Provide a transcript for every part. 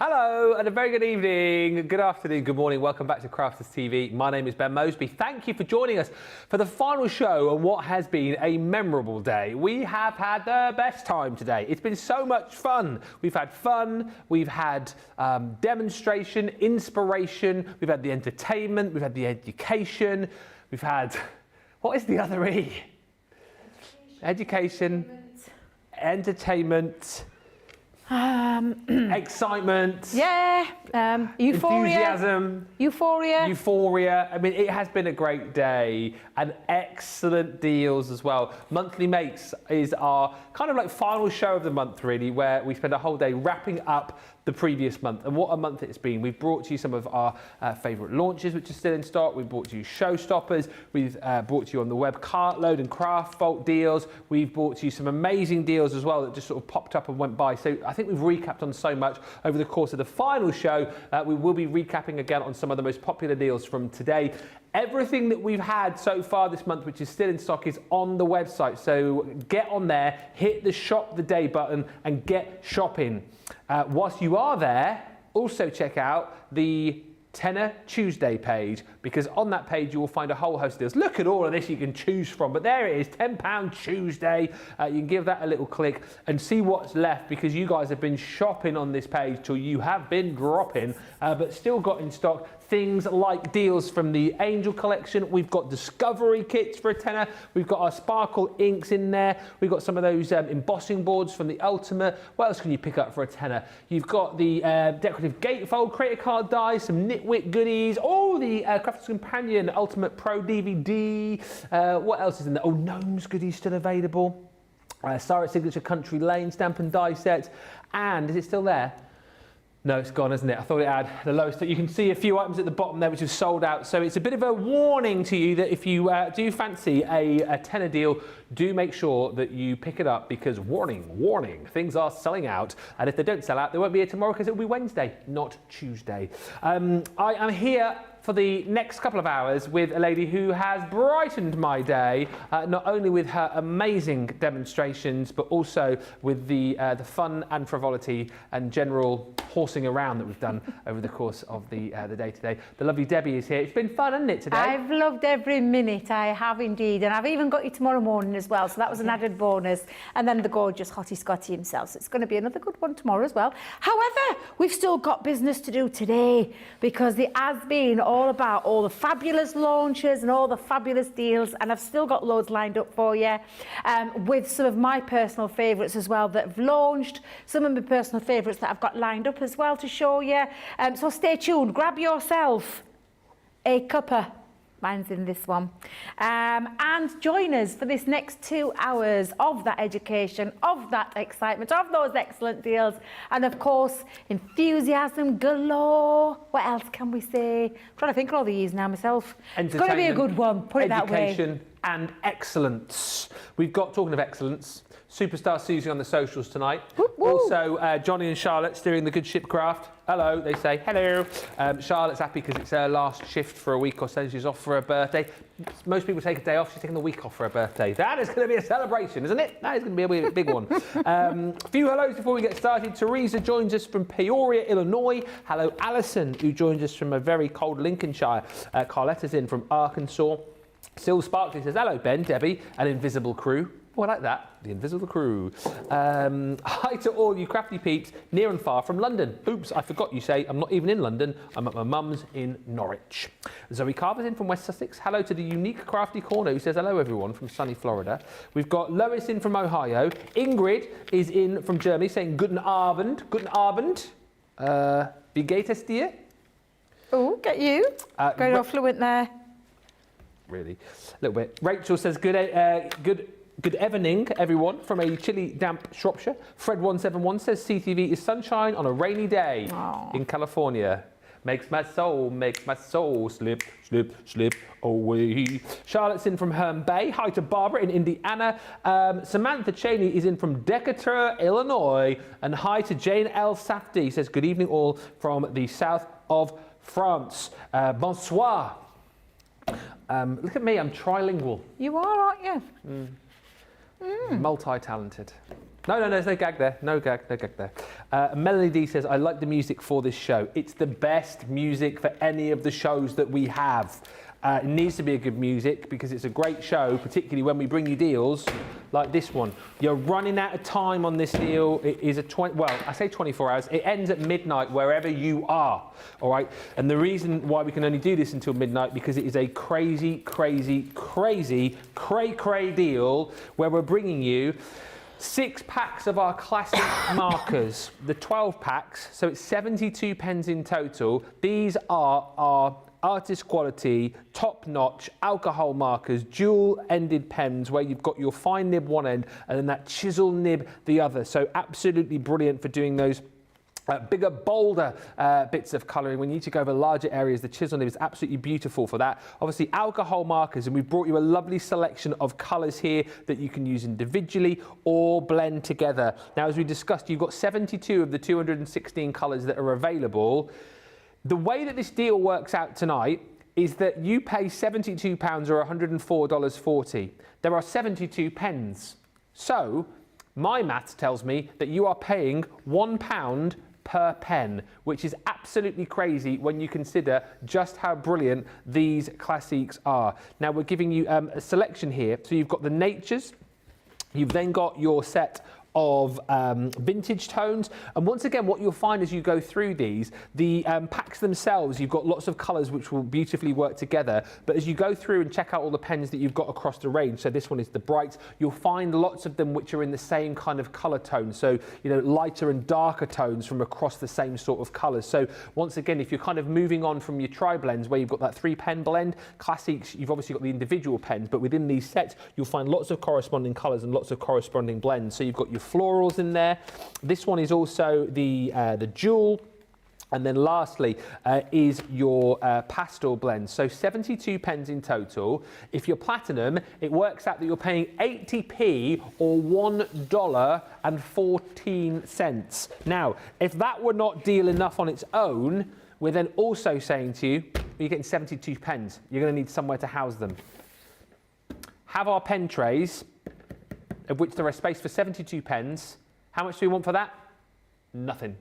Hello and a very good evening, good afternoon, good morning. Welcome back to Crafters TV. My name is Ben Moseby. Thank you for joining us for the final show on what has been a memorable day. We have had the best time today. It's been so much fun. We've had fun, we've had demonstration, inspiration, we've had the entertainment, we've had the education, we've had, what is the other E? Education, entertainment. Excitement. Yeah. Euphoria. Enthusiasm. Euphoria. I mean, it has been a great day and excellent deals as well. Monthly Makes is our kind of like final show of the month, really, where we spend a whole day wrapping up the previous month. And what a month it's been. We've brought to you some of our favourite launches, which are still in stock. We've brought to you showstoppers. We've brought to you on the web cartload and craft vault deals. We've brought to you some amazing deals as well that just sort of popped up and went by. So I think we've recapped on so much over the course of the final show. We will be recapping again on some of the most popular deals from today. Everything that we've had so far this month, which is still in stock, is on the website. So get on there, hit the shop the day button and get shopping. Whilst you are there, also check out the Tenner Tuesday page, because on that page you will find a whole host of deals. Look at all of this you can choose from, but there it is, £10 Tuesday. You can give that a little click and see what's left, because you guys have been shopping on this page till you have been dropping, but still got in stock things like deals from the Angel collection. We've got discovery kits for a tenner. We've got our sparkle inks in there. We've got some of those embossing boards from the Ultimate. What else can you pick up for a tenner? You've got the decorative gatefold creator card dies, some Nitwit goodies, all the Crafters Companion Ultimate Pro DVD. What else is in there? Oh, Gnomes goodies still available. Sarah Signature Country Lane stamp and die sets. And is it still there? No, it's gone, isn't it? I thought it had the lowest. You can see a few items at the bottom there which have sold out. So it's a bit of a warning to you that if you do fancy a tenner deal, do make sure that you pick it up, because warning, things are selling out. And if they don't sell out, they won't be here tomorrow, because it will be Wednesday, not Tuesday. I am here for the next couple of hours with a lady who has brightened my day, not only with her amazing demonstrations, but also with the fun and frivolity and general horsing around that we've done over the course of the day today. The lovely Debbie is here. It's been fun, hasn't it, today? I've loved every minute, I have indeed. And I've even got you tomorrow morning as well, so that was an added bonus. And then the gorgeous Hottie Scotty himself. So it's going to be another good one tomorrow as well. However, we've still got business to do today, because it has been all about all the fabulous launches and all the fabulous deals, and I've still got loads lined up for you, with some of my personal favourites as well that have launched, some of my personal favourites that I've got lined up as well to show you. So stay tuned, grab yourself a cuppa. Mine's in this one. And join us for this next 2 hours of that education, of that excitement, of those excellent deals, and of course, enthusiasm galore. What else can we say? I'm trying to think of all the E's now myself. It's going to be a good one, put it that way. Education and excellence. We've got, talking of excellence, superstar Susie on the socials tonight. Whoop, whoop. Also, Johnny and Charlotte steering the good ship craft. Hello, they say. Hello. Charlotte's happy because it's her last shift for a week or so. She's off for her birthday. Most people take a day off. She's taking the week off for her birthday. That is going to be a celebration, isn't it? That is going to be a big one. A few hellos before we get started. Teresa joins us from Peoria, Illinois. Hello, Alison, who joins us from a very cold Lincolnshire. Carletta's in from Arkansas. Sil Sparkley says, hello, Ben, Debbie, and Invisible Crew. Oh, I like that. The Invisible Crew. Hi to all you crafty peeps near and far from London. Oops, I forgot you say I'm not even in London. I'm at my mum's in Norwich. Zoe Carver's in from West Sussex. Hello to the Unique Crafty Corner, who says hello, everyone, from sunny Florida. We've got Lois in from Ohio. Ingrid is in from Germany, saying Guten Abend. Guten Abend. Wie geht es dir? Oh, get you. Going off fluent there. Really, a little bit. Rachel says good evening, everyone, from a chilly, damp Shropshire. Fred171 says CTV is sunshine on a rainy day in California. Makes my soul slip, slip, slip away. Charlotte's in from Herne Bay. Hi to Barbara in Indiana. Samantha Cheney is in from Decatur, Illinois. And hi to Jane L. Safdie. Says good evening all from the south of France. Bonsoir. Look at me, I'm trilingual. You are, aren't you? Multi-talented. No, there's no gag there. No gag there. Melanie D says, I like the music for this show. It's the best music for any of the shows that we have. It needs to be a good music because it's a great show, particularly when we bring you deals like this one. You're running out of time on this deal. It is I say 24 hours. It ends at midnight wherever you are, all right? And the reason why we can only do this until midnight because it is a crazy, cray deal where we're bringing you 6 packs of our classic markers, the 12 packs, so it's 72 pens in total. These are our artist quality, top-notch alcohol markers, dual-ended pens where you've got your fine nib one end and then that chisel nib the other. So absolutely brilliant for doing those bigger, bolder bits of colouring. When you need to go over larger areas, the chisel nib is absolutely beautiful for that. Obviously, alcohol markers, and we've brought you a lovely selection of colours here that you can use individually or blend together. Now, as we discussed, you've got 72 of the 216 colours that are available. The way that this deal works out tonight is that you pay £72 or $104.40. There are 72 pens. So, my maths tells me that you are paying £1 per pen, which is absolutely crazy when you consider just how brilliant these classiques are. Now, we're giving you a selection here. So you've got the Natures, you've then got your set of vintage tones, and once again what you'll find as you go through these, the packs themselves, you've got lots of colours which will beautifully work together, but as you go through and check out all the pens that you've got across the range, so this one is the brights, you'll find lots of them which are in the same kind of colour tone, so you know, lighter and darker tones from across the same sort of colours. So once again, if you're kind of moving on from your tri-blends where you've got that 3-pen blend, classics, you've obviously got the individual pens, but within these sets you'll find lots of corresponding colours and lots of corresponding blends. So you've got your florals in there. This one is also the jewel. And then lastly is your pastel blend. So 72 pens in total. If you're platinum, it works out that you're paying 80p or $1.14. Now, if that were not deal enough on its own, we're then also saying to you, you're getting 72 pens. You're going to need somewhere to house them. Have our pen trays, of which there is space for 72 pens. How much do we want for that? Nothing.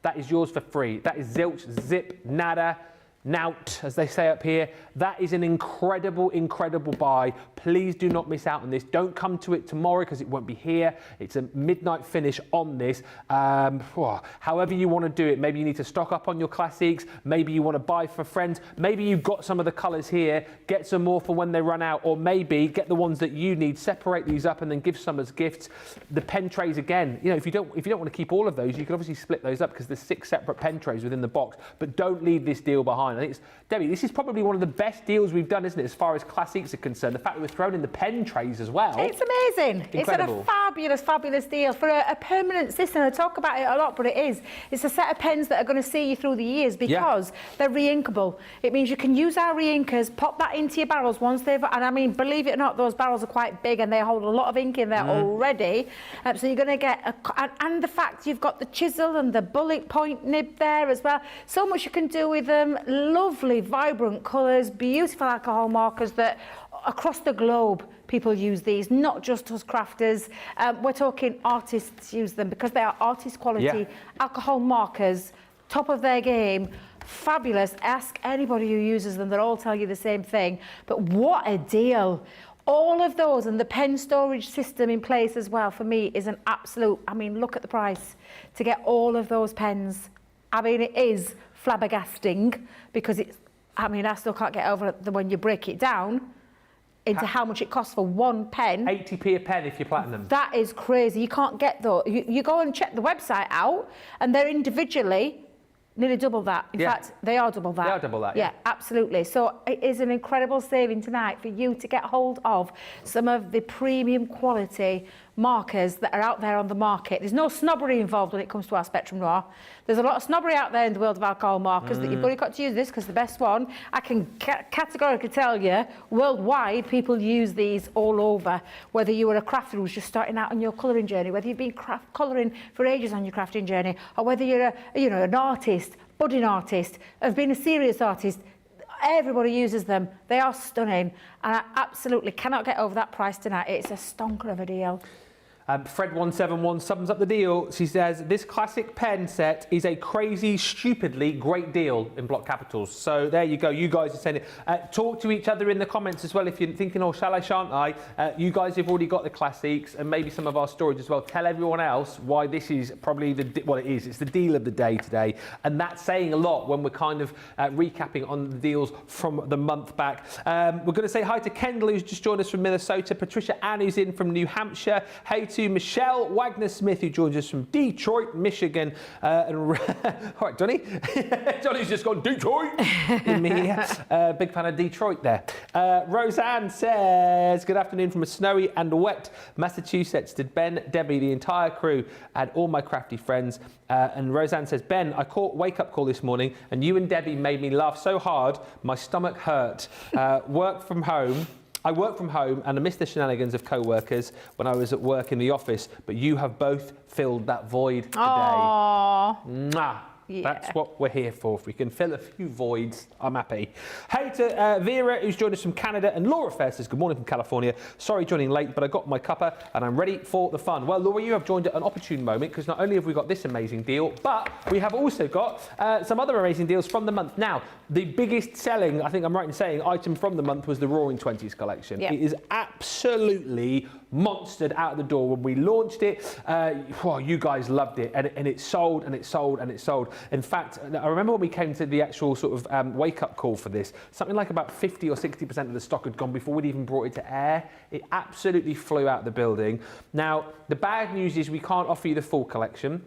That is yours for free. That is zilch, zip, nada, nout, as they say up here. That is an incredible, incredible buy. Please do not miss out on this. Don't come to it tomorrow because it won't be here. It's a midnight finish on this. However you want to do it, maybe you need to stock up on your classics. Maybe you want to buy for friends. Maybe you've got some of the colours here. Get some more for when they run out, or maybe get the ones that you need. Separate these up and then give some as gifts. The pen trays again. You know, if you don't want to keep all of those, you can obviously split those up because there's 6 separate pen trays within the box. But don't leave this deal behind. I think it's, Debbie, this is probably one of the best deals we've done, isn't it, as far as classics are concerned? The fact that we're throwing in the pen trays as well. It's amazing. Incredible. It's a fabulous, fabulous deal for a permanent system. I talk about it a lot, but it is. It's a set of pens that are going to see you through the years because they're re-inkable. It means you can use our re-inkers, pop that into your barrels once they've... And I mean, believe it or not, those barrels are quite big and they hold a lot of ink in there already. So you're going to get... And the fact you've got the chisel and the bullet point nib there as well. So much you can do with them. Lovely, vibrant colours, beautiful alcohol markers that across the globe people use these, not just us crafters. We're talking artists use them because they are artist quality alcohol markers, top of their game, fabulous. Ask anybody who uses them, they'll all tell you the same thing. But what a deal. All of those and the pen storage system in place as well, for me, is an absolute... I mean, look at the price to get all of those pens. I mean, it is flabbergasting because it's... I mean, I still can't get over the when you break it down into how much it costs for one pen. 80p a pen if you're platinum. That is crazy. You can't get those. You go and check the website out and they're individually nearly double that. In fact, they are double that. They are double that, yeah, absolutely. So it is an incredible saving tonight for you to get hold of some of the premium quality markers that are out there on the market. There's no snobbery involved when it comes to our Spectrum Noir. There's a lot of snobbery out there in the world of alcohol markers that you've only got to use this because the best one. I can categorically tell you, worldwide, people use these all over. Whether you were a crafter who's just starting out on your colouring journey, whether you've been colouring for ages on your crafting journey, or whether you're an artist, budding artist, have been a serious artist, everybody uses them. They are stunning, and I absolutely cannot get over that price tonight. It's a stonker of a deal. Fred171 sums up the deal. She says, this classic pen set is a crazy, stupidly great deal in block capitals. So there you go. You guys are saying it. Talk to each other in the comments as well if you're thinking, oh, shall I, shan't I? You guys have already got the classics and maybe some of our storage as well. Tell everyone else why this is probably it's the deal of the day today. And that's saying a lot when we're kind of recapping on the deals from the month back. We're going to say hi to Kendall, who's just joined us from Minnesota, Patricia Ann, who's in from New Hampshire. Hey to Michelle Wagner-Smith, who joins us from Detroit, Michigan. All right, Johnny. Johnny's just gone, Detroit! In me. Big fan of Detroit there. Roseanne says, good afternoon from a snowy and wet Massachusetts. Did Ben, Debbie, the entire crew, and all my crafty friends. And Roseanne says, Ben, I caught wake-up call this morning, and you and Debbie made me laugh so hard, my stomach hurt. Work from home. I work from home and I miss the shenanigans of co-workers when I was at work in the office, but you have both filled that void today. Aww. Mwah. Yeah. That's what we're here for. If we can fill a few voids, I'm happy. Hey to Vera, who's joined us from Canada, and Laura Fair says, good morning from California. Sorry joining late, but I got my cuppa and I'm ready for the fun. Well, Laura, you have joined at an opportune moment because not only have we got this amazing deal, but we have also got some other amazing deals from the month. Now, the biggest selling, I think I'm right in saying, item from the month was the Roaring Twenties collection. Yep. It is absolutely monstered out of the door when we launched it. You guys loved it, and it sold and it sold and it sold. In fact, I remember when we came to the actual sort of wake-up call for this, something like about 50 or 60% of the stock had gone before we'd even brought it to air. It absolutely flew out the building. Now, the bad news is we can't offer you the full collection,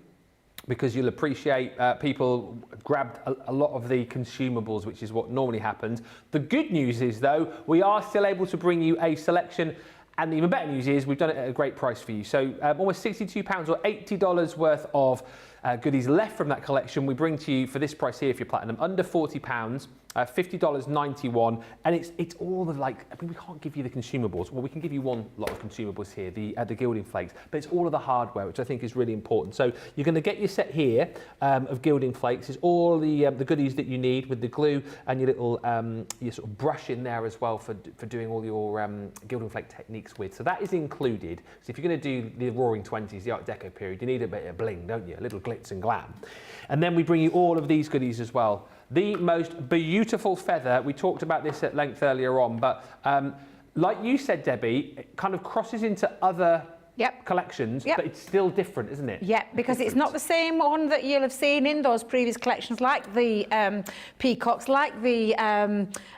because you'll appreciate people grabbed a lot of the consumables, which is what normally happens. The good news is, though, we are still able to bring you a selection, and the even better news is we've done it at a great price for you. So almost £62 or $80 worth of goodies left from that collection we bring to you for this price here if you're platinum, under £40. $50.91, and it's all the we can't give you the consumables. Well, we can give you one lot of consumables here, the gilding flakes, but it's all of the hardware, which I think is really important. So you're going to get your set here of gilding flakes. It's all the goodies that you need with the glue and your little your sort of brush in there as well for doing all your gilding flake techniques with. So that is included. So if you're going to do the Roaring Twenties, the Art Deco period, you need a bit of bling, don't you? A little glitz and glam. And then we bring you all of these goodies as well. The most beautiful feather, we talked about this at length earlier on, but like you said, Debbie, it kind of crosses into other collections, but it's still different, isn't it? Yeah, because it's not the same one that you'll have seen in those previous collections, like the peacocks, like the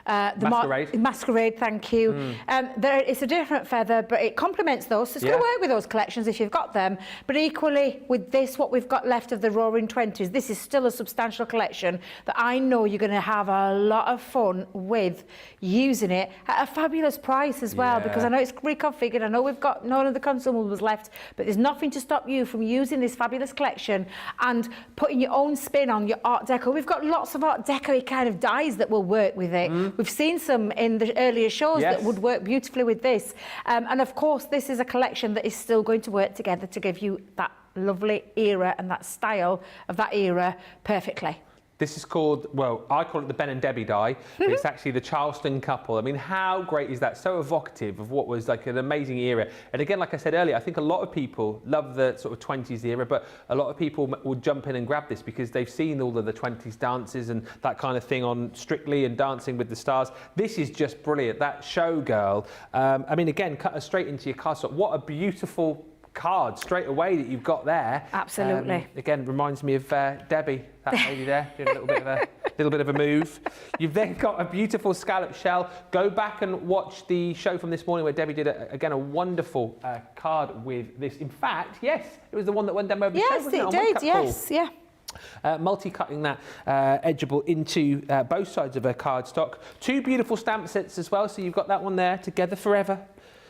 masquerade. Thank you. It's a different feather, but it complements those. So it's going to work with those collections if you've got them. But equally with this, what we've got left of the Roaring Twenties, this is still a substantial collection that I know you're going to have a lot of fun with using it at a fabulous price as well. Because I know it's reconfigured. I know we've got none of the consumables left, but there's nothing to stop you from using this fabulous collection and putting your own spin on your Art Deco. We've got lots of Art Deco kind of dyes that will work with it. We've seen some in the earlier shows that would work beautifully with this. And of course, this is a collection that is still going to work together to give you that lovely era and that style of that era perfectly. This is called, well, I call it the Ben and Debbie dye, but it's actually the Charleston couple. I mean, how great is that? So evocative of what was like an amazing era. And again, like I said earlier, I think a lot of people love the sort of 20s era, but a lot of people will jump in and grab this because they've seen all of the 20s dances and that kind of thing on Strictly and Dancing with the Stars. This is just brilliant. That showgirl. I mean, again, cut her straight into your cardstock. What a beautiful card straight away that you've got there. Absolutely. Again, reminds me of Debbie, that lady there, doing a little bit of a move. You've then got a beautiful scallop shell. Go back and watch the show from this morning where Debbie did again a wonderful card with this. In fact, yes, it was the one that went down over the show, wasn't it? Yes, it did. Yes, yeah. Multi-cutting that edgeable into both sides of her cardstock. Two beautiful stamp sets as well, so you've got that one there, Together Forever.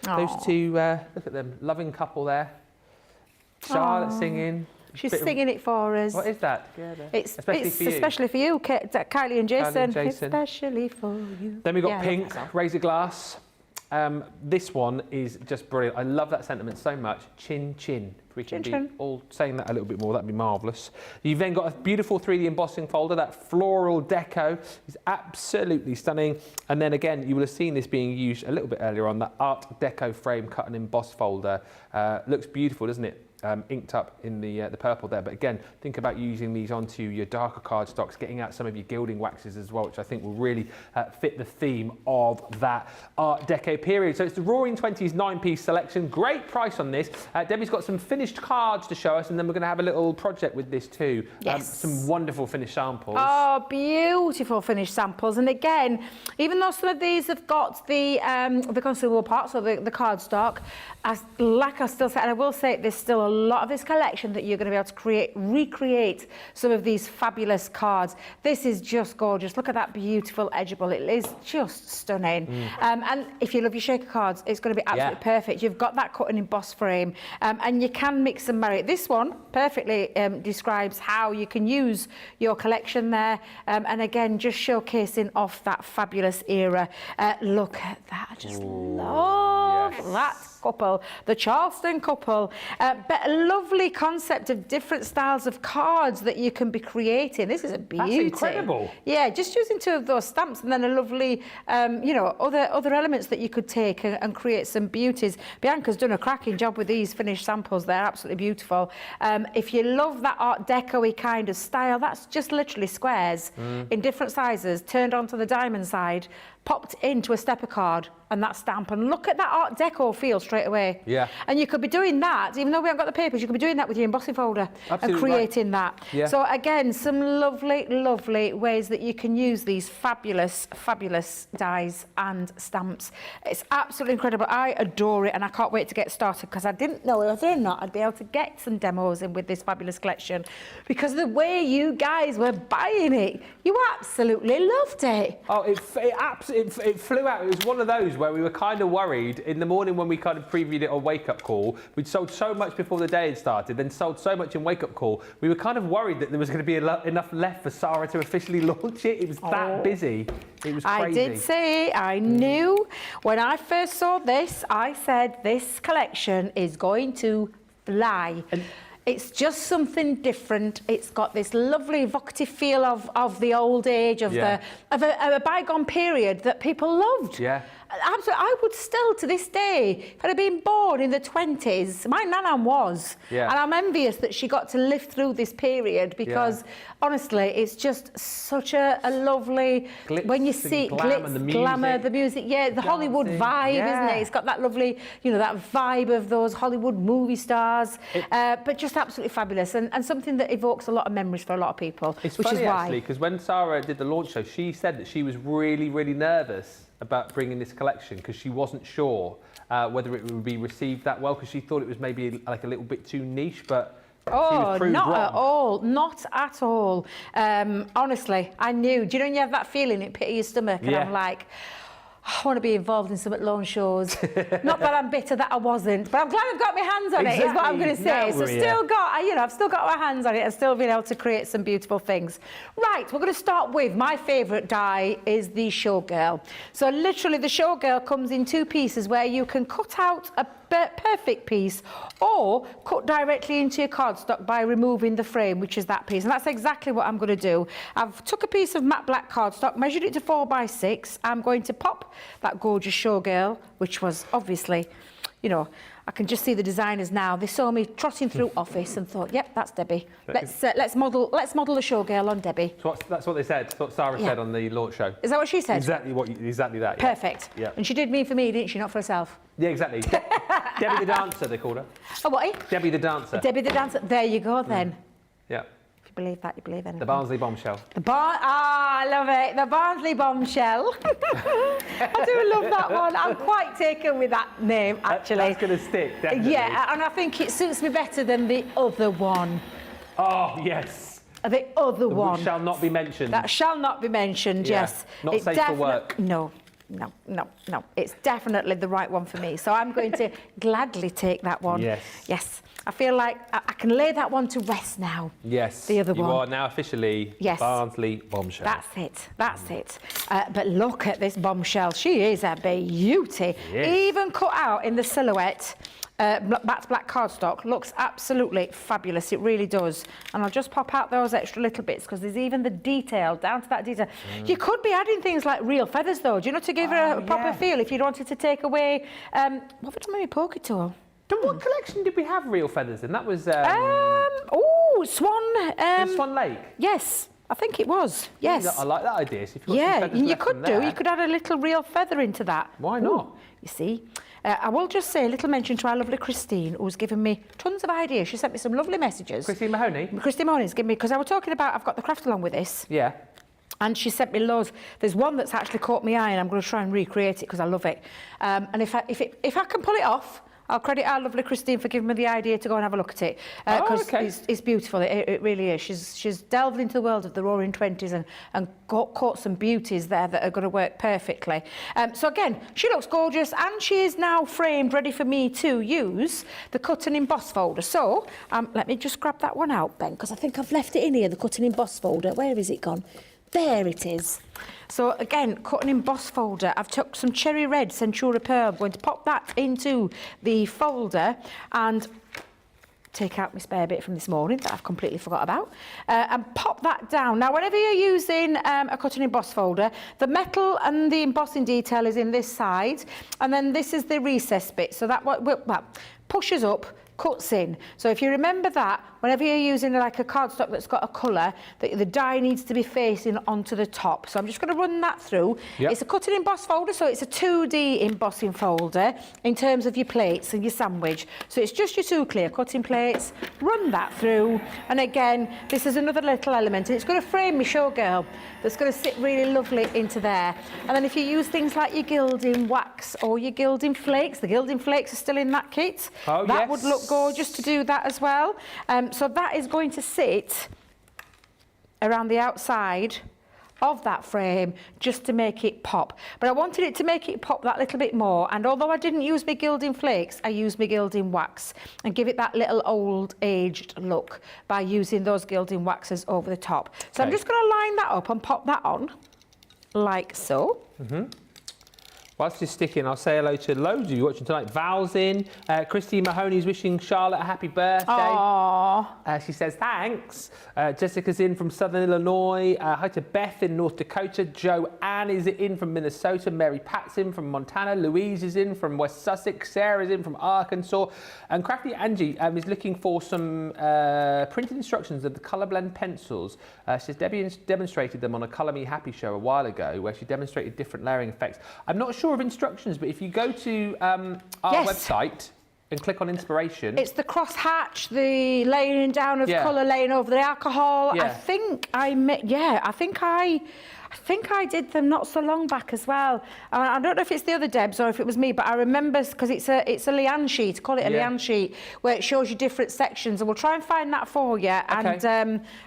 Those two, look at them, loving couple there. Charlotte singing. She's singing it for us. What is that? It's especially for you, Kylie and Jason. Especially for you. Then we've got Pink, Razor Glass. This one is just brilliant. I love that sentiment so much. Chin, chin. If we can be all saying that a little bit more, that'd be marvellous. You've then got a beautiful 3D embossing folder. That floral deco is absolutely stunning. And then again, you will have seen this being used a little bit earlier on. That art deco frame cut and emboss folder looks beautiful, doesn't it? Inked up in the purple there, but again, think about using these onto your darker cardstocks, getting out some of your gilding waxes as well, which I think will really fit the theme of that Art Deco period. So it's the Roaring Twenties 9-piece selection. Great price on this. Debbie's got some finished cards to show us, and then we're going to have a little project with this too. Yes. Some wonderful finished samples. Oh, beautiful finished samples. And again, even though some of these have got the consumable parts, or the cardstock, like I still said, and I will say there's still a lot of this collection that you're going to be able to recreate some of these fabulous cards. This is just gorgeous. Look at that beautiful edgeable. It is just stunning. And if you love your shaker cards, it's going to be absolutely perfect. You've got that cut and emboss frame, and you can mix and marry it. This one perfectly describes how you can use your collection there, and again, just showcasing off that fabulous era. Look at that. I just love that couple, the Charleston couple. But a lovely concept of different styles of cards that you can be creating. This is a beauty. That's incredible. Yeah, just using 2 of those stamps, and then a lovely, you know, other elements that you could take and create some beauties. Bianca's done a cracking job with these finished samples. They're absolutely beautiful. If you love that Art Deco-y kind of style, that's just literally squares in different sizes, turned onto the diamond side, popped into a stepper card, and that stamp, and look at that Art Deco feel straight away. Yeah. And you could be doing that, even though we haven't got the papers, you could be doing that with your embossing folder. Absolutely, and creating that. Yeah. So again, some lovely, lovely ways that you can use these fabulous, fabulous dies and stamps. It's absolutely incredible. I adore it, and I can't wait to get started, because I didn't know whether or not I'd be able to get some demos in with this fabulous collection, because the way you guys were buying it, you absolutely loved it. Oh, it flew out. It was one of those where we were kind of worried in the morning when we kind of previewed it on Wake Up Call. We'd sold so much before the day had started, then sold so much in Wake Up Call. We were kind of worried that there was going to be enough left for Sarah to officially launch it. It was that busy. It was crazy. I did say, I knew when I first saw this, I said this collection is going to fly. It's just something different. It's got this lovely evocative feel of the old age, of a bygone period that people loved. Yeah. Absolutely. I would still, to this day, if I'd have been born in the 20s, my Nanan was. Yeah. And I'm envious that she got to live through this period, because honestly, it's just such a lovely, glitz, when you see glitz, the glamour, the music, the Hollywood vibe, isn't it? It's got that lovely, you know, that vibe of those Hollywood movie stars, but just absolutely fabulous, and something that evokes a lot of memories for a lot of people. It's which funny, is why, actually, because when Sarah did the launch show, she said that she was really, really nervous about bringing this collection, because she wasn't sure whether it would be received that well, because she thought it was maybe like a little bit too niche, but she was proved not wrong. at all, not at all. Honestly, I knew. Do you know when you have that feeling, it pit your stomach, and I'm like, I want to be involved in some launch shows. Not that I'm bitter that I wasn't, but I'm glad I've got my hands on it, is what I'm going to say. So I've still got my hands on it and still been able to create some beautiful things. Right, we're going to start with my favourite die is the Showgirl. So literally the Showgirl comes in 2 pieces where you can cut out a perfect piece or cut directly into your cardstock by removing the frame, which is that piece, and that's exactly what I'm going to do. I've took a piece of matte black cardstock, measured it to 4x6. I'm going to pop that gorgeous Showgirl, which was obviously, you know, I can just see the designers now. They saw me trotting through office and thought, yep, that's Debbie. Let's model the Showgirl on Debbie. So that's what they said. That's what Sarah said on the launch show. Is that what she said? Exactly that. Perfect. Yeah. And she did me for me, didn't she? Not for herself. Yeah, exactly. Debbie the Dancer, they called her. Oh, what? Debbie the Dancer. Debbie the Dancer. There you go, then. Yeah. If you believe that, you believe anything. The Barnsley Bombshell. I love it. The Barnsley Bombshell. I do love that one. I'm quite taken with that name, actually. That's going to stick, definitely. Yeah, and I think it suits me better than the other one. Oh, yes. The other one. Which shall not be mentioned. That shall not be mentioned, yes. Not safe for work. No. no. It's definitely the right one for me. So I'm going to gladly take that one. Yes. I feel like I can lay that one to rest now. Yes. The other one. You are now officially Barnsley Bombshell. That's it. But look at this bombshell. She is a beauty. Yes. Even cut out in the silhouette. That's black cardstock. Looks absolutely fabulous. It really does. And I'll just pop out those extra little bits because there's even the detail, down to that detail. You could be adding things like real feathers though, do you know, to give her a proper feel if you wanted to take away... what have I done with my poker tool? What collection did we have real feathers in? That was... Swan... Swan Lake? Yes. I think it was, yes. I like that idea. So if you've got some feathers you could do. there, You could add a little real feather into that. Why not? Ooh, you see. I will just say a little mention to our lovely Christine, who's given me tons of ideas. She sent me some lovely messages. Christine Mahoney? Christine Mahoney's given me, because I was talking about, I've got the craft along with this. Yeah. And she sent me loads. There's one that's actually caught my eye and I'm going to try and recreate it because I love it. And if I can pull it off, I'll credit our lovely Christine for giving me the idea to go and have a look at it. Because it's beautiful, it really is. She's delved into the world of the Roaring Twenties and caught some beauties there that are going to work perfectly. So again, she looks gorgeous and she is now framed, ready for me to use the cut and emboss folder. So let me just grab that one out, Ben, because I think I've left it in here, the cut and emboss folder. Where is it gone? There it is. So again, cut and emboss folder. I've took some cherry red Centura Pearl. I'm going to pop that into the folder and take out my spare bit from this morning that I've completely forgot about and pop that down. Now, whenever you're using a cut and emboss folder, the metal and the embossing detail is in this side, and then this is the recess bit. So that pushes up, cuts in. So if you remember that, whenever you're using like a cardstock that's got a colour, the die needs to be facing onto the top. So I'm just going to run that through. Yep. It's a cut and emboss folder, so it's a 2D embossing folder in terms of your plates and your sandwich. So it's just your two clear cutting plates. Run that through, and again, this is another little element, and it's going to frame my showgirl that's going to sit really lovely into there. And then if you use things like your gilding wax or your gilding flakes, the gilding flakes are still in that kit. That would look gorgeous to do that as well. So that is going to sit around the outside of that frame just to make it pop. But I wanted it to make it pop that little bit more, and although I didn't use my gilding flakes, I used my gilding wax and give it that little old aged look by using those gilding waxes over the top. So I'm just going to line that up and pop that on like so. Whilst you're sticking, I'll say hello to loads of you watching tonight. Val's in. Christine Mahoney's wishing Charlotte a happy birthday. Aww. She says thanks. Jessica's in from Southern Illinois. Hi to Beth in North Dakota. Joanne is in from Minnesota. Mary Pat's in from Montana. Louise is in from West Sussex. Sarah's in from Arkansas. And Crafty Angie is looking for some printed instructions of the colour blend pencils. She says Debbie demonstrated them on a Colour Me Happy show a while ago, where she demonstrated different layering effects. I'm not sure of instructions, but if you go to our website and click on inspiration, it's the cross hatch, the layering down of colour, laying over the alcohol. I think I did them not so long back as well. I don't know if it's the other Debs or if it was me, but I remember, because it's a liane sheet, call it a liane sheet, where it shows you different sections, and we'll try and find that for you and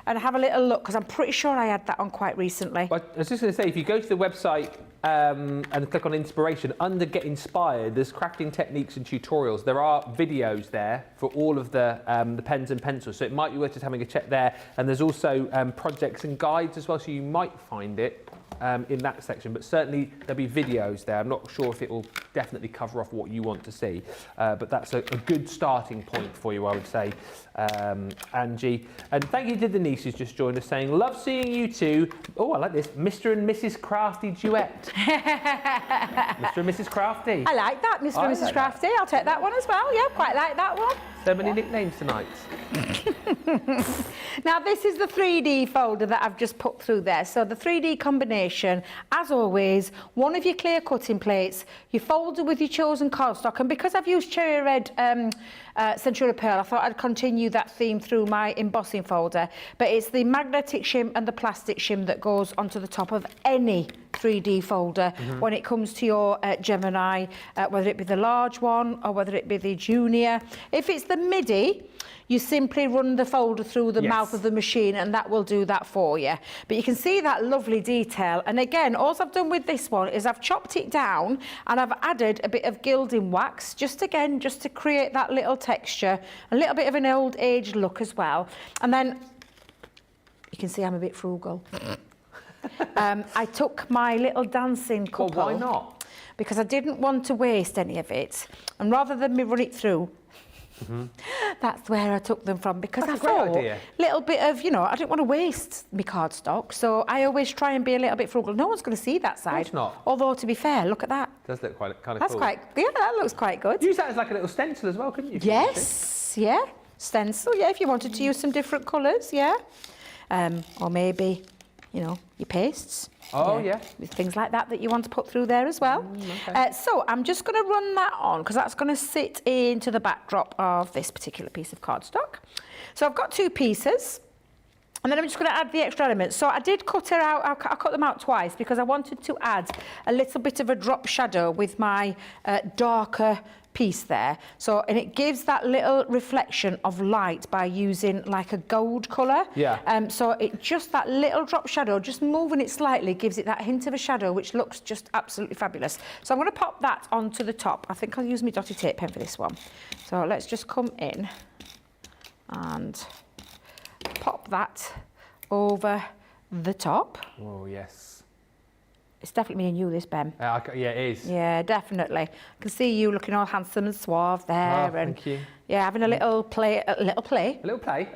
have a little look, because I'm pretty sure I had that on quite recently. Well, I was just going to say, if you go to the website and click on inspiration, under Get Inspired, there's crafting techniques and tutorials. There are videos there for all of the pens and pencils, so it might be worth just having a check there. And there's also projects and guides as well, so you might find it in that section, but certainly there'll be videos there. I'm not sure if it will definitely cover off what you want to see, but that's a good starting point for you, I would say, Angie. And thank you to Denise, who's just joined us, saying, love seeing you two. Oh, I like this, Mr. and Mrs. Crafty duet. Mr. and Mrs. Crafty. I like that, Mr. and Mrs. Crafty. I'll take that one as well. Yeah, quite like that one. So many nicknames tonight. Now, this is the 3D folder that I've just put through there. So the 3D combination, as always, one of your clear cutting plates, your folder with your chosen cardstock, and because I've used cherry red Centura Pearl, I thought I'd continue that theme through my embossing folder. But it's the magnetic shim and the plastic shim that goes onto the top of any 3D folder when it comes to your Gemini, whether it be the large one or whether it be the junior. If it's the MIDI, you simply run the folder through the mouth of the machine and that will do that for you. But you can see that lovely detail. And again, all I've done with this one is I've chopped it down and I've added a bit of gilding wax, just to create that little texture, a little bit of an old age look as well. And then you can see I'm a bit frugal. I took my little dancing couple. Well, why not? Because I didn't want to waste any of it. And rather than me run it through, that's where I took them from, because That's I a great thought idea. little bit of, you know, I didn't want to waste my cardstock, so I always try and be a little bit frugal. No one's going to see that side. Of course not. Although, to be fair, look at that. Does look quite kind of That's cool. that looks quite good. Use that as like a little stencil as well, couldn't you? if you wanted to? Yes, yeah. Stencil, yeah, if you wanted to use some different colours, yeah. Or maybe, you know, your pastes. Oh, yeah. With things like that you want to put through there as well. Okay. So I'm just going to run that on because that's going to sit into the backdrop of this particular piece of cardstock. So I've got 2 pieces. And then I'm just going to add the extra elements. So I did cut her out, I cut them out twice because I wanted to add a little bit of a drop shadow with my darker piece there. So, and it gives that little reflection of light by using like a gold colour. Yeah. So it just, that little drop shadow, just moving it slightly gives it that hint of a shadow, which looks just absolutely fabulous. So I'm going to pop that onto the top. I think I'll use my dotty tape pen for this one. So let's just come in and pop that over the top. Oh, yes. It's definitely me and you, this, Ben. Yeah, it is. Yeah, definitely. I can see you looking all handsome and suave there. Oh, and thank you. Yeah, having a little play. A little play. A little, a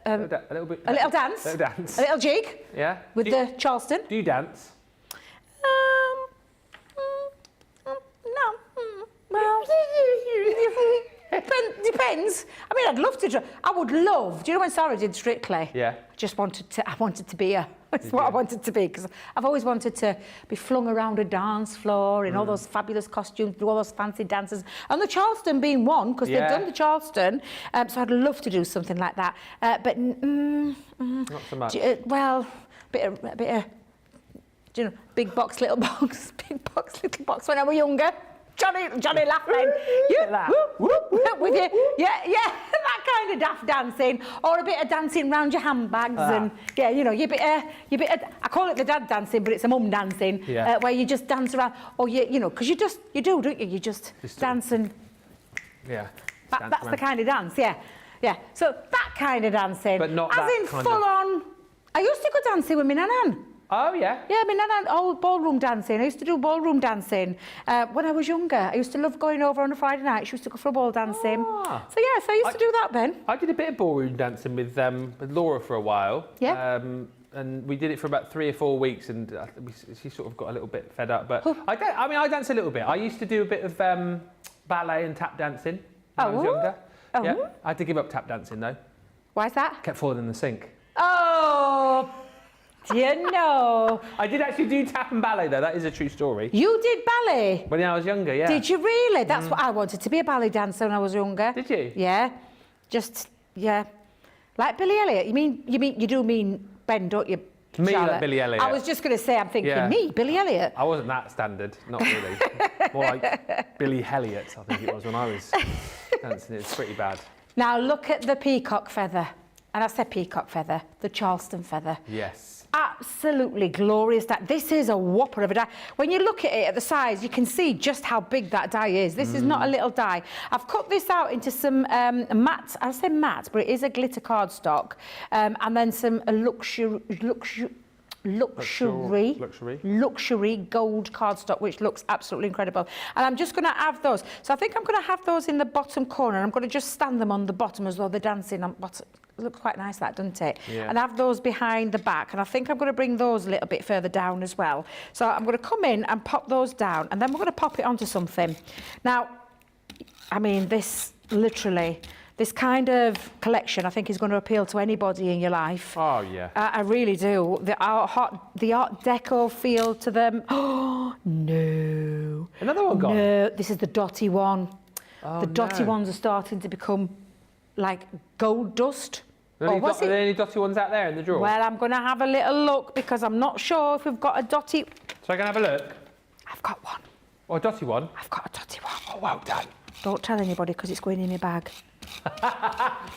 little bit. a little dance. A little dance. A little jig. Yeah. With the Charleston. Do you dance? No. Well, depends. I mean, I'd love to. I would love. Do you know when Sarah did Strictly? Yeah. I wanted to be her. That's what I wanted to be, because I've always wanted to be flung around a dance floor in all those fabulous costumes, do all those fancy dances, and the Charleston being one, because they've done the Charleston. So I'd love to do something like that. But Not so much. Well, a bit of, do you know, big box, little box, big box, little box. When I was younger. Johnny laughing. Like that. With you, yeah, that kind of daft dancing, or a bit of dancing round your handbags, and yeah, you know, your bit of, I call it the dad dancing, but it's a mum dancing, where you just dance around, or you know, because you do, don't you? You just dance and yeah. That's the kind of dance, yeah. So that kind of dancing, but not as that in kind full on. I used to go dancing with my nan. Oh, yeah? Yeah, I mean, ballroom dancing. I used to do ballroom dancing when I was younger. I used to love going over on a Friday night. She used to go for a ball dancing. Ah. So, yes, I used to do that, Ben. I did a bit of ballroom dancing with Laura for a while. Yeah. And we did it for about 3 or 4 weeks, and she sort of got a little bit fed up. But I dance a little bit. I used to do a bit of ballet and tap dancing when I was younger. Oh. Yeah. I had to give up tap dancing, though. Why is that? Kept falling in the sink. Oh, do you know? I did actually do tap and ballet, though. That is a true story. You did ballet? When I was younger, yeah. Did you really? That's what I wanted to be, a ballet dancer when I was younger. Did you? Yeah. Like Billy Elliot. You do mean Ben, don't you, Me, Charlotte? like Billy Elliot. I was just going to say, I'm thinking, me, Billy Elliot. I wasn't that standard, not really. More like Billy Elliot, I think it was, when I was dancing. It's pretty bad. Now look at the peacock feather. And I said peacock feather, the Charleston feather. Yes. Absolutely glorious die. This is a whopper of a die. When you look at it at the size, you can see just how big that die is. This is not a little die. I've cut this out into some matte, I say matte, but it is a glitter cardstock. And then some luxury gold cardstock, which looks absolutely incredible. And I'm just going to have those. So I think I'm going to have those in the bottom corner. I'm going to just stand them on the bottom as though they're dancing on bottom. It looks quite nice, that, doesn't it? Yeah. And have those behind the back. And I think I'm going to bring those a little bit further down as well. So I'm going to come in and pop those down, and then we're going to pop it onto something. Now, I mean, this kind of collection, I think, is going to appeal to anybody in your life. Oh, yeah. I really do. The art deco feel to them. Oh, no. Another one gone? No, this is the dotty one. Oh, the dotty ones are starting to become like gold dust. Are there any dotty ones out there in the drawer? Well, I'm going to have a little look because I'm not sure if we've got a dotty. So I can have a look? I've got one. Oh, a dotty one? I've got a dotty one. Oh, well done. Don't tell anybody because it's going in my bag.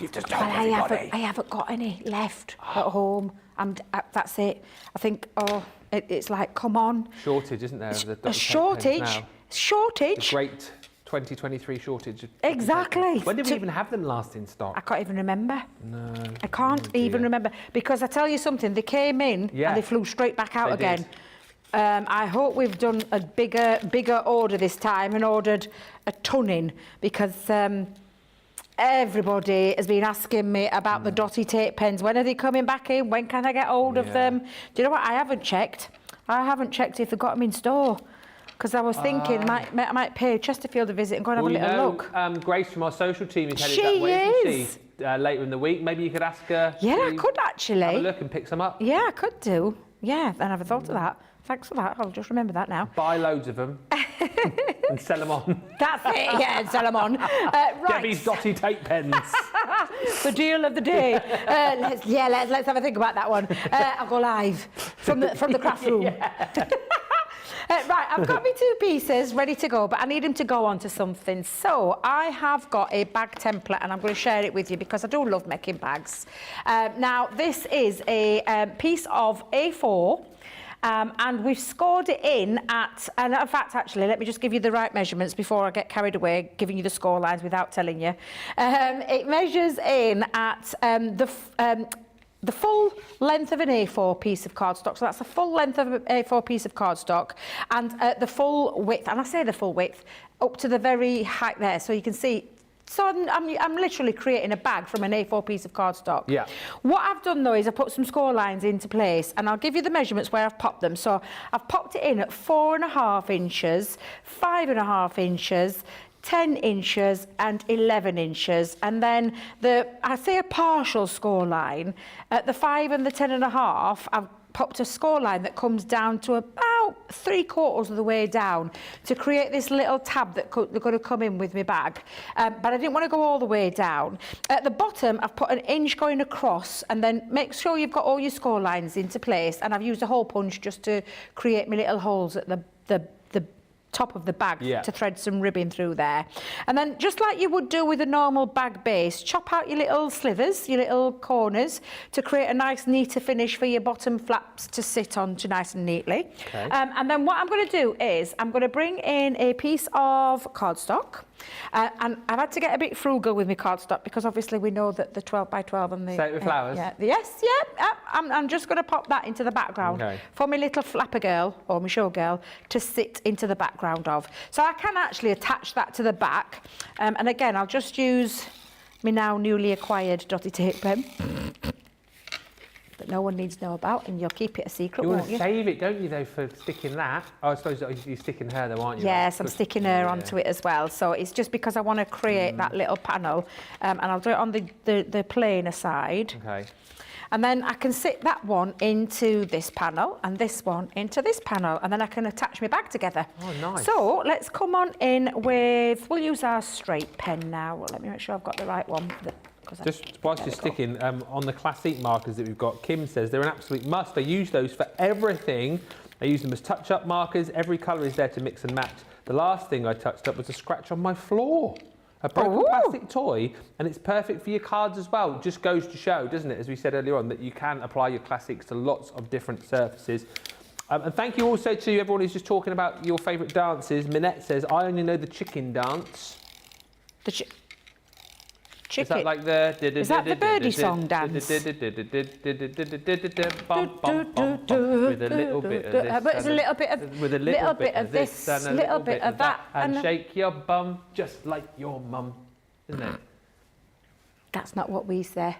You've just told everybody. I haven't got any left at home. That's it. I think, it's like, come on. Shortage, isn't there? Of the A dotty shortage. pens now. Shortage. The great 2023 shortage. Exactly. When did we even have them last in stock? I can't even remember. No. I can't even remember. Because I tell you something, they came in and they flew straight back out again. I hope we've done a bigger order this time and ordered a ton in because everybody has been asking me about the dotty tape pens. When are they coming back in? When can I get hold of them? Do you know what? I haven't checked. I haven't checked if they've got them in store. Because I was thinking I might pay Chesterfield a visit and go and have a little look. Grace from our social team is headed She that way, is. isn't she? Later in the week. Maybe you could ask her. Yeah, I could actually. Have a look and pick some up. Yeah, I could do. Yeah, I never thought of that. Thanks for that. I'll just remember that now. Buy loads of them and sell them on. That's it, yeah, and sell them on. Right. Debbie's dotty tape pens. The deal of the day. Let's have a think about that one. I'll go live from the craft room. Right, I've got my 2 pieces ready to go, but I need them to go onto something. So I have got a bag template and I'm going to share it with you because I do love making bags. Now, this is a piece of A4. And we've scored it in at, and in fact, actually, let me just give you the right measurements before I get carried away, giving you the score lines without telling you. It measures in at the full length of an A4 piece of cardstock. So that's the full length of an A4 piece of cardstock and the full width, and I say the full width, up to the very height there. So you can see. So I'm literally creating a bag from an A4 piece of cardstock. Yeah. What I've done though is I put some score lines into place and I'll give you the measurements where I've popped them. So I've popped it in at 4.5 inches, 5.5 inches, 10 inches and 11 inches. And then I say a partial score line at the 5 and the 10.5, I've popped a score line that comes down to about 3/4 of the way down to create this little tab that they're going to come in with my bag. But I didn't want to go all the way down. At the bottom, I've put an inch going across and then make sure you've got all your score lines into place. And I've used a hole punch just to create my little holes at the top of the bag to thread some ribbon through there. And then just like you would do with a normal bag base, chop out your little slivers, your little corners to create a nice neater finish for your bottom flaps to sit onto nice and neatly. Okay. And then what I'm going to do is I'm going to bring in a piece of cardstock. And I've had to get a bit frugal with my cardstock because obviously we know that the 12 by 12 and the... Say it with flowers? I'm just going to pop that into the background for my little flapper girl or my show girl to sit into the background of. So I can actually attach that to the back. And again, I'll just use my now newly acquired dotty tape pen that no one needs to know about, and you'll keep it a secret, won't you? You want to save it, don't you, though, for sticking that? Oh, I suppose you're sticking her, though, aren't you? Yes, I'm sticking her onto it as well. So it's just because I want to create that little panel, and I'll do it on the plainer side. Okay. And then I can sit that one into this panel and this one into this panel, and then I can attach my bag together. Oh, nice. So let's come on in with, we'll use our straight pen now. Well, let me make sure I've got the right one. Just whilst you're sticking, on the classic markers that we've got, Kim says they're an absolute must. I use those for everything. I use them as touch-up markers. Every colour is there to mix and match. The last thing I touched up was a scratch on my floor. A broken plastic toy, and it's perfect for your cards as well. It just goes to show, doesn't it, as we said earlier on, that you can apply your classics to lots of different surfaces. And thank you also to everyone who's just talking about your favourite dances. Minette says, I only know the chicken dance. Chicken. Is that like the... Is that the birdie song dance? With a little bit of this. But it's a little bit of... With a little bit of this and a little bit of that. And shake your bum just like your mum. Isn't it? That's not what we say.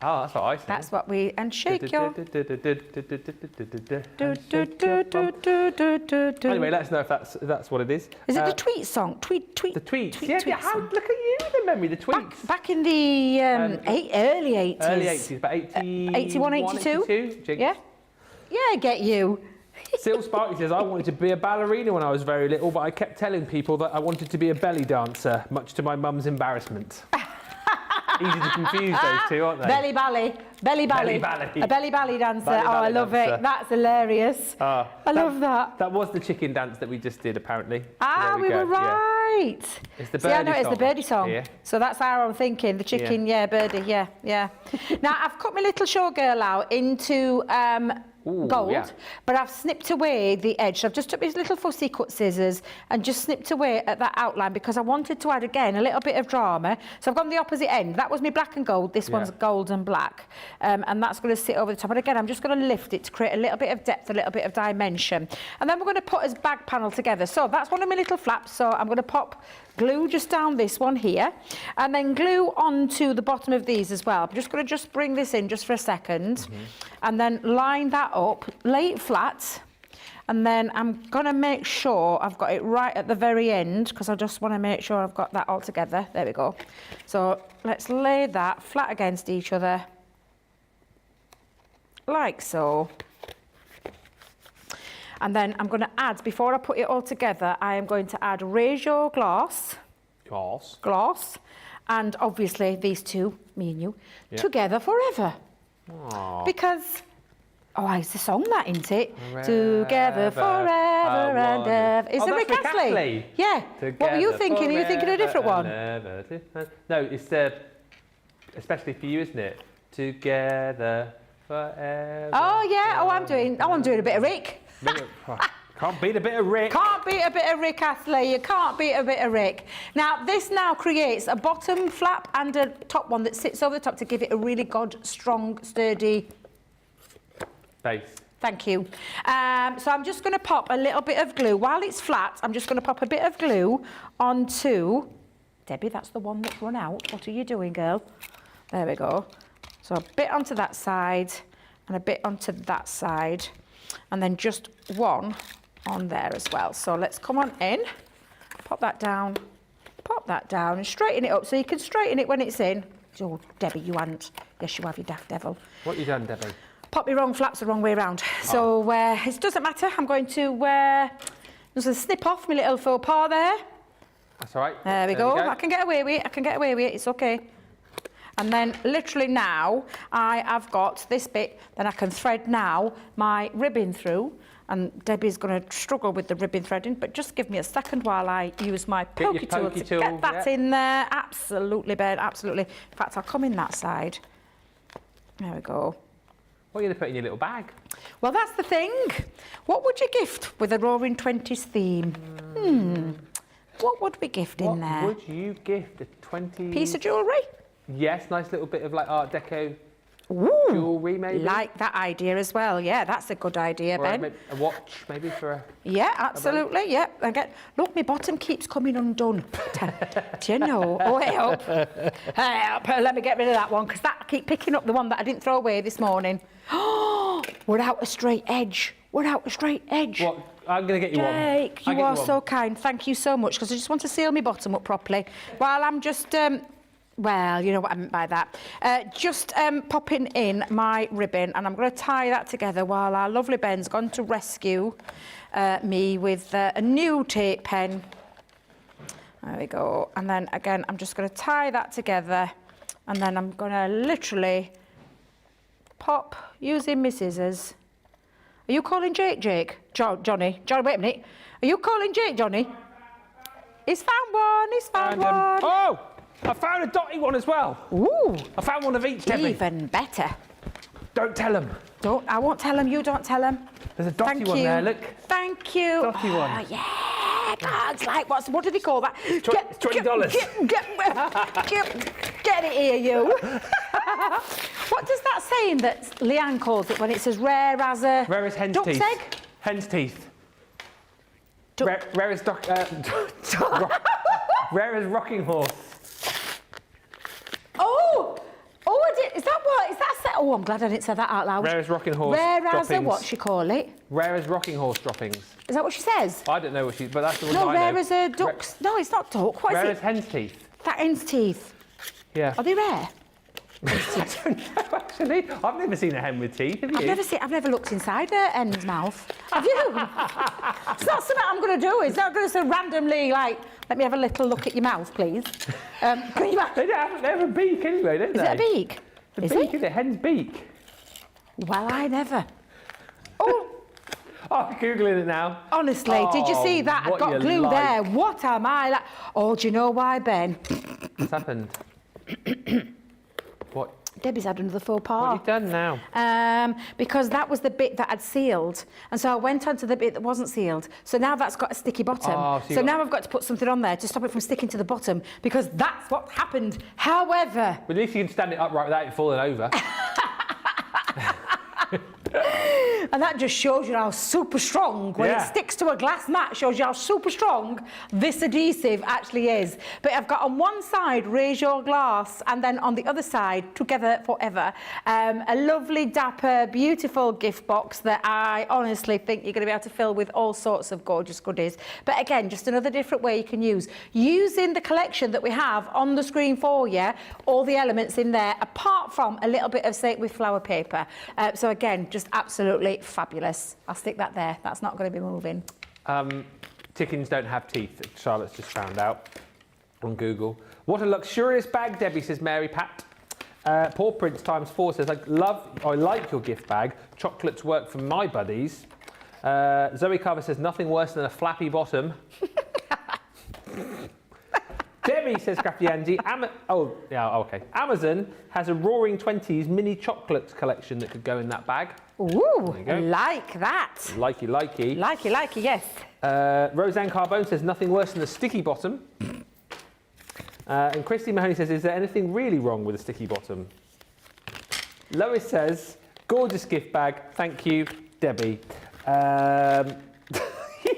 Oh, that's what I say. That's what we... And shake your... Anyway, let us know if that's what it is. Is it the tweet song? Tweet. The tweets. Yeah, how, look at you with the memory, the tweets. Back in the early 80s. Early 80s, about 81, 82? Yeah? Yeah, I get you. Sil Sparky says, I wanted to be a ballerina when I was very little, but I kept telling people that I wanted to be a belly dancer, much to my mum's embarrassment. Easy to confuse those two, aren't they? Belly bally. Belly bally. Belly bally. A belly bally dancer. Belly Oh, I bally love dancer. it. That's hilarious. I love that. That was the chicken dance that we just did, apparently. Ah, There we go, were right. It's the See, I know birdie it's the song birdie song. here. So that's how I'm thinking. The chicken, yeah, birdie, yeah. Now, I've cut my little showgirl out into gold, yeah. but I've snipped away the edge. So I've just took these little fussy cut scissors and just snipped away at that outline because I wanted to add, again, a little bit of drama. So I've gone the opposite end. That was my black and gold. This one's gold and black. And that's going to sit over the top. And again, I'm just going to lift it to create a little bit of depth, a little bit of dimension. And then we're going to put his bag panel together. So that's one of my little flaps. So I'm going to pop glue just down this one here and then glue onto the bottom of these as well. I'm just going to bring this in just for a second and then line that up, lay it flat, and then I'm going to make sure I've got it right at the very end because I just want to make sure I've got that all together. There we go. So let's lay that flat against each other like so. And then I'm going to add, before I put it all together, I am going to add ratio glass. Glass. And obviously these two, me and you, together forever. Aww. Because, it's the song that, isn't it? Together forever and ever. Is it Rick Astley? Yeah. What were you thinking? Are you thinking a different one? No, it's especially for you, isn't it? Together forever. Oh, yeah. I'm doing a bit of Rick. Can't beat a bit of Rick. Can't beat a bit of Rick Astley. You can't beat a bit of Rick. Now, this now creates a bottom flap and a top one that sits over the top to give it a really good, strong, sturdy base. Thank you. So I'm just going to pop a little bit of glue. While it's flat, I'm just going to pop a bit of glue onto... Debbie, that's the one that's run out. What are you doing, girl? There we go. So a bit onto that side and a bit onto that side. And then just one on there as well. So let's come on in, pop that down, and straighten it up. So you can straighten it when it's in. Oh, Debbie, you haven't. Yes, you have, you daft devil. What you done, Debbie? Pop your wrong flaps the wrong way around. So it doesn't matter. I'm going to just snip off my little faux pas there. That's all right. There we go. I can get away with it. It's okay. And then literally now I have got this bit, then I can thread now my ribbon through. And Debbie's going to struggle with the ribbon threading, but just give me a second while I use my pokey tool to get that in there. Absolutely, Ben, absolutely. In fact, I'll come in that side. There we go. What are you going to put in your little bag? Well, that's the thing. What would you gift with a Roaring Twenties theme? What would we gift in there? What would you gift a 20s? Piece of jewellery? Yes, nice little bit of like Art Deco jewellery, maybe. Like that idea as well. Yeah, that's a good idea, Ben. A watch, maybe for a. Yeah, absolutely. Yeah, look, my bottom keeps coming undone. Do you know? Oh, help! Help! Let me get rid of that one because I keep picking up the one that I didn't throw away this morning. Oh, we're out a straight edge. What? I'm going to get you Jake, one. you are so kind. Thank you so much because I just want to seal my bottom up properly while I'm just. Well, you know what I meant by that. Just popping in my ribbon and I'm going to tie that together while our lovely Ben's gone to rescue me with a new tape pen. There we go. And then again, I'm just going to tie that together and then I'm going to literally pop using my scissors. Are you calling Jake? Johnny, wait a minute. Are you calling Jake, Johnny? He's found one. Oh! I found a dotty one as well. Ooh. I found one of each, Debbie. Even better. Don't tell him. I won't tell him. You don't tell him. There's a dotty one there, look. Thank you. Dotty one. Yeah. God's like, what do they call that? $20. Get it here, you. What does that saying that Leanne calls it when it says rare as a hen's duck's teeth. egg? Hen's teeth. Rare as rare as rocking horse. Is that what? Is that set? Oh, I'm glad I didn't say that out loud. Rare as rocking horse Rare as a droppings. what she call it? Rare as rocking horse droppings. Is that what she says? I don't know what she, but that's the one No, I rare know. as a duck's. No, it's not duck. What is Rare it? as hen's teeth. That hen's teeth. Yeah. Are they rare? I don't know, actually. I've never seen a hen with teeth, have you? I've never looked inside a hen's mouth. Have you? It's not something I'm going to do. It's not going to say randomly, like, let me have a little look at your mouth, please. Can you... They have a beak anyway, don't they? Is it a beak? Is it? Hen's beak. Well, I never. Oh, I'm Googling it now. honestly, did you see that? I've got glue there. What am I like? Oh, do you know why, Ben? What's happened? What? Debbie's had another faux What pas. have you done now? Because that was the bit that I'd sealed. And so I went onto the bit that wasn't sealed. So now that's got a sticky bottom. Oh, so now I've got to put something on there to stop it from sticking to the bottom, because that's what happened. However... But at least you can stand it upright without it falling over. And that just shows you how super strong, when it sticks to a glass mat, shows you how super strong this adhesive actually is. But I've got on one side, raise your glass, and then on the other side, together forever, a lovely, dapper, beautiful gift box that I honestly think you're going to be able to fill with all sorts of gorgeous goodies. But again, just another different way you can use. Using the collection that we have on the screen for you, all the elements in there, apart from a little bit of Say It With flower paper. So again, just absolutely fabulous. I'll stick that there. That's not going to be moving. Chickens don't have teeth, Charlotte's just found out on Google. What a luxurious bag, Debbie, says Mary Pat. Paw Prince ×4 says, I like your gift bag. Chocolates work for my buddies. Zoe Carver says, nothing worse than a flappy bottom. Debbie says, Crafty Angie, Amazon has a Roaring Twenties mini chocolates collection that could go in that bag. Ooh, like that. Likey. Likey, yes. Roseanne Carbone says, nothing worse than a sticky bottom. And Christy Mahoney says, is there anything really wrong with a sticky bottom? Lois says, gorgeous gift bag, thank you, Debbie.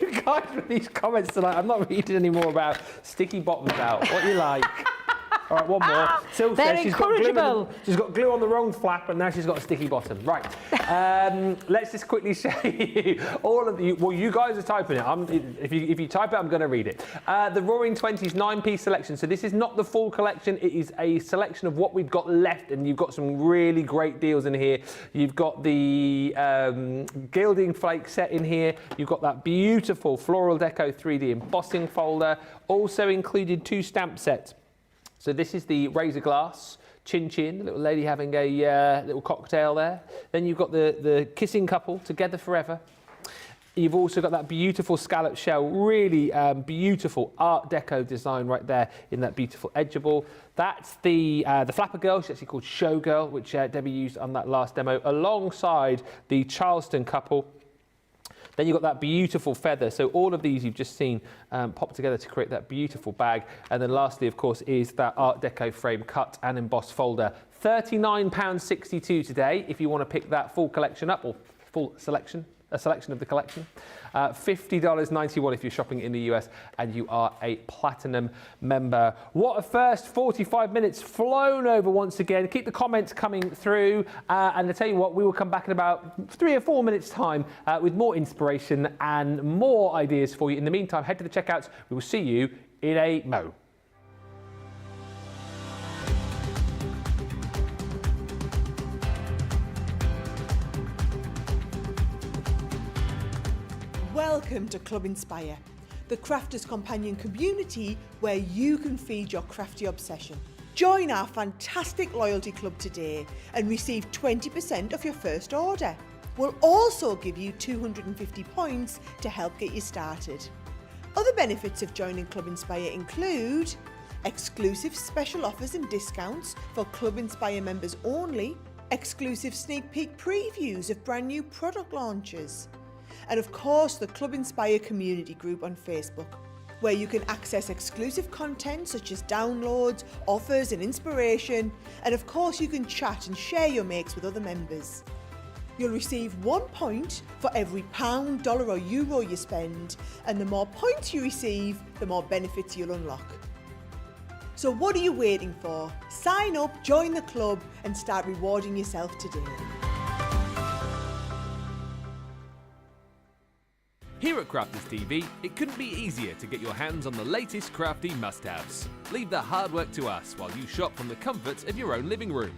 You guys with these comments tonight, I'm not reading any more about sticky bottoms out. What do you like? All right, one more. Sil says she's got glue on the wrong flap and now she's got a sticky bottom. Right. Let's just quickly show you all of you. Well, you guys are typing it. If you type it, I'm going to read it. The Roaring Twenties 9-piece selection. So this is not the full collection. It is a selection of what we've got left, and you've got some really great deals in here. You've got the gilding flake set in here. You've got that beautiful floral deco 3D embossing folder. Also included 2 stamp sets. So this is the razor glass, Chin Chin, the little lady having a little cocktail there. Then you've got the kissing couple, Together Forever. You've also got that beautiful scallop shell, really beautiful Art Deco design right there in that beautiful edgeable. That's the Flapper Girl, she's actually called Showgirl, which Debbie used on that last demo, alongside the Charleston couple. Then you've got that beautiful feather. So all of these you've just seen pop together to create that beautiful bag. And then lastly, of course, is that Art Deco frame cut and embossed folder. £39.62 today if you want to pick that full collection up, or full selection. A selection of the collection. $50.91 if you're shopping in the US and you are a platinum member. What a first 45 minutes flown over once again. Keep the comments coming through, and I tell you what, we will come back in about 3 or 4 minutes time with more inspiration and more ideas for you. In the meantime, head to the checkouts. We will see you in a mo. Welcome to Club Inspire, the crafters' companion community where you can feed your crafty obsession. Join our fantastic loyalty club today and receive 20% off your first order. We'll also give you 250 points to help get you started. Other benefits of joining Club Inspire include exclusive special offers and discounts for Club Inspire members only, exclusive sneak peek previews of brand new product launches, and of course the Club Inspire community group on Facebook, where you can access exclusive content such as downloads, offers and inspiration, and of course you can chat and share your makes with other members. You'll receive 1 point for every £1, dollar or euro you spend, and the more points you receive, the more benefits you'll unlock. So what are you waiting for? Sign up, join the club and start rewarding yourself today. Here at Crafters TV, it couldn't be easier to get your hands on the latest crafty must-haves. Leave the hard work to us while you shop from the comfort of your own living room.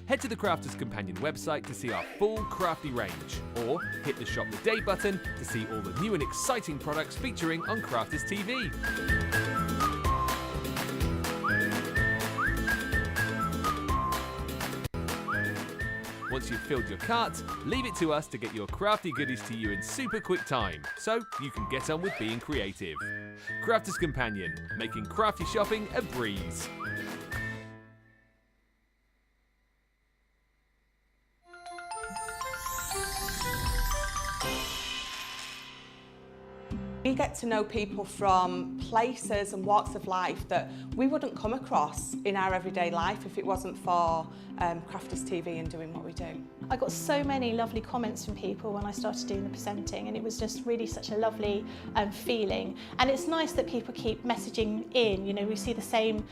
Head to the Crafters Companion website to see our full crafty range, or hit the Shop the Day button to see all the new and exciting products featuring on Crafters TV. Once you've filled your cart, leave it to us to get your crafty goodies to you in super quick time, so you can get on with being creative. Crafters Companion, making crafty shopping a breeze. We get to know people from places and walks of life that we wouldn't come across in our everyday life if it wasn't for Crafters TV and doing what we do. I got so many lovely comments from people when I started doing the presenting, and it was just really such a lovely feeling. And it's nice that people keep messaging in. You know, we see the same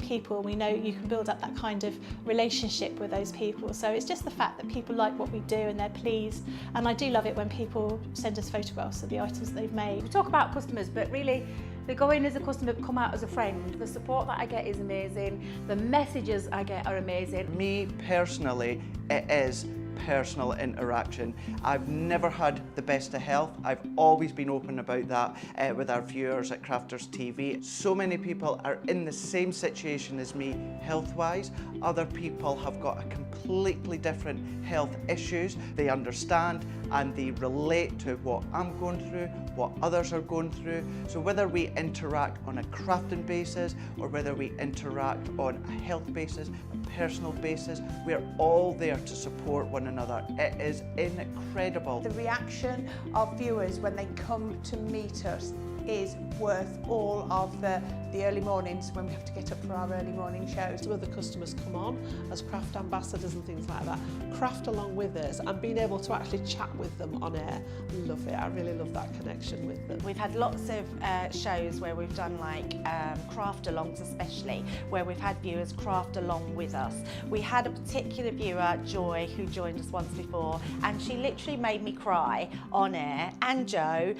people. We know you can build up that kind of relationship with those people. So it's just the fact that people like what we do and they're pleased. And I do love it when people send us photographs of the items they've made. We talk about customers, but really they go in as a customer, come out as a friend. The support that I get is amazing. The messages I get are amazing. Me personally, it is personal interaction. I've never had the best of health. I've always been open about that with our viewers at Crafters TV. So many people are in the same situation as me health-wise. Other people have got a completely different health issues. They understand and they relate to what I'm going through, what others are going through. So whether we interact on a crafting basis or whether we interact on a health basis, a personal basis, we're all there to support one another. It is incredible. The reaction of viewers when they come to meet us is worth all of the early mornings when we have to get up for our early morning shows. Some of the customers come on as craft ambassadors and things like that, craft along with us, and being able to actually chat with them on air. I love it. I really love that connection with them. We've had lots of shows where we've done like craft alongs, especially where we've had viewers craft along with us. We had a particular viewer, Joy, who joined us once before, and she literally made me cry on air, and Joe,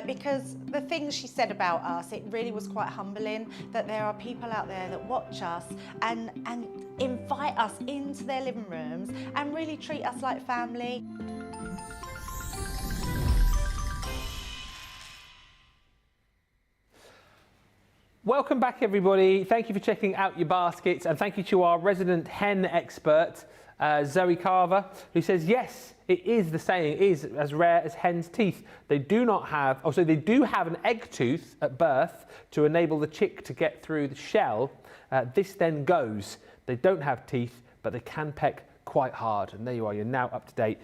because the things she said about us, it really was quite humbling that there are people out there that watch us and invite us into their living rooms and really treat us like family. Welcome back, everybody. Thank you for checking out your baskets, and thank you to our resident hen expert, Zoe Carver, who says, yes, it is the saying, it is as rare as hen's teeth. They do not have, so they do have an egg tooth at birth to enable the chick to get through the shell. This then goes. They don't have teeth, but they can peck quite hard. And there you are, you're now up to date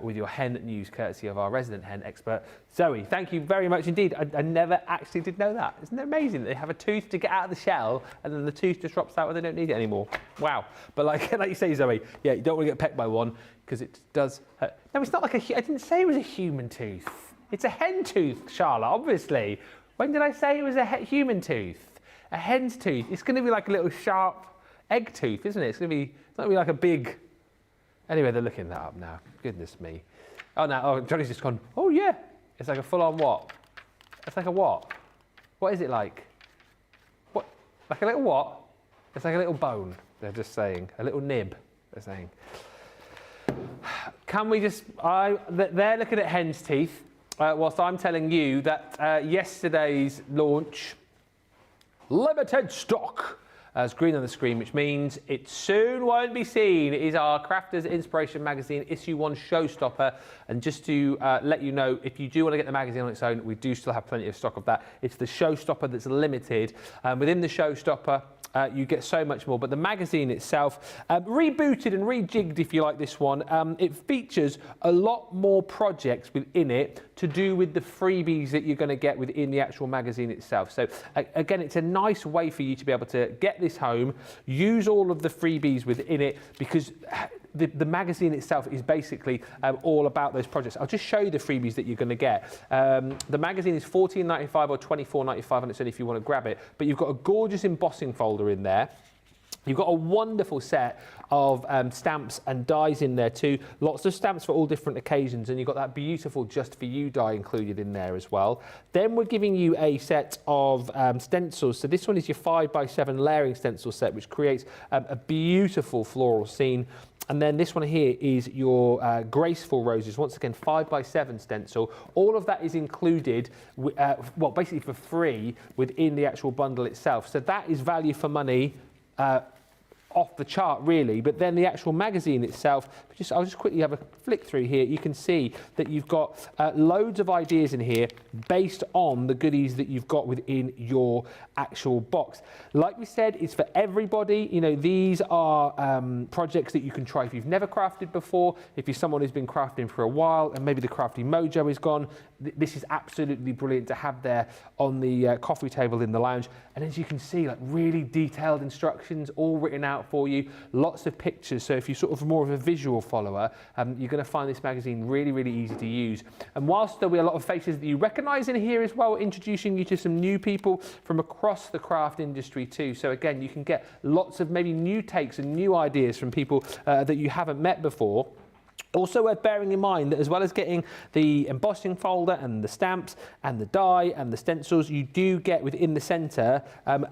with your hen news, courtesy of our resident hen expert, Zoe. Thank you very much indeed. I never actually did know that. Isn't it amazing that they have a tooth to get out of the shell and then the tooth just drops out when they don't need it anymore? Wow. But like you say, Zoe, yeah, you don't want to get pecked by one because it does hurt. No, it's not like I didn't say it was a human tooth. It's a hen tooth, Charlotte, obviously. When did I say it was a human tooth? A hen's tooth. It's going to be like a little sharp egg tooth, isn't it? It's not going to be like a big... Anyway, they're looking that up now. Goodness me. Oh, no, Johnny's just gone, oh, yeah. It's like a full-on what? It's like a what? What is it like? What? Like a little what? It's like a little bone, they're just saying. A little nib, they're saying. Can we just... they're looking at hen's teeth, whilst I'm telling you that yesterday's launch, limited stock, as green on the screen, which means it soon won't be seen. It is our Crafters Inspiration Magazine Issue 1 Showstopper. And just to let you know, if you do want to get the magazine on its own, we do still have plenty of stock of that. It's the Showstopper that's limited. Within the Showstopper, you get so much more, but the magazine itself, rebooted and rejigged, if you like this one, it features a lot more projects within it to do with the freebies that you're going to get within the actual magazine itself. So again, it's a nice way for you to be able to get this home, use all of the freebies within it, because the magazine itself is basically all about those projects. I'll just show you the freebies that you're going to get. The magazine is $14.95 or $24.95 on its own if you want to grab it, but you've got a gorgeous embossing folder in there. You've got a wonderful set of stamps and dies in there too. Lots of stamps for all different occasions, and you've got that beautiful Just For You die included in there as well. Then we're giving you a set of stencils. So this one is your 5x7 layering stencil set, which creates a beautiful floral scene. And then this one here is your graceful roses, once again 5x7 stencil. All of that is included, well, basically for free within the actual bundle itself. So that is value for money. Off the chart really, but then the actual magazine itself, I'll just quickly have a flick through here. You can see that you've got loads of ideas in here based on the goodies that you've got within your actual box. Like we said, it's for everybody. You know, these are projects that you can try if you've never crafted before, if you're someone who's been crafting for a while and maybe the crafty mojo is gone. This is absolutely brilliant to have there on the coffee table in the lounge. And as you can see, like really detailed instructions all written out for you, lots of pictures. So if you're sort of more of a visual follower, you're going to find this magazine really, really easy to use. And whilst there'll be a lot of faces that you recognise in here as well, introducing you to some new people from across the craft industry too. So again, you can get lots of maybe new takes and new ideas from people that you haven't met before. Also worth bearing in mind that as well as getting the embossing folder and the stamps and the die and the stencils, you do get within the centre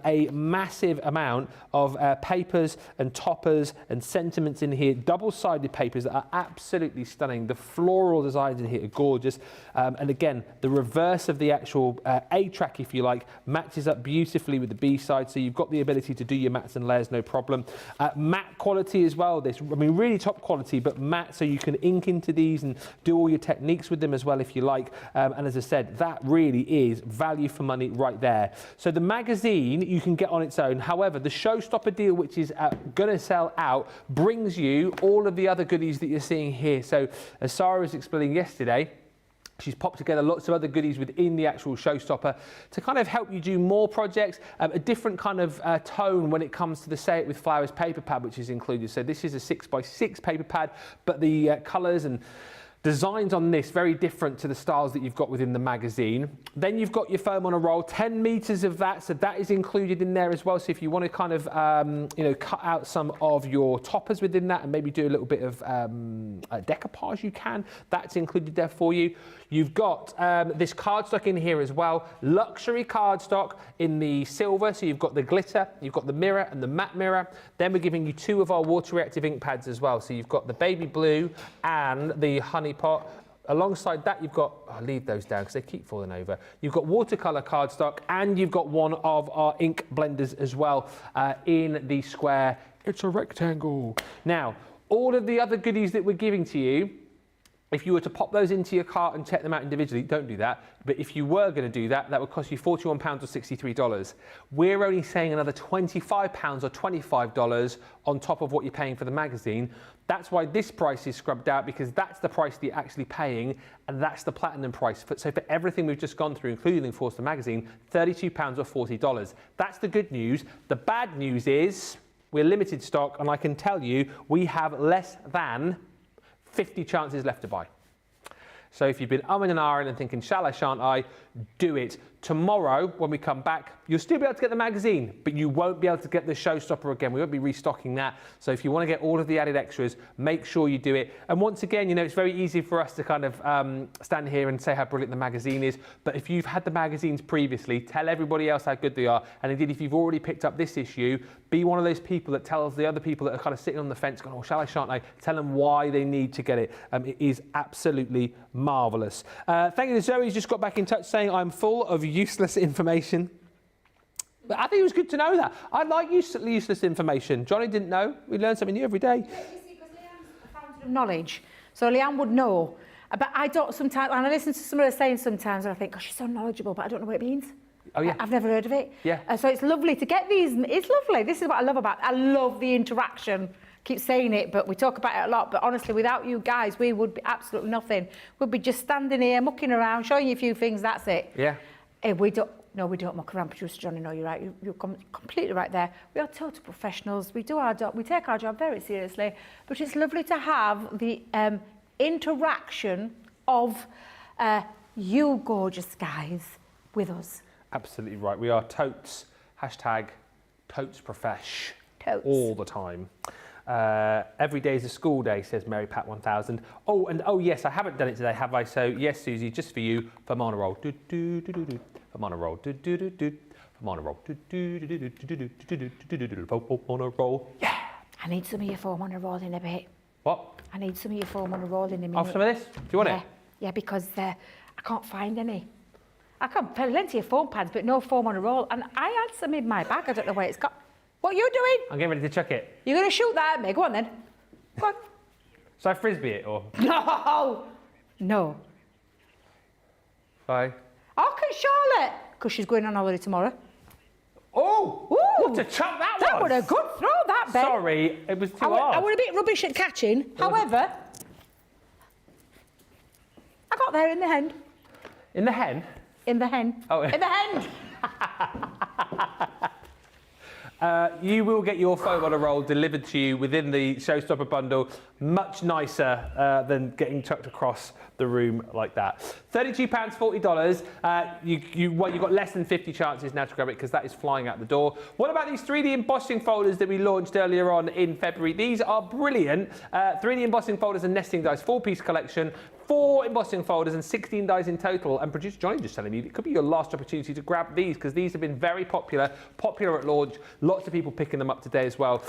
a massive amount of papers and toppers and sentiments in here, double-sided papers that are absolutely stunning. The floral designs in here are gorgeous. And again, the reverse of the actual A track, if you like, matches up beautifully with the B side, so you've got the ability to do your mattes and layers no problem. Matte quality as well, this, I mean, really top quality, but matte, so you can ink into these and do all your techniques with them as well if you like. And as I said, that really is value for money right there. So the magazine you can get on its own. However, the showstopper deal, which is going to sell out, brings you all of the other goodies that you're seeing here. So as Sarah was explaining yesterday, she's popped together lots of other goodies within the actual showstopper to kind of help you do more projects, a different kind of tone when it comes to the Say It With Flowers paper pad, which is included. So this is a 6x6 paper pad, but the colours and designs on this very different to the styles that you've got within the magazine. Then you've got your foam on a roll, 10 meters of that, so that is included in there as well. So if you want to kind of you know, cut out some of your toppers within that and maybe do a little bit of decoupage, you can. That's included there for you. You've got this cardstock in here as well, luxury cardstock in the silver. So you've got the glitter, you've got the mirror and the matte mirror. Then we're giving you 2 of our water reactive ink pads as well. So you've got the baby blue and the honey pot. Alongside that, you've got, I'll leave those down because they keep falling over. You've got watercolour cardstock and you've got one of our ink blenders as well in the square. It's a rectangle. Now, all of the other goodies that we're giving to you, if you were to pop those into your cart and check them out individually, don't do that. But if you were going to do that, that would cost you £41 or $63. We're only saying another £25 or $25 on top of what you're paying for the magazine. That's why this price is scrubbed out, because that's the price that you're actually paying, and that's the platinum price. So for everything we've just gone through, including the Forster magazine, £32 or $40. That's the good news. The bad news is we're limited stock, and I can tell you we have less than 50 chances left to buy. So if you've been umming and ahhing and thinking, shall I, shan't I, do it. Tomorrow, when we come back, you'll still be able to get the magazine, but you won't be able to get the showstopper again. We won't be restocking that. So if you want to get all of the added extras, make sure you do it. And once again, you know, it's very easy for us to kind of stand here and say how brilliant the magazine is. But if you've had the magazines previously, tell everybody else how good they are. And indeed, if you've already picked up this issue, be one of those people that tells the other people that are kind of sitting on the fence going, oh, shall I, shan't I? Tell them why they need to get it. It is absolutely marvellous. Thank you to Zoe, who's just got back in touch saying I'm full of useless information. But I think it was good to know that. I like useless information. Johnny didn't know. We learn something new every day. Yeah, you see, because Leanne's a fountain of knowledge. So Leanne would know. But I don't sometimes, and I listen to some of her saying sometimes, and I think, gosh, she's so knowledgeable, but I don't know what it means. Oh, yeah. I've never heard of it. Yeah. So it's lovely to get these. It's lovely. This is what I love about it. I love the interaction. Keep saying it, but we talk about it a lot. But honestly, without you guys, we would be absolutely nothing. We'd be just standing here, mucking around, showing you a few things, that's it. Yeah. We don't muck around, producer Johnny. No, you're right. You're completely right there. We are total professionals. We do our job. We take our job very seriously. But it's lovely to have the interaction of you gorgeous guys with us. Absolutely right. We are totes, hashtag totes profesh. Totes. all the time. Every day is a school day, says Mary Pat 1000. Oh, and oh yes, I haven't done it today, have I? So yes, Susie, just for you, I'm on a roll. I'm on a roll. I'm on a roll. On a roll. Yeah. I need some of your foam on a roll in a bit. What? I need some of your foam on a roll in a minute. Oh, some of this? Do you want it? Yeah, because I can't find any. I can't find plenty of foam pads, but no foam on a roll. And I had some in my bag. I don't know where it's got. What are you doing? I'm getting ready to chuck it. You're going to shoot that at me? Go on then. Go on. So I frisbee it or? No. No. Bye. How can Charlotte? Because she's going on holiday tomorrow. Oh! Ooh. What a chuck that was! That was a good throw, that, Ben. Sorry, it was too hard. I was a bit rubbish at catching. However, I got there in the end. In the hen? In the hen. Oh. In the hen. You will get your foam on a roll delivered to you within the Showstopper bundle. Much nicer than getting chucked across the room like that. £32, $40. You've got less than 50 chances now to grab it because that is flying out the door. What about these 3D embossing folders that we launched earlier on in February? These are brilliant. 3D embossing folders and nesting dies, 4-piece collection. 4 embossing folders and 16 dies in total. And producer Johnny just telling me it could be your last opportunity to grab these because these have been very popular at launch. Lots of people picking them up today as well.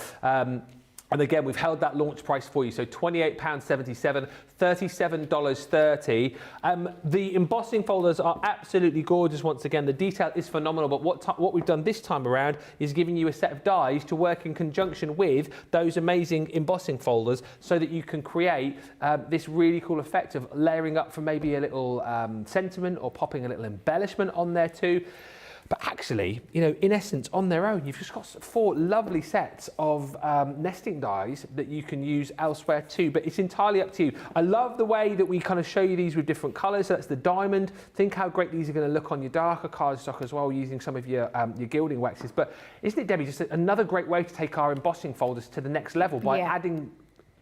And again, we've held that launch price for you. So £28.77, $37.30. The embossing folders are absolutely gorgeous. Once again, the detail is phenomenal. But what we've done this time around is giving you a set of dies to work in conjunction with those amazing embossing folders so that you can create this really cool effect of layering up for maybe a little sentiment or popping a little embellishment on there too. But actually, you know, in essence, on their own, you've just got 4 lovely sets of nesting dies that you can use elsewhere too, but it's entirely up to you. I love the way that we kind of show you these with different colours. So that's the diamond. Think how great these are going to look on your darker cardstock as well, using some of your gilding waxes. But isn't it, Debbie, just another great way to take our embossing folders to the next level by adding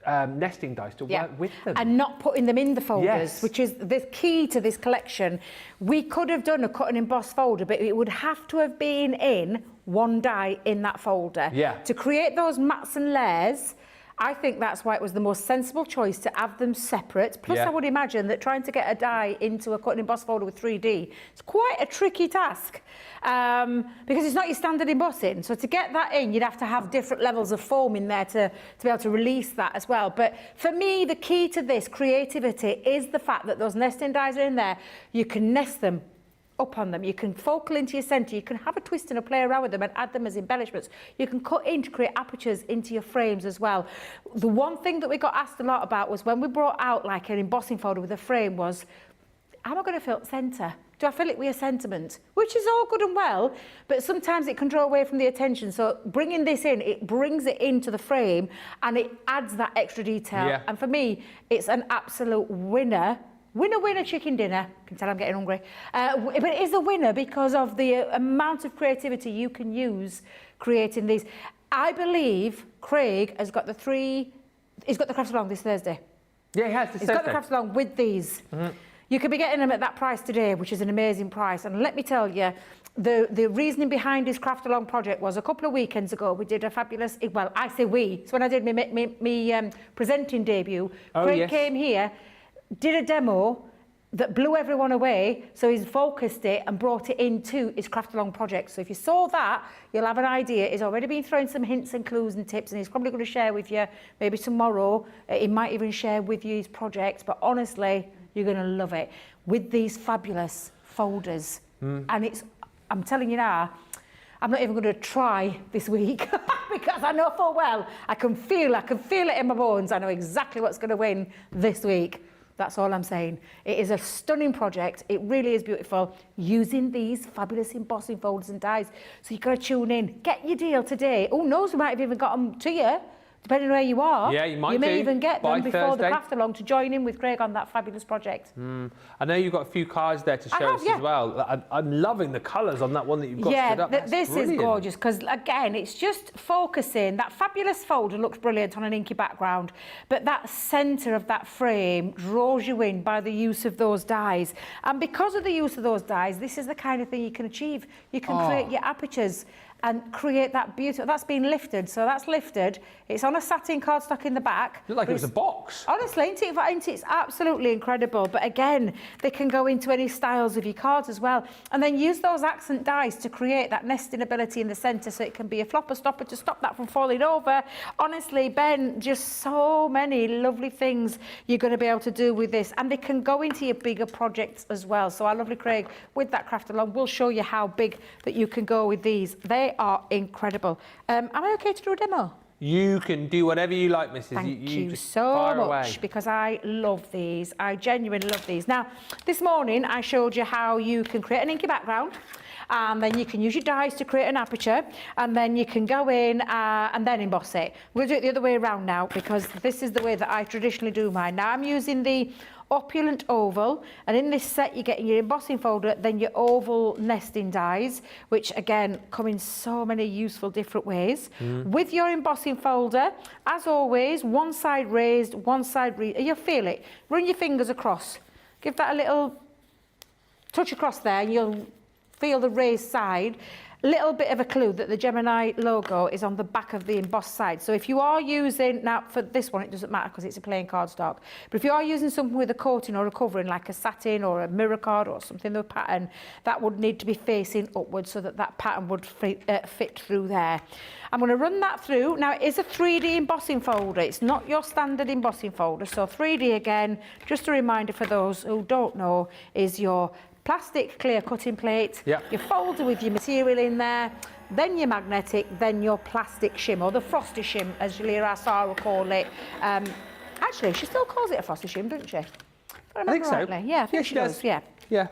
nesting dies to work with them. And not putting them in the folders, yes, which is the key to this collection. We could have done a cut and emboss folder, but it would have to have been in one die in that folder. Yeah. To create those mats and layers, I think that's why it was the most sensible choice to have them separate. Plus, I would imagine that trying to get a die into a cut and emboss folder with 3D, it's quite a tricky task because it's not your standard embossing. So to get that in, you'd have to have different levels of foam in there to be able to release that as well. But for me, the key to this creativity is the fact that those nesting dies are in there. You can nest them up on them. You can focal into your centre. You can have a twist and a play around with them and add them as embellishments. You can cut in to create apertures into your frames as well. The one thing that we got asked a lot about was when we brought out like an embossing folder with a frame was, am I going to fill centre? Do I fill it with a sentiment? Which is all good and well, but sometimes it can draw away from the attention. So bringing this in, it brings it into the frame and it adds that extra detail. Yeah. And for me, it's an absolute winner. Winner, chicken dinner. You can tell I'm getting hungry. But it is a winner because of the amount of creativity you can use creating these. I believe Craig has got he's got the craft along this Thursday. Yeah, he has. He's got the craft along with these. Mm-hmm. You could be getting them at that price today, which is an amazing price. And let me tell you, the reasoning behind this craft along project was a couple of weekends ago, we did a fabulous, well, I say we, so when I did my presenting debut, Craig came here, did a demo that blew everyone away, so he's focused it and brought it into his craft along project. So if you saw that, you'll have an idea. He's already been throwing some hints and clues and tips, and he's probably going to share with you maybe tomorrow. He might even share with you his projects, but honestly, you're going to love it with these fabulous folders. And I'm telling you now, I'm not even going to try this week because I know full well I can feel it in my bones. I know exactly what's going to win this week. That's all I'm saying. It is a stunning project. It really is beautiful using these fabulous embossing folders and dies. So you've got to tune in. Get your deal today. Who knows, we might have even got them to you, depending on where you are. Yeah, you might You may do. even get them By before Thursday. the craft along to join in with Craig on that fabulous project. I know you've got a few cards there to show us as well. I'm loving the colours on that one that you've got stood up. That's this brilliant. is gorgeous because, again, it's just focusing. That fabulous folder looks brilliant on an inky background, but that centre of that frame draws you in by the use of those dies. And because of the use of those dies, this is the kind of thing you can achieve. You can create your apertures. and create that beautiful, that's been lifted, so that's lifted. It's on a satin cardstock in the back. Looked like it was a box. Honestly, ain't it? It's absolutely incredible. But again, they can go into any styles of your cards as well. And then use those accent dies to create that nesting ability in the centre, so it can be a flopper stopper to stop that from falling over. Honestly, Ben, just so many lovely things you're going to be able to do with this. And they can go into your bigger projects as well. So our lovely Craig, with that craft along, will show you how big that you can go with these. They are incredible. Am I okay to do a demo? You can do whatever you like, Mrs. Thank you you just so fire much, away. because I love these. I genuinely love these. Now, this morning I showed you how you can create an inky background, and then you can use your dies to create an aperture, and then you can go in and then emboss it. We're going to do it the other way around now, because this is the way that I traditionally do mine. Now, I'm using the opulent oval, and in this set you get in your embossing folder then your oval nesting dies, which again come in so many useful different ways. With your embossing folder, as always, one side raised, one side you'll feel it. Run your fingers across, give that a little touch across there, and you'll feel the raised side. Little bit of a clue that the Gemini logo is on the back of the embossed side. So if you are using, now for this one it doesn't matter because it's a plain cardstock, but if you are using something with a coating or a covering like a satin or a mirror card or something with a pattern, that would need to be facing upwards so that that pattern would fit through there. I'm going to run that through. Now it is a 3D embossing folder, it's not your standard embossing folder, so 3D again, just a reminder for those who don't know, is your plastic clear cutting plate, your folder with your material in there, then your magnetic, then your plastic shim, or the frosty shim, as Julia Sarah call it. Actually, she still calls it a frosty shim, doesn't she? I think so. Rightly. Yeah, I think she does. Yeah. Yeah.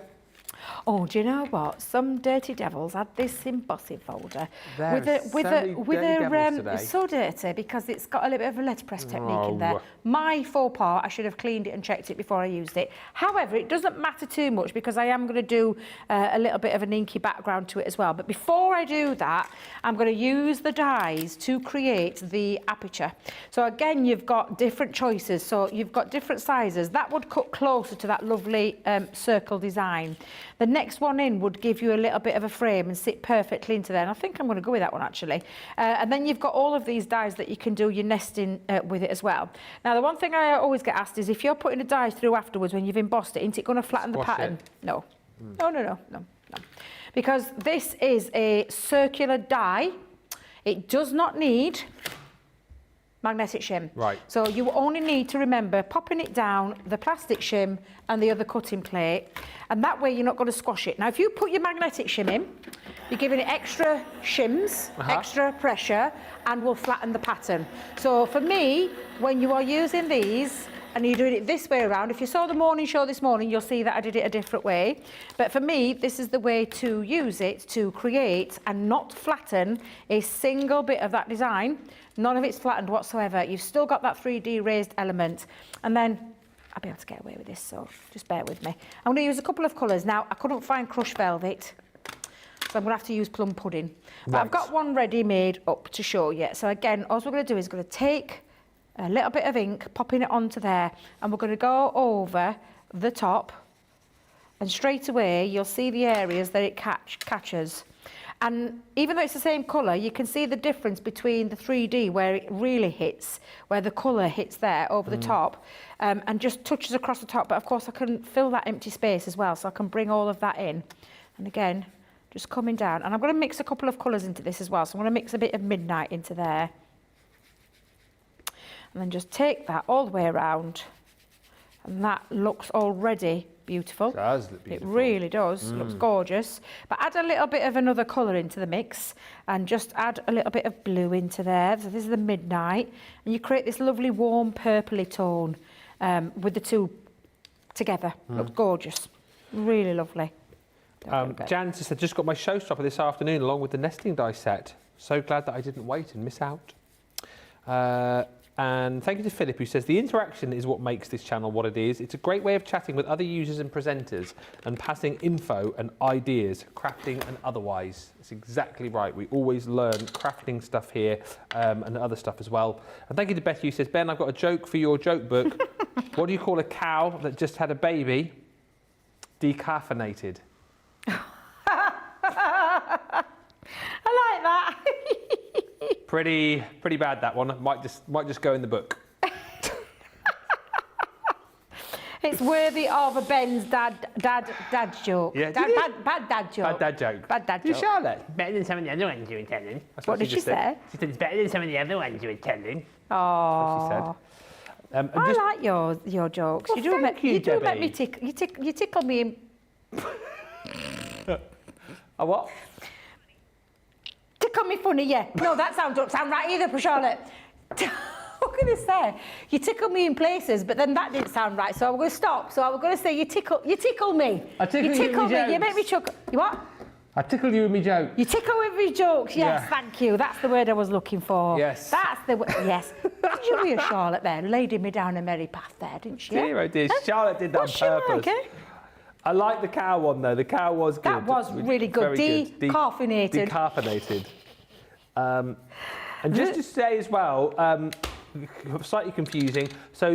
Oh, do you know what? Some dirty devils had this embossing folder It's so dirty because it's got a little bit of a letterpress technique in there. My faux pas, I should have cleaned it and checked it before I used it. However, it doesn't matter too much because I am going to do a little bit of an inky background to it as well. But before I do that, I'm going to use the dies to create the aperture. So again, you've got different choices. So you've got different sizes. That would cut closer to that lovely circle design. The next one in would give you a little bit of a frame and sit perfectly into there. And I think I'm going to go with that one actually. And then you've got all of these dies that you can do your nesting with it as well. Now, the one thing I always get asked is if you're putting the dies through afterwards when you've embossed it, isn't it going to flatten the pattern? No. No. Because this is a circular die. It does not need magnetic shim. Right. So you only need to remember popping it down, the plastic shim and the other cutting plate, and that way you're not going to squash it. Now, if you put your magnetic shim in, you're giving it extra shims, extra pressure, and will flatten the pattern. So for me, when you are using these, and you're doing it this way around, if you saw the morning show this morning, you'll see that I did it a different way. But for me, this is the way to use it to create and not flatten a single bit of that design. None of it's flattened whatsoever. You've still got that 3D raised element. And then I'll be able to get away with this, so just bear with me. I'm going to use a couple of colours. Now, I couldn't find crushed velvet, so I'm going to have to use plum pudding. But I've got one ready made up to show you. So again, all we're going to do is going to take a little bit of ink, popping it onto there, and we're going to go over the top, and straight away you'll see the areas that it catches. And even though it's the same colour, you can see the difference between the 3D where it really hits, where the colour hits there over the top, and just touches across the top. But of course I can fill that empty space as well, so I can bring all of that in. And again, just coming down. And I'm going to mix a couple of colours into this as well. So I'm going to mix a bit of midnight into there. And then just take that all the way around, and that looks already beautiful. It does look beautiful. It really does. Looks gorgeous. But add a little bit of another colour into the mix, and just add a little bit of blue into there. So this is the midnight, and you create this lovely warm purpley tone with the two together. Looks gorgeous. Really lovely. Jan just said, just got my showstopper this afternoon along with the nesting die set. So glad that I didn't wait and miss out. And thank you to Philip, who says, the interaction is what makes this channel what it is. It's a great way of chatting with other users and presenters and passing info and ideas, crafting and otherwise. It's exactly right. We always learn crafting stuff here and other stuff as well. And thank you to Betty, who says, Ben, I've got a joke for your joke book. What do you call a cow that just had a baby? Decaffeinated. I like that. Pretty bad, that one. Might just go in the book. It's worthy of a Ben's dad joke. Yeah, Bad dad joke. Bad dad joke. Bad dad You joke. Charlotte? Better than some of the other ones you were telling. That's What did she say? She said it's better than some of the other ones you were telling. Oh. That's what she said. I like your jokes. Well, You do thank make Debbie. me tickle. You tickle me. A what? Tickle me funny, yeah. No, that don't sound right either, for Charlotte. What can I say? You tickle me in places, but then that didn't sound right, so I'm going to stop. So I'm going to say you tickle me. I tickle you with me me. You jokes. make me chuckle. You what? I tickle you with me joke. You tickle with me jokes. Yes, Yeah. thank you. That's the word I was looking for. Yes. That's the word. Yes. Did you hear Charlotte there? Laid me down a merry path there, didn't she? Dear, I did. Huh? Charlotte did that What's she on purpose. like, eh? I like the cow one though. The cow was good. That was really good. Very good. Decaffeinated. Decaffeinated. And just to say as well, slightly confusing. So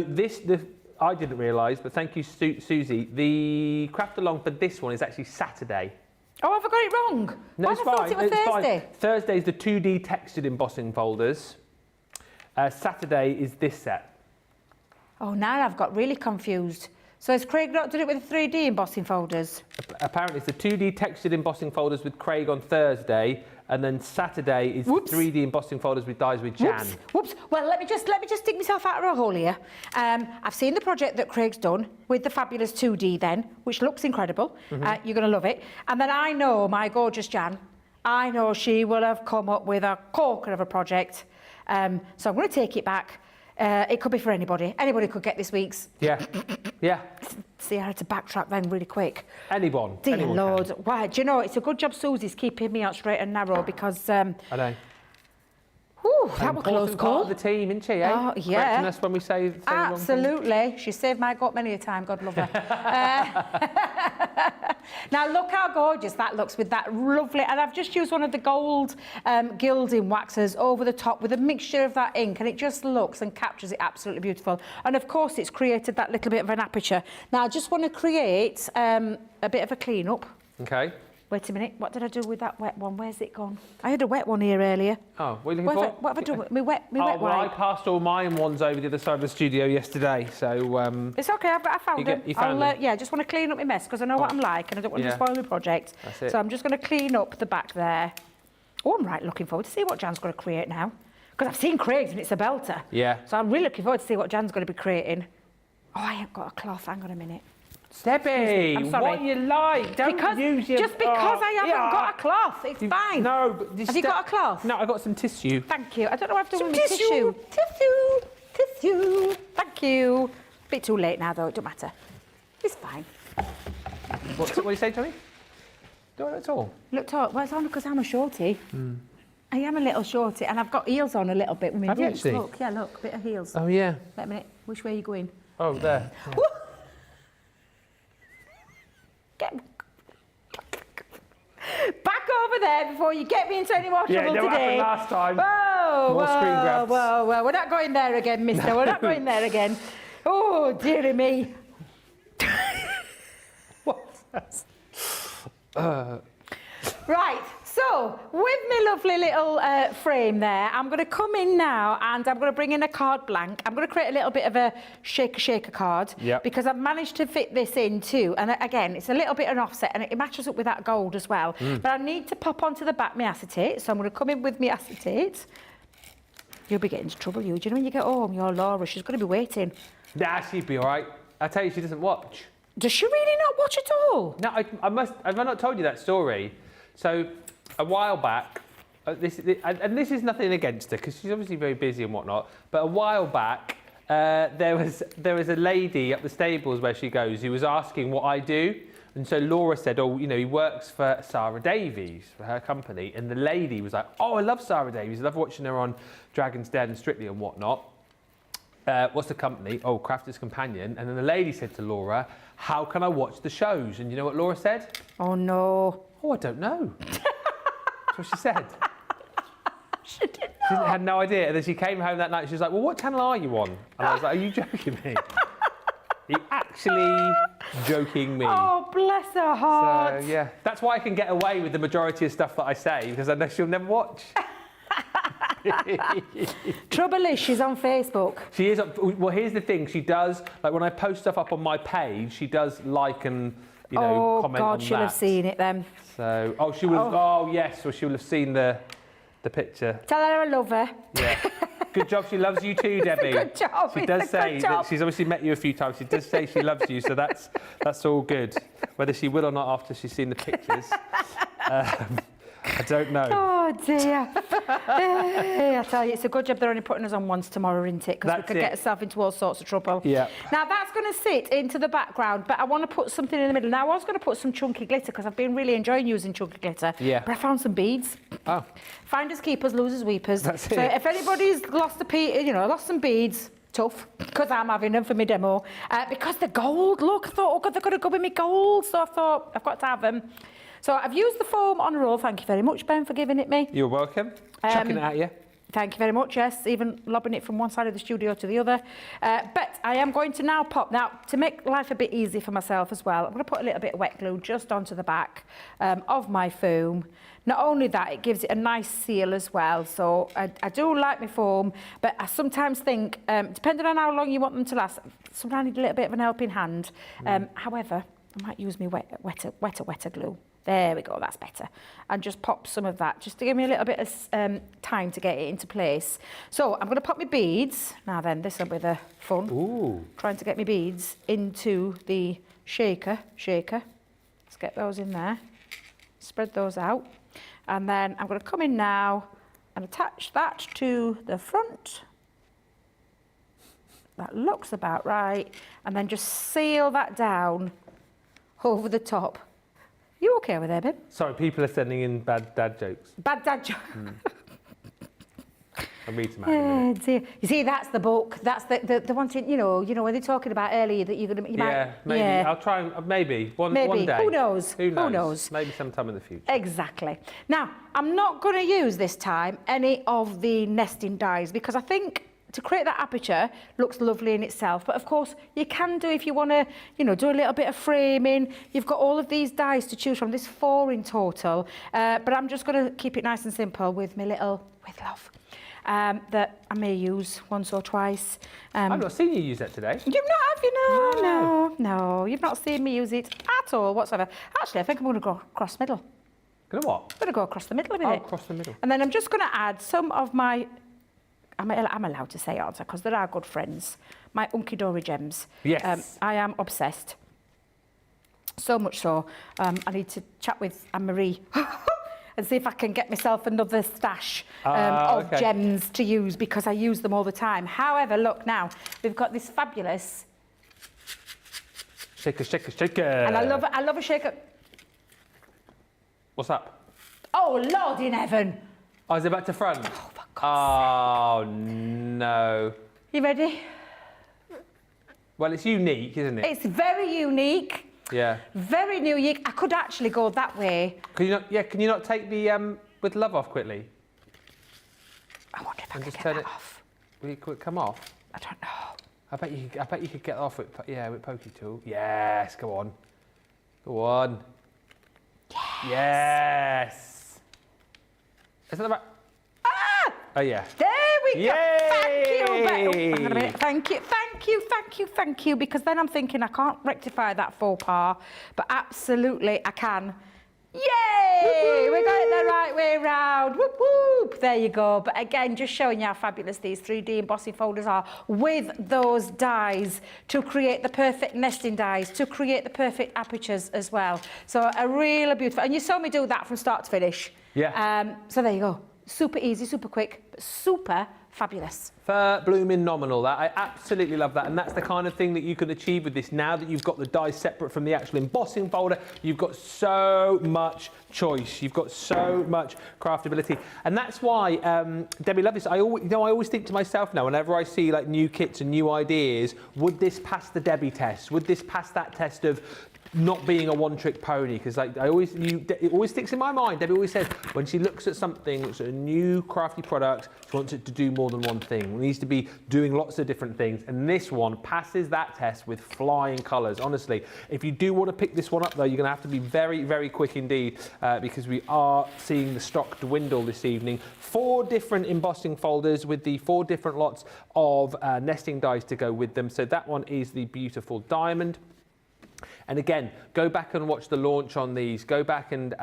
I didn't realise, but thank you, Susie. The craft along for this one is actually Saturday. Oh, have I got it wrong? No, Why it's have I thought fine. it was It's Thursday? fine. Thursday is the 2D textured embossing folders. Saturday is this set. Oh, now I've got really confused. So has Craig not done it with the 3D embossing folders? Apparently, it's the 2D textured embossing folders with Craig on Thursday, and then Saturday is Whoops. 3D embossing folders with dies with Jan. Whoops. Well, let me just dig myself out of a hole here. I've seen the project that Craig's done with the fabulous 2D then, which looks incredible. Mm-hmm. You're going to love it. And then I know my gorgeous Jan, I know she will have come up with a corker of a project. So I'm going to take it back. It could be for anybody. Anybody could get this week's. Yeah, yeah. See, I had to backtrack then really quick. Anyone. Dear anyone Lord. can. Why? Do you know, it's a good job Susie's keeping me out straight and narrow because... I know. Whew, that was a close Important call. part of the team, isn't she? Eh? Oh, yeah. Correcting us when we say the wrong thing. Absolutely. She saved my gut many a time, God love her. Now, look how gorgeous that looks with that lovely... And I've just used one of the gold gilding waxes over the top with a mixture of that ink, and it just looks and captures it absolutely beautiful. And, of course, it's created that little bit of an aperture. Now, I just want to create a bit of a clean-up. Okay. Wait a minute, what did I do with that wet one? Where's it gone? I had a wet one here earlier. Oh, what are you looking for? What have I done with my wet well, I wipe? passed all mine ones over the other side of the studio yesterday, so... It's okay, I found them. You found them? Yeah, just want to clean up my mess because I know what I'm like and I don't want to Yeah. spoil my project. That's it. So I'm just going to clean up the back there. Oh, I'm right looking forward to see what Jan's going to create now. Because I've seen Craig's and it's a belter. Yeah. So I'm really looking forward to see what Jan's going to be creating. Oh, I ain't got a cloth. Hang on a minute. Debbie, I'm sorry. what you like? Don't use your... Just because I haven't got a cloth, it's fine. No, but... Have you got a cloth? No, I got some tissue. Thank you. I don't know what I've done Some with my tissue. Tissue. Thank you. Bit too late now, though. It don't matter. It's fine. What do you say, Johnny? Not at all. Look, talk. Well, it's only because I'm a shorty. I am a little shorty, and I've got heels on a little bit with my Have you boots. actually? Look, yeah, look, a bit of heels. Oh, yeah. Wait a minute. Which way are you going? Oh, there. Woo! Get back over there before you get me into any more trouble no, what today. happened last time? Whoa, More screen grabs. whoa. We're not going there again, mister. We're not going there again. Oh, dearie me. What's that? Right, so with my lovely little frame there, I'm going to come in now and I'm going to bring in a card blank. I'm going to create a little bit of a shaker card Yep. because I've managed to fit this in too. And again, it's a little bit of an offset and it matches up with that gold as well. But I need to pop onto the back my acetate, so I'm going to come in with my acetate. You'll be getting into trouble, you. Do you know when you get home, your Laura, she's going to be waiting. Nah, she'd be all right. I tell you, she doesn't watch. Does she really not watch at all? No, I've not told you that story. So, a while back, this is nothing against her because she's obviously very busy and whatnot. But a while back, there was a lady up the stables where she goes who was asking what I do, and so Laura said, "Oh, you know, he works for Sarah Davies for her company." And the lady was like, "Oh, I love Sarah Davies. I love watching her on Dragon's Den and Strictly and whatnot." What's the company? Oh, Crafter's Companion. And then the lady said to Laura, "How can I watch the shows?" And you know what Laura said? Oh, no. Oh, I don't know. That's what she said. She did She not. had no idea. And then she came home that night. She was like, "Well, what channel are you on?" And I was like, "Are you joking me? Are you actually joking me?" Oh, bless her heart. So, yeah. That's why I can get away with the majority of stuff that I say, because I know she'll never watch. Trouble is, she's on Facebook. She is. Well, here's the thing. She does, like when I post stuff up on my page, she does like and, you know, comment on that. Oh, God, she'll have seen it then. So, oh, she will have, oh, yes, well, she will have seen the picture. Tell her I love her. Yeah. Good job, she loves you too, Debbie. Good job. She does say that she's obviously met you a few times. She does say she loves you, so that's all good. Whether she will or not after she's seen the pictures, I don't know. Oh dear. I tell you, it's a good job they're only putting us on once tomorrow, isn't it? Because we could get ourselves into all sorts of trouble. Yeah. Now that's going to sit into the background, but I want to put something in the middle. Now I was going to put some chunky glitter because I've been really enjoying using chunky glitter. Yeah. But I found some beads. Oh. Finders keepers, losers weepers. That's so it. if anybody's lost lost some beads, tough, because I'm having them for my demo. Because they're gold, look, I thought, oh God, they're going to go with me gold. So I thought, I've got to have them. So I've used the foam on a roll. Thank you very much, Ben, for giving it me. You're welcome. Chucking it at you. Thank you very much, yes, even lobbing it from one side of the studio to the other. But I am going to now pop, now to make life a bit easier for myself as well, I'm going to put a little bit of wet glue just onto the back of my foam. Not only that, it gives it a nice seal as well. So I do like my foam, but I sometimes think, depending on how long you want them to last, sometimes I need a little bit of an helping hand. However, I might use my wetter glue. There we go, that's better. And just pop some of that, just to give me a little bit of time to get it into place. So I'm going to pop my beads. Now then, this will be the fun. Ooh. Trying to get my beads into the shaker. Let's get those in there. Spread those out. And then I'm going to come in now and attach that to the front. That looks about right. And then just seal that down over the top. You okay with that, babe? Sorry, people are sending in bad dad jokes. Bad dad joke. I'll read some out in a minute. Dear. You see, that's the book. That's the one thing, you know, when they're talking about earlier that you're going to... Yeah, maybe. Yeah. I'll try, maybe. One day. Who knows? Who knows? Maybe sometime in the future. Exactly. Now, I'm not going to use this time any of the nesting dies because I think to create that aperture looks lovely in itself. But of course, you can do if you want to, do a little bit of framing. You've got all of these dies to choose from. There's 4 in total. But I'm just going to keep it nice and simple with my little with love that I may use once or twice. I've not seen you use that today. You've not, have you? No. You've not seen me use it at all whatsoever. Actually, I think I'm going to go across the middle. Gonna what? I'm going to go across the middle a minute. Oh, across the middle. And then I'm just going to add some of my... I'm allowed to say, aren't I? Because they're our good friends. My Unky Dory gems. Yes. I am obsessed. So much so, I need to chat with Anne-Marie and see if I can get myself another stash of gems to use because I use them all the time. However, look now, we've got this fabulous... Shaker, shaker, shaker. And I love a shaker. What's up? Oh, Lord in heaven. Oh, is it back to front? Oh, for God's sake. No. You ready? Well, it's unique, isn't it? It's very unique. Yeah. Very unique. I could actually go that way. Can you not? Yeah. Can you not take the with love off quickly? I wonder if I just can turn get it that off. Will it come off? I don't know. I bet you could get off with with pokey tool. Yes. Go on. Go on. Yes. Is that the right? Ah! Oh yeah. There we go. Yay! Thank you. Because then I'm thinking I can't rectify that faux pas, but absolutely I can. Yay! We got it the right way round. Whoop whoop. There you go. But again, just showing you how fabulous these 3D embossing folders are with those dies to create the perfect nesting dies, to create the perfect apertures as well. So a really beautiful. And you saw me do that from start to finish. Yeah. So there you go. Super easy, super quick, but super fabulous. For blooming nominal, that I absolutely love that, and that's the kind of thing that you can achieve with this. Now that you've got the dies separate from the actual embossing folder, you've got so much choice, you've got so much craftability, and that's why Debbie, love this. I always think to myself now, whenever I see like new kits and new ideas, would this pass the Debbie test? Would this pass that test of not being a one-trick pony, because like it always sticks in my mind. Debbie always says when she looks at something, looks at a new crafty product, she wants it to do more than one thing. It needs to be doing lots of different things, and this one passes that test with flying colours. Honestly, if you do want to pick this one up though, you're going to have to be very, very quick indeed, because we are seeing the stock dwindle this evening. 4 different embossing folders with the 4 different lots of nesting dies to go with them. So that one is the beautiful diamond. And again, go back and watch the launch on these. Go back and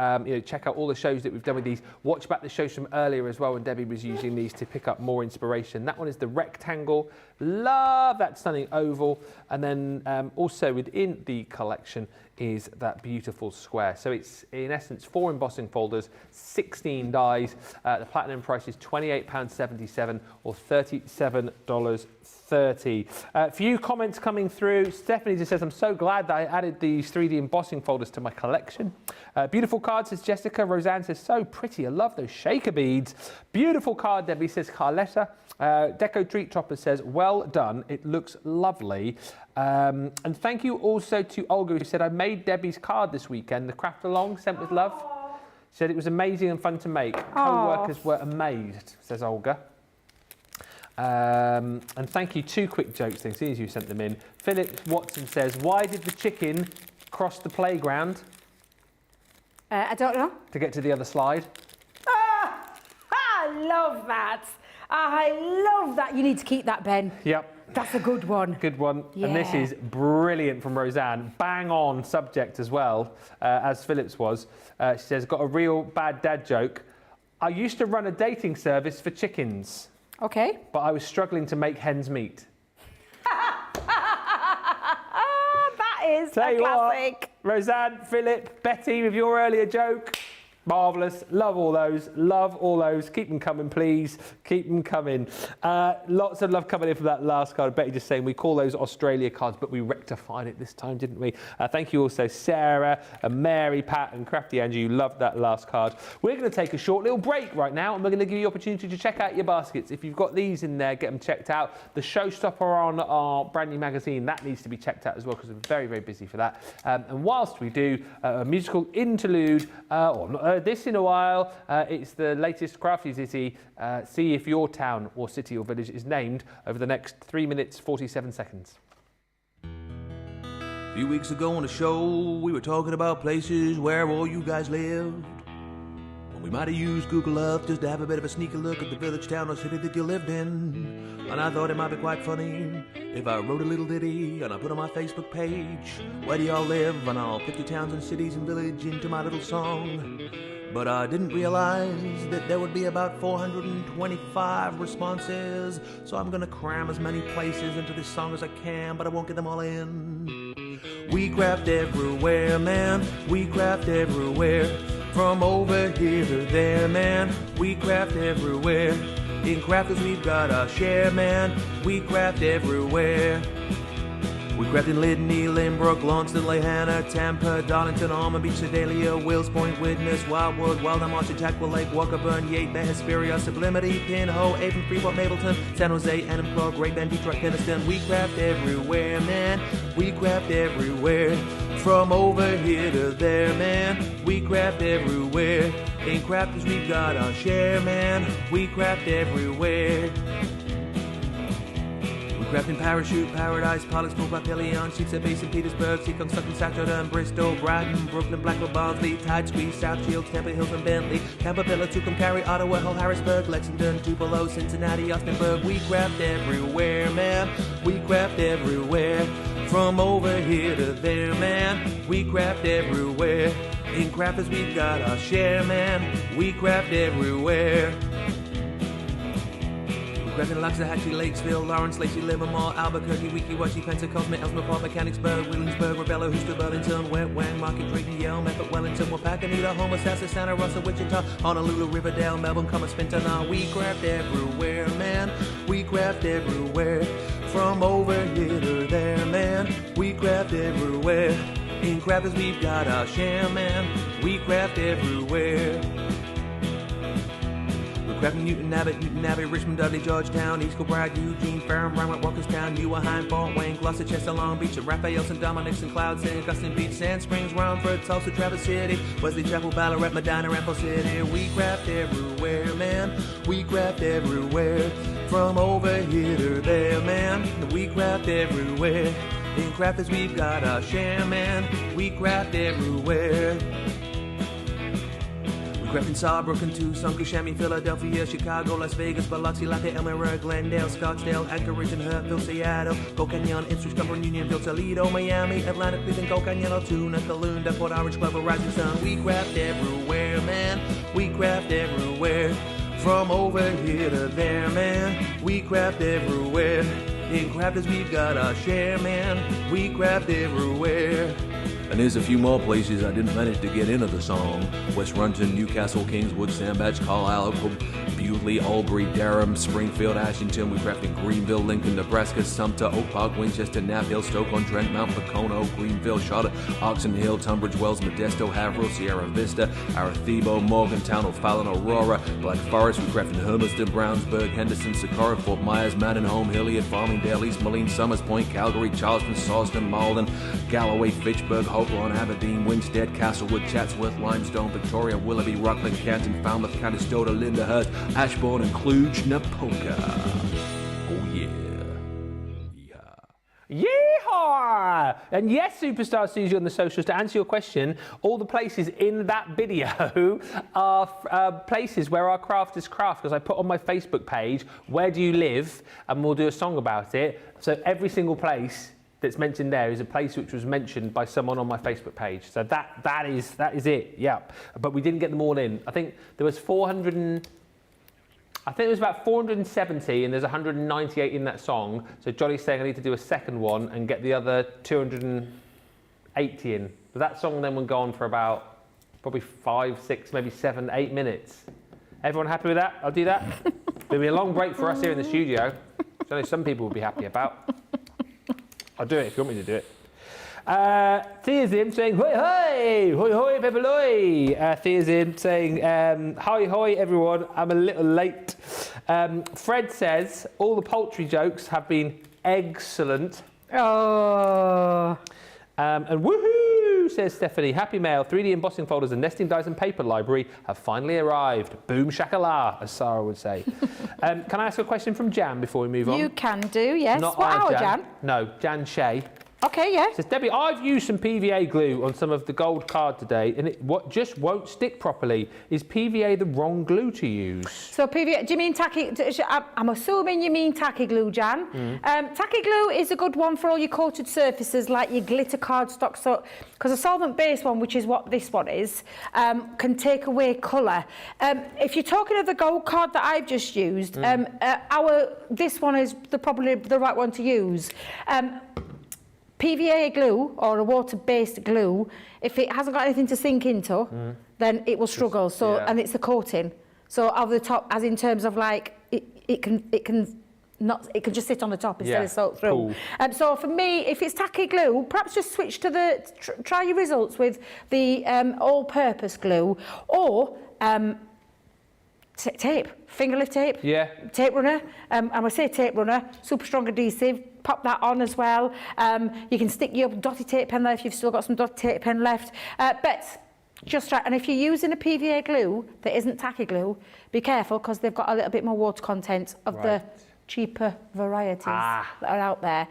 check out all the shows that we've done with these. Watch back the shows from earlier as well when Debbie was using these to pick up more inspiration. That one is the rectangle. Love that stunning oval. And then also within the collection is that beautiful square. So it's in essence 4 embossing folders, 16 dies. The platinum price is £28.77 or $37.30. A few comments coming through. Stephanie just says, I'm so glad that I added these 3D embossing folders to my collection. Beautiful card, says Jessica. Roseanne says, so pretty. I love those shaker beads. Beautiful card, Debbie, says Carletta. Deco Treat Topper says, well done. It looks lovely. And thank you also to Olga, who said, I made Debbie's card this weekend, the craft along, sent with love. She said it was amazing and fun to make. Co-workers were amazed, says Olga. And thank you, 2 quick jokes things, as you sent them in. Philip Watson says, why did the chicken cross the playground? I don't know. To get to the other slide. I love that. I love that. You need to keep that, Ben. Yep. That's a good one. Good one. Yeah. And this is brilliant from Roseanne. Bang on subject as well, as Phillips was. She says, got a real bad dad joke. I used to run a dating service for chickens. Okay. But I was struggling to make hens meet. That is Tell a you classic. What, Roseanne, Philip, Betty, with your earlier joke. Marvellous. Love all those. Love all those. Keep them coming, please. Keep them coming. Lots of love coming in from that last card. Betty just saying we call those Australia cards, but we rectified it this time, didn't we? Thank you also, Sarah and Mary, Pat and Crafty Andrew. You loved that last card. We're going to take a short little break right now, and we're going to give you the opportunity to check out your baskets. If you've got these in there, get them checked out. The showstopper on our brand new magazine, that needs to be checked out as well, because we're very, very busy for that. And whilst we do a musical interlude, or not this in a while, it's the latest Crafty City. See if your town or city or village is named over the next 3 minutes 47 seconds. A few weeks ago on the show, we were talking about places where all you guys lived. Well, we might have used Google Earth just to have a bit of a sneaky look at the village, town or city that you lived in. And I thought it might be quite funny if I wrote a little ditty and I put on my Facebook page, where do y'all live? And I'll put your towns and cities and village into my little song. But I didn't realize that there would be about 425 responses, so I'm gonna cram as many places into this song as I can, but I won't get them all in. We craft everywhere, man. We craft everywhere. From over here to there, man. We craft everywhere. In crafters we've got our share, man. We craft everywhere. We craft in Lydney, Lynbrook, Launceston, Lehana, Tampa, Darlington, Almond Beach, Sedalia, Wills Point, Widnes, Wildwood, Wildham, Archer, Tackwell Lake, Walkerburn, Yate, Bay, Hesperia, Sublimity, Pinho, Avon, Freeport, Mapleton, San Jose, Annam, Great Bend, Detroit, Keniston. We craft everywhere, man. We craft everywhere. From over here to there, man. We craft everywhere. In crafters we've got our share, man. We craft everywhere. Craft in Parachute, Paradise, Pollux, Papillion, Sheepshead Bay, St. Petersburg, Seacon, Sutton, Saturday, Bristol, Brighton, Brooklyn, Blackpool, Barnsley, Tide Squeeze, South Shields, Temple Hills and Bentley, Tampa, Villa, Tucumcari, Cary, Ottawa, Hull, Harrisburg, Lexington, Tupelo, Cincinnati, Austinburg. We craft everywhere, man. We craft everywhere. From over here to there, man. We craft everywhere. In crafters we've got our share, man. We craft everywhere. Craft in Loxahatchee, Lakesville, Lawrence, Lacey, Livermore, Albuquerque, Weeki-Wachee, Pensacola, Ellsworth Park, Mechanicsburg, Williamsburg, Rebella, Houston, Burlington, Wet Wang, Market, Drayton, Yale, Medford, Wellington, Wapakoneta, Homer, Sassa, Santa Rosa, Wichita, Honolulu, Riverdale, Melbourne, Commerce, Fintana. We craft everywhere, man. We craft everywhere. From over here to there, man. We craft everywhere. In crafters we've got our share, man. We craft everywhere. Crafting Newton Abbott, Richmond, Dudley, Georgetown, East Kilbride, Eugene, Ferrum, Brownwood, Walkerstown, Newer, Hind, Fort Wayne, Gloucester, Chester, Long Beach, Raphael, St. Dominic, St. Cloud, St. Augustine Beach, Sand Springs, Romford, Tulsa, Traverse City, Wesley Chapel, Ballarat, Medina, Ramble City. We craft everywhere, man. We craft everywhere. From over here to there, man. We craft everywhere. In crafters, we've got our share, man. We craft everywhere. Crafting Sawbrook and Tucson, Kissimmee, Philadelphia, Chicago, Las Vegas, Biloxi, Lafayette, Elmira, Glendale, Scottsdale, Anchorage and Hurtville, Seattle, Gold Canyon, Ipswich, Cumberland, Unionville, Toledo, Miami, Atlanta, Cleveland, Gold Canyon, Altoona, Calounda, Port Orange, Glover, Rising Sun. We craft everywhere, man. We craft everywhere. From over here to there, man. We craft everywhere. In crafters, we've got our share, man. We craft everywhere. And there's a few more places I didn't manage to get into the song. West Runton, Newcastle, Kingswood, Sandbach, Carlisle, Bewley, Albury, Durham, Springfield, Ashington. We craft in Greenville, Lincoln, Nebraska, Sumter, Oak Park, Winchester, Knappville, Stoke-on-Trent, Mount Pocono, Greenville, Charlotte, Oxon Hill, Tunbridge Wells, Modesto, Haverhill, Sierra Vista, Arecibo, Morgantown, O'Fallon, Aurora, Black Forest. We craft in Hermiston, Brownsburg, Henderson, Socorro, Fort Myers, Mandenholm, Hilliard, Farmingdale, East Moline, Summers Point, Calgary, Charleston, Sawston, Malden, Galloway, Fitchburg, Hopewell, Aberdeen, Winstead, Castlewood, Chatsworth, Limestone, Victoria, Willoughby, Rockland, Canton, Falmouth, Conestoga, Lyndhurst, Ashbourne and Cluj-Napoca. Oh yeah. Yeehaw! And yes, Superstar sees you on the socials. To answer your question, all the places in that video are places where our craft is craft, because I put on my Facebook page, where do you live? And we'll do a song about it. So every single place that's mentioned there is a place which was mentioned by someone on my Facebook page. So that is it, yeah. But we didn't get them all in. I think there was 470 and there's 198 in that song. So Johnny's saying I need to do a second one and get the other 280 in. But that song then would go on for about probably 5, 6, maybe 7, 8 minutes. Everyone happy with that? I'll do that. It'll be a long break for us here in the studio. So I know some people will be happy about. I'll do it if you want me to do it. Thea's in saying, hoi hoi, hoi hoi, pepperoi. Thea's in saying, hi hoi everyone, I'm a little late. Fred says, all the poultry jokes have been excellent. Oh. And woohoo, says Stephanie. Happy mail, 3D embossing folders and nesting dies and paper library have finally arrived. Boom shakallah, as Sarah would say. Can I ask a question from Jan before we move on? You can do, yes. Not what hour, Jan? No, Jan Shea. Okay, yeah. Says, Debbie, I've used some PVA glue on some of the gold card today and it just won't stick properly. Is PVA the wrong glue to use? So PVA, do you mean tacky? I'm assuming you mean tacky glue, Jan. Tacky glue is a good one for all your coated surfaces like your glitter cardstock. So, because a solvent-based one, which is what this one is, can take away colour. If you're talking of the gold card that I've just used, this one is probably the right one to use. PVA glue or a water-based glue, if it hasn't got anything to sink into, then it will struggle. So, and it's the coating. So over the top, as in terms of like, it can just sit on the top instead of soak through. Cool. So for me, if it's tacky glue, perhaps just switch to try your results with the all-purpose glue or tape, finger lift tape. Yeah. Tape runner. And I say tape runner, super strong adhesive. Pop that on as well. You can stick your dotty tape pen there if you've still got some dotty tape pen left. But just try, and if you're using a PVA glue that isn't tacky glue, be careful because they've got a little bit more water content of the cheaper varieties that are out there.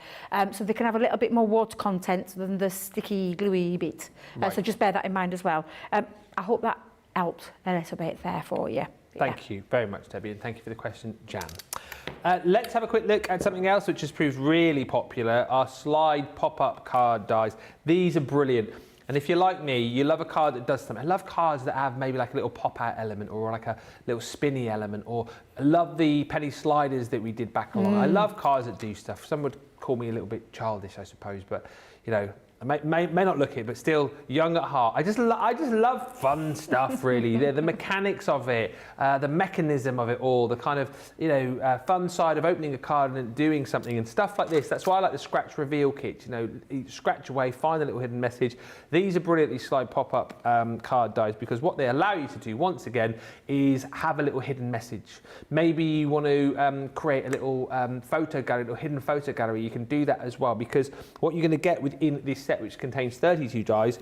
So they can have a little bit more water content than the sticky, gluey bit. So just bear that in mind as well. I hope that helped a little bit there for you. Thank you very much, Debbie, and thank you for the question, Jan. Let's have a quick look at something else which has proved really popular, our slide pop-up card dies. These are brilliant. And if you're like me, you love a card that does something. I love cards that have maybe like a little pop-out element or like a little spinny element, or I love the penny sliders that we did back along. I love cards that do stuff. Some would call me a little bit childish, I suppose, but you know, may not look it, but still young at heart. I just love fun stuff, really. The mechanics of it, the mechanism of it all, the kind of, you know, fun side of opening a card and doing something and stuff like this. That's why I like the scratch reveal kit. You know, you scratch away, find a little hidden message. These are brilliantly slide pop-up card dies, because what they allow you to do, once again, is have a little hidden message. Maybe you want to create a little photo gallery, a little hidden photo gallery. You can do that as well, because what you're going to get within this set, which contains 32 dies,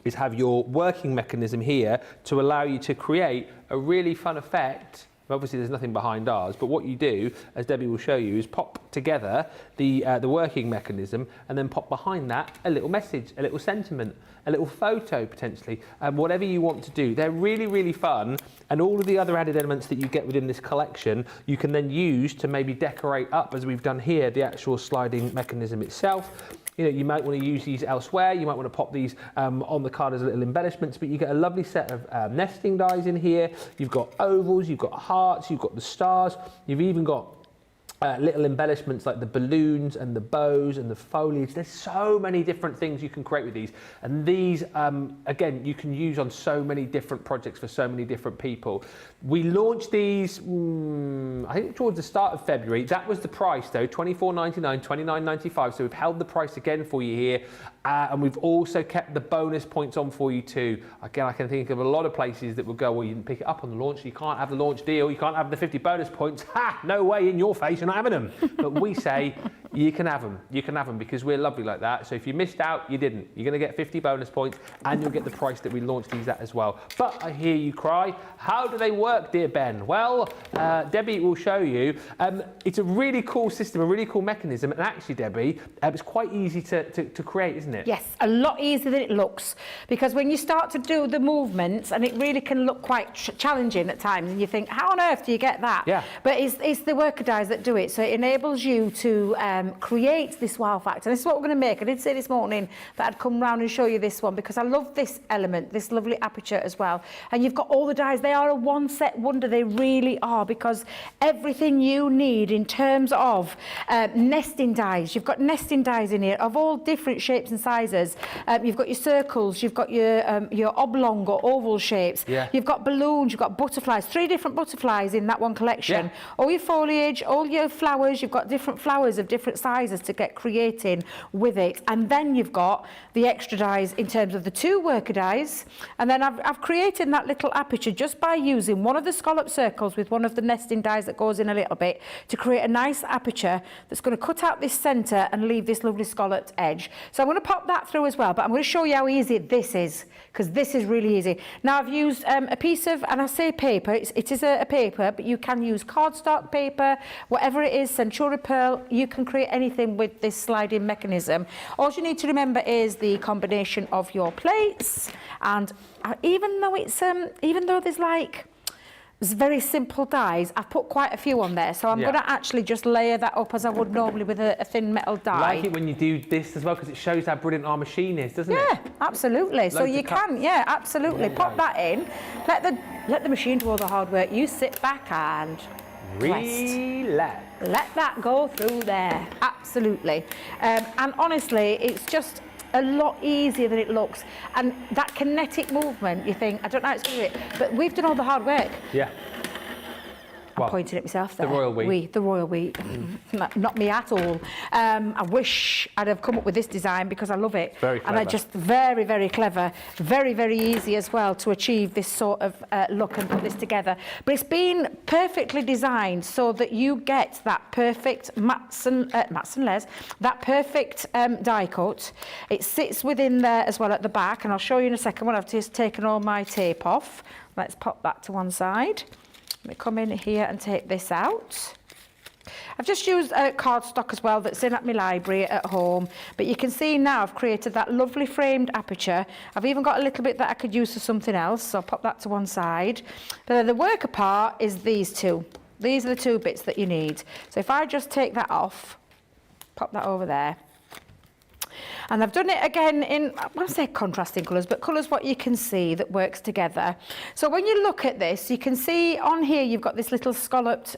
is have your working mechanism here to allow you to create a really fun effect. Obviously there's nothing behind ours, but what you do, as Debbie will show you, is pop together the working mechanism and then pop behind that a little message, a little sentiment, a little photo potentially, whatever you want to do. They're really, really fun, and all of the other added elements that you get within this collection you can then use to maybe decorate up, as we've done here, the actual sliding mechanism itself. You know, you might want to use these elsewhere. You might want to pop these on the card as little embellishments, but you get a lovely set of nesting dies in here. You've got ovals, you've got hearts, you've got the stars, you've even got little embellishments like the balloons and the bows and the foliage. There's so many different things you can create with these, and these again you can use on so many different projects for so many different people. We launched these I think towards the start of February. That was the price though, $24.99, $29.95, so we've held the price again for you here, and we've also kept the bonus points on for you too. Again, I can think of a lot of places that will go, well, you didn't pick it up on the launch, you can't have the launch deal, you can't have the 50 bonus points. Ha! No way, in your face, you're not having them. But we say you can have them. You can have them, because we're lovely like that. So if you missed out, you didn't. You're going to get 50 bonus points, and you'll get the price that we launched these at as well. But I hear you cry, how do they work, dear Ben? Well, Debbie will show you. It's a really cool system, a really cool mechanism, and actually, Debbie, it's quite easy to create, isn't it? Yes, a lot easier than it looks, because when you start to do the movements, and it really can look quite challenging at times, and you think, how on earth do you get that? Yeah. But it's the worker dies that do it, so it enables you to create this wow factor. And this is what we're going to make. I did say this morning that I'd come round and show you this one, because I love this element, this lovely aperture as well. And you've got all the dies. They are a one set wonder, they really are, because everything you need in terms of nesting dies, you've got nesting dies in here of all different shapes and sizes. You've got your circles, you've got your oblong or oval shapes, you've got balloons, you've got butterflies, 3 different butterflies in that one collection. All your foliage, all your flowers, you've got different flowers of different sizes to get creating with it. And then you've got the extra dies in terms of the 2 worker dies. And then I've created that little aperture just by using one of the scallop circles with one of the nesting dies that goes in a little bit to create a nice aperture that's going to cut out this centre and leave this lovely scalloped edge. So I'm going to pop that through as well, but I'm going to show you how easy this is, because this is really easy. Now I've used a piece of, and I say paper, it is a paper, but you can use cardstock paper, whatever it is, Centura Pearl, you can create anything with this sliding mechanism. All you need to remember is the combination of your plates, and even though there's like very simple dies, I've put quite a few on there, so I'm going to actually just layer that up as I would normally with a thin metal die. I like it when you do this as well, because it shows how brilliant our machine is, doesn't it? Yeah, absolutely. So you can, absolutely. Pop that in, let the machine do all the hard work. You sit back and relax. Let that go through there, absolutely. And honestly, it's just a lot easier than it looks. And that kinetic movement, you think, I don't know how it's going to do it, but we've done all the hard work. Yeah. I'm pointing at myself there. The royal we. The royal we. Not me at all. I wish I'd have come up with this design, because I love it. Very clever. And I just very, very clever. Very, very easy as well to achieve this sort of look and put this together. But it's been perfectly designed so that you get that perfect Matson Les, that perfect die cut. It sits within there as well at the back, and I'll show you in a second when I've just taken all my tape off. Let's pop that to one side. Let me come in here and take this out. I've just used cardstock as well that's in at my library at home, but you can see now I've created that lovely framed aperture. I've even got a little bit that I could use for something else, so I'll pop that to one side. But then the worker part is these 2. These are the 2 bits that you need. So if I just take that off, pop that over there. And I've done it again in, I won't say contrasting colours, but colours what you can see that works together. So when you look at this, you can see on here you've got this little scalloped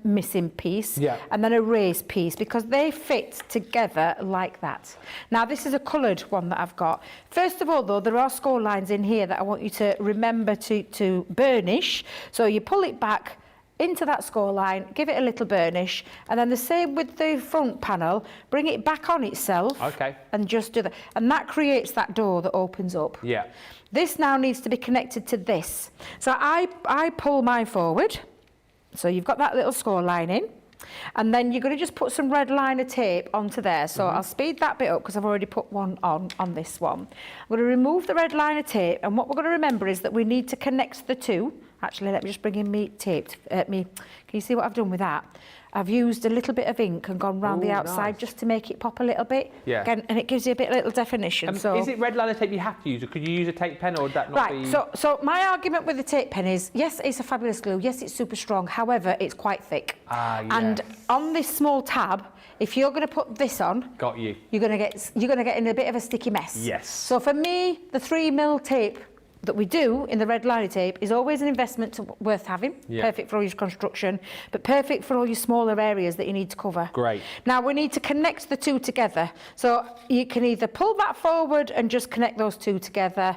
missing piece, Yeah. and then a raised piece, because they fit together like that. Now, this is a coloured one that I've got. First of all, though, there are score lines in here that I want you to remember to burnish. So you pull it back into that score line, give it a little burnish, and then the same with the front panel, bring it back on itself, Okay. and just do that. And that creates that door that opens up. Yeah. This now needs to be connected to this. So I pull mine forward. So you've got that little score line in. And then you're going to just put some red liner tape onto there. So I'll speed that bit up because I've already put one on this one. I'm going to remove the red liner tape. And what we're going to remember is that we need to connect the two. Actually, let me just bring in me tape. Can you see what I've done with that? I've used a little bit of ink and gone round the outside nice. just to make it pop a little bit. Yeah. Again, and it gives you a bit little definition. So Is it red liner tape you have to use, or could you use a tape pen, or would that not be... Right, so my argument with the tape pen is, yes, it's a fabulous glue, yes, it's super strong, however, it's quite thick. Ah, And yes. on this small tab, if you're going to put this on, Got you. you're going to get in a bit of a sticky mess. Yes. So for me, the 3mm tape that we do in the red liner tape is always an investment worth having. Yeah. Perfect for all your construction, but perfect for all your smaller areas that you need to cover. Great. Now we need to connect the two together. So you can either pull that forward and just connect those two together,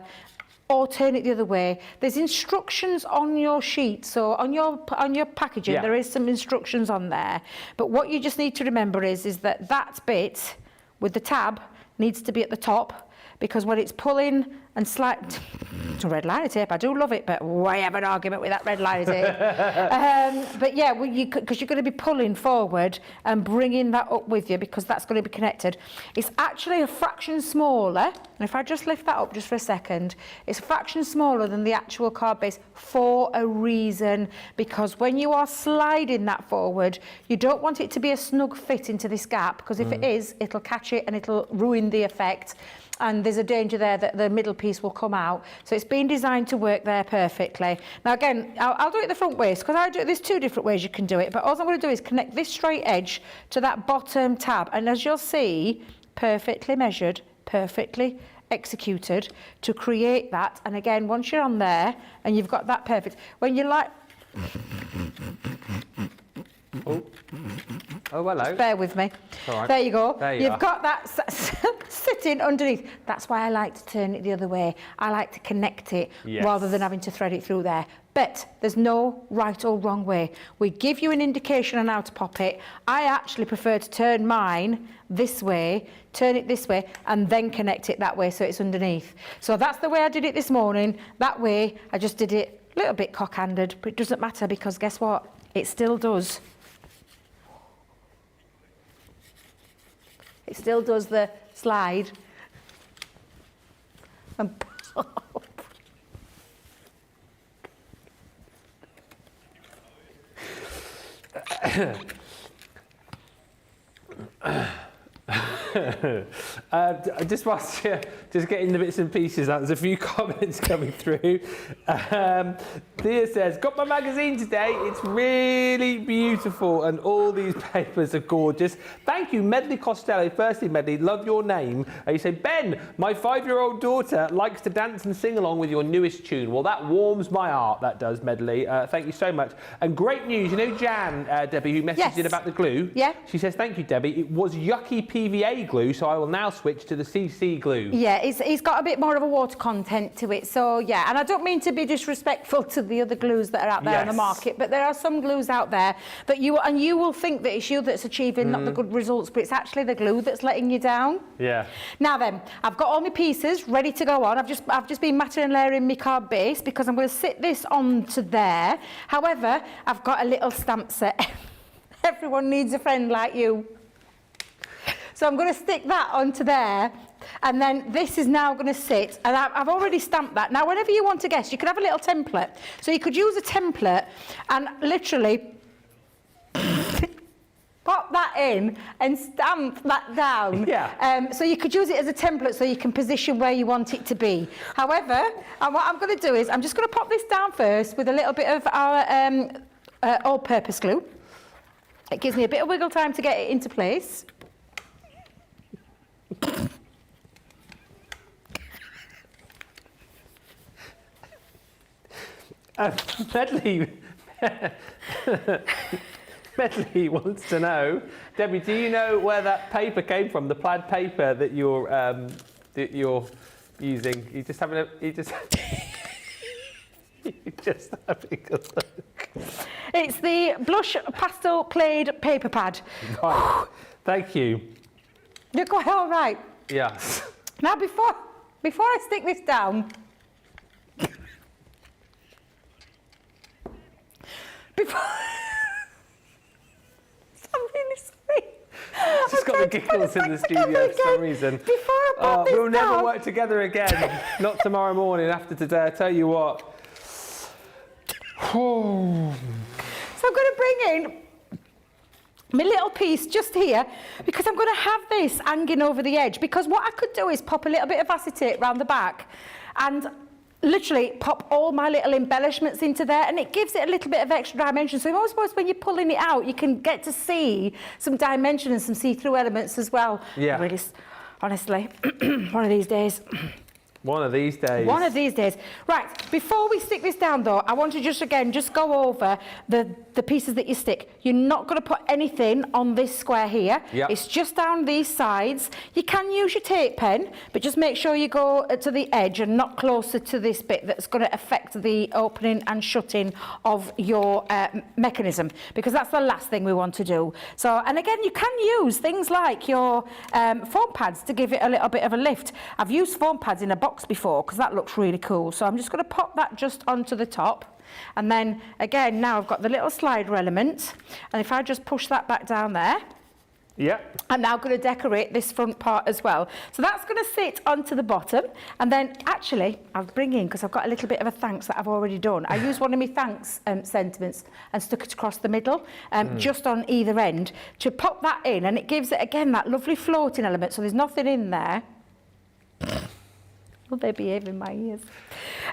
or turn it the other way. There's instructions on your sheet, so on your packaging, Yeah. there is some instructions on there. But what you just need to remember is that bit with the tab needs to be at the top, because when it's pulling and to red liner tape, I do love it, but I have an argument with that red liner tape. But yeah, because you're going to be pulling forward and bringing that up with you, because that's going to be connected. It's actually a fraction smaller, and if I just lift that up just for a second, it's a fraction smaller than the actual card base for a reason, because when you are sliding that forward, you don't want it to be a snug fit into this gap, because if it is, it'll catch it and it'll ruin the effect. And there's a danger there that the middle piece will come out. So it's been designed to work there perfectly. Now again, I'll do it the front ways, because there's two different ways you can do it, but all I'm going to do is connect this straight edge to that bottom tab. And as you'll see, perfectly measured, perfectly executed to create that. And again, once you're on there and you've got that perfect, when you like... Oh, hello. Bear with me. All right. There you go. There You've are. got that sitting underneath. That's why I like to turn it the other way. I like to connect it rather than having to thread it through there. But there's no right or wrong way. We give you an indication on how to pop it. I actually prefer to turn mine this way, turn it this way, and then connect it that way so it's underneath. So that's the way I did it this morning. That way, I just did it a little bit cock-handed, but it doesn't matter, because guess what? It still does. It still does the slide. And Just whilst you're just getting the bits and pieces out, there's a few comments coming through. Thea says, got my magazine today. It's really beautiful and all these papers are gorgeous. Thank you, Medley Costello. Firstly, Medley, love your name. You say, Ben, my 5-year-old daughter likes to dance and sing along with your newest tune. Well, that warms my heart, that does, Medley. Thank you so much. And great news. You know Jan, Debbie, who messaged in about the glue? Yeah. She says, thank you, Debbie. It was yucky PVA glue, so I will now switch to the CC glue. yeah, it's got a bit more of a water content to it. So yeah, and I don't mean to be disrespectful to the other glues that are out there on the market, but there are some glues out there that you will think that it's you that's achieving not the good results, but it's actually the glue that's letting you down. Yeah. Now then, I've got all my pieces ready to go on. I've just been mattering and layering my card base, because I'm going to sit this onto there. However, I've got a little stamp set. Everyone needs a friend like you. So I'm going to stick that onto there, and then this is now going to sit, and I've already stamped that. Now, whenever you want to guess, you could have a little template. So you could use a template and literally pop that in and stamp that down. Yeah. So you could use it as a template so you can position where you want it to be. However, what I'm going to do is I'm just going to pop this down first with a little bit of our all-purpose glue. It gives me a bit of wiggle time to get it into place. Medley, Medley wants to know, Debbie, do you know where that paper came from? The plaid paper that you're using. You just having a. You just. You're just having a look. It's the blush pastel plaid paper pad. Right. Thank you. You're quite all right. Yes. Now, before I stick this down, I'm really sorry. Just got the giggles in the studio for some reason. Before I pop this we'll never down. work together again. Not tomorrow morning after today. I tell you what. So I'm going to bring in my little piece just here because I'm going to have this hanging over the edge, because what I could do is pop a little bit of acetate around the back and literally pop all my little embellishments into there, and it gives it a little bit of extra dimension. So I suppose when you're pulling it out, you can get to see some dimension and some see-through elements as well. Yeah. Really, honestly, one of these days. One of these days. One of these days. Right, before we stick this down though, I want to just again just go over the pieces that you stick. You're not going to put anything on this square here. Yep. It's just down these sides. You can use your tape pen, but just make sure you go to the edge and not closer to this bit that's going to affect the opening and shutting of your mechanism, because that's the last thing we want to do. So, and again, you can use things like your foam pads to give it a little bit of a lift. I've used foam pads in a box before because that looks really cool. So I'm just going to pop that just onto the top, and then again now I've got the little slider element, and if I just push that back down there, I'm now going to decorate this front part as well. So that's going to sit onto the bottom, and then actually I'll bring in, because I've got a little bit of a thanks that I've already done. I used one of my thanks sentiments and stuck it across the middle, just on either end, to pop that in, and it gives it again that lovely floating element, so there's nothing in there. Will they behave in my ears?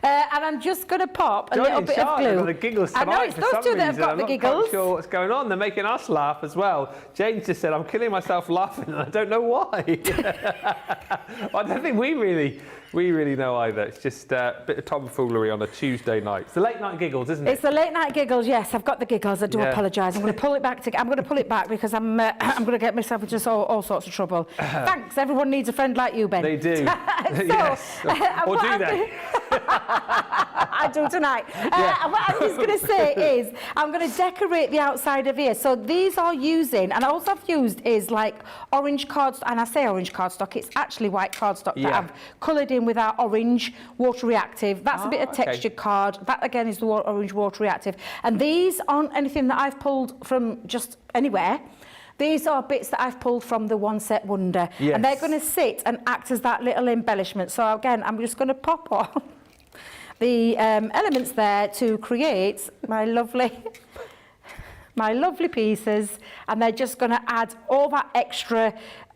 And I'm just going to pop a little bit of glue. I've got the giggles tonight. I know, it's those two that have got the giggles. I'm not quite sure what's going on. They're making us laugh as well. James just said, I'm killing myself laughing, and I don't know why. I don't think we really know either. It's just a bit of tomfoolery on a Tuesday night. It's the late night giggles, isn't it? It's the late night giggles, yes. I've got the giggles. I do apologise. I'm going to pull it back. I'm going to pull it back because I'm going to get myself into all sorts of trouble. Thanks. Everyone needs a friend like you, Ben. They do. Yes. Or do they? I do tonight. What I'm just going to say is I'm going to decorate the outside of here. So these are using, and all I've used is like orange cardstock, and I say orange cardstock, it's actually white cardstock that I've coloured in with our orange water reactive. That's a bit of textured card. That again is the orange water reactive. And these aren't anything that I've pulled from just anywhere. These are bits that I've pulled from the One Set Wonder. Yes. And they're going to sit and act as that little embellishment. So again, I'm just going to pop on the elements there to create my lovely pieces. And they're just going to add all that extra.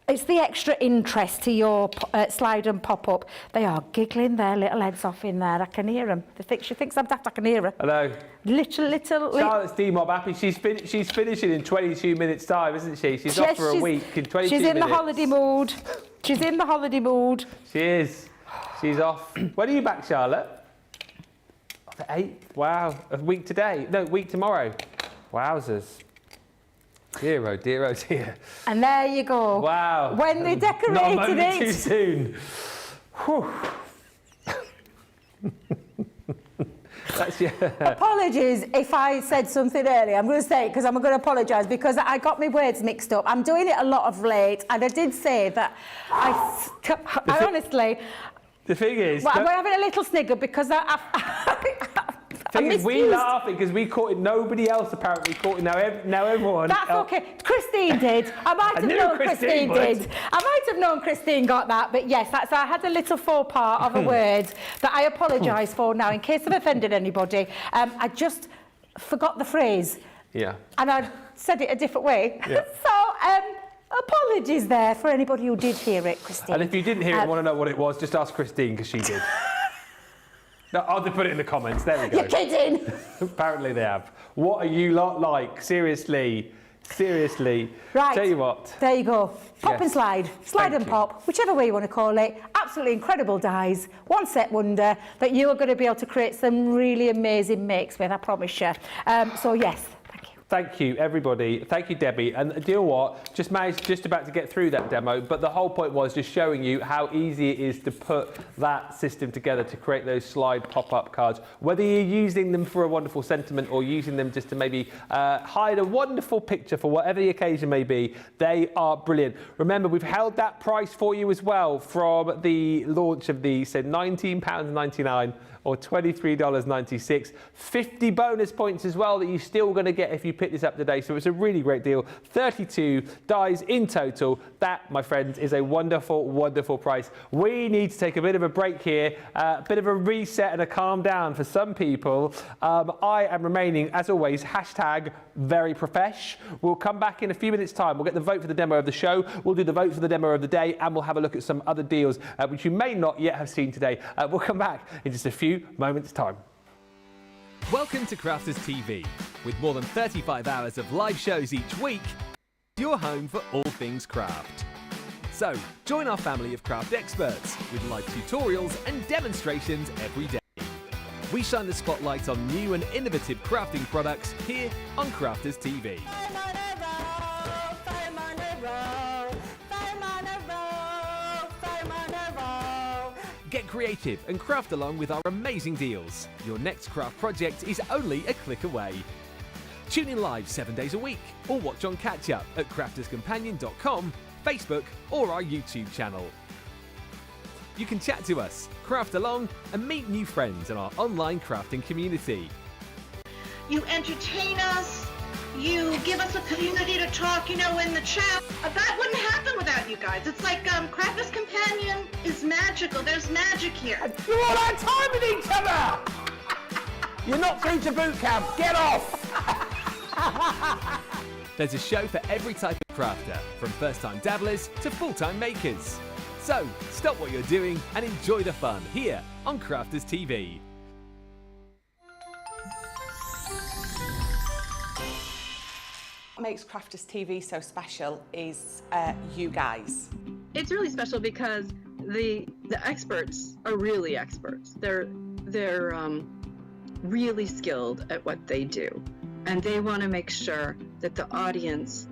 It's the extra interest to your slide and pop up. They are giggling their little heads off in there. I can hear them. She thinks I'm daft. I can hear her. I know. Little. Charlotte's D-Mob happy. She's finishing in 22 minutes time, isn't she? She's off for a week in 22 minutes. She's in the holiday mood. She's in the holiday mood. She is. She's off. When are you back, Charlotte? The 8th. Wow. A week today. No, week tomorrow. Wowzers. Dear, oh dear, oh dear. And there you go. Wow. When they decorated Not a moment it. too soon. Whew. That's Apologies if I said something earlier. I'm going to say it because I'm going to apologise because I got my words mixed up. I'm doing it a lot of late, and I did say that I honestly. The thing is, well, we're having a little snigger because we laughing because we caught it. Nobody else apparently caught it. Now everyone. That's okay. Christine did. I might have known Christine did. I might have known Christine got that, but yes, I had a little faux pas of a word that I apologise for now in case I've offended anybody. I just forgot the phrase. Yeah. And I said it a different way. Yeah. So, apologies there for anybody who did hear it, Christine. And if you didn't hear it and want to know what it was, just ask Christine because she did. No, I'll just put it in the comments. There we go. You're kidding. Apparently they have. What are you lot like? Seriously. Right. Tell you what. There you go. Pop and slide. Slide and pop. Whichever way you want to call it. Absolutely incredible dies. One Set Wonder that you are going to be able to create some really amazing makes with, I promise you. So yes, thank you. Thank you, everybody. Thank you, Debbie. And do you know what? Just managed just about to get through that demo, but the whole point was just showing you how easy it is to put that system together to create those slide pop-up cards. Whether you're using them for a wonderful sentiment or using them just to maybe hide a wonderful picture for whatever the occasion may be, they are brilliant. Remember, we've held that price for you as well from the launch of these, so £19.99 or $23.96. 50 bonus points as well that you're still going to get if you pick this up today. So it's a really great deal. 32 dies in total. That, my friends, is a wonderful, wonderful price. We need to take a bit of a break here, a bit of a reset and a calm down for some people. I am remaining, as always, hashtag very profesh. We'll come back in a few minutes' time. We'll get the vote for the demo of the show. We'll do the vote for the demo of the day, and we'll have a look at some other deals which you may not yet have seen today. We'll come back in just a few moments' time. Welcome to Crafters TV. With more than 35 hours of live shows each week, your home for all things craft. So, join our family of craft experts with live tutorials and demonstrations every day. We shine the spotlight on new and innovative crafting products here on Crafters TV. Get creative and craft along with our amazing deals. Your next craft project is only a click away. Tune in live 7 days a week or watch on catch up at crafterscompanion.com, Facebook or our YouTube channel. You can chat to us, craft along and meet new friends in our online crafting community. You entertain us, you give us a community to talk, in the chat. That wouldn't happen without you guys. It's like Crafters Companion is magical. There's magic here. You all had time with each other! You're not through to boot camp. Get off! There's a show for every type of crafter, from first-time dabblers to full-time makers. So, stop what you're doing and enjoy the fun here on Crafters TV. What makes Crafters TV so special is you guys. It's really special because the experts are really experts. They're really skilled at what they do, and they want to make sure that the audience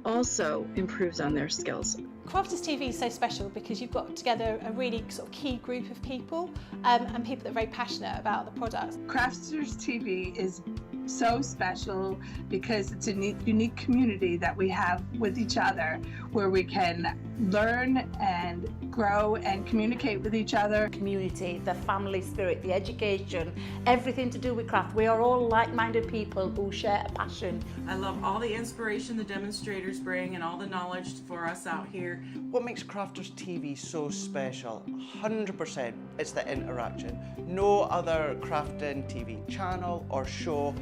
also improves on their skills. Crafters TV is so special because you've got together a really sort of key group of people and people that are very passionate about the products. Crafters TV is so special because it's a unique community that we have with each other where we can learn and grow and communicate with each other. Community, the family spirit, the education, everything to do with craft. We are all like-minded people who share a passion. I love all the inspiration the demonstrators bring and all the knowledge for us out here. What makes Crafters TV so special? 100% it's the interaction. No other crafting TV channel or show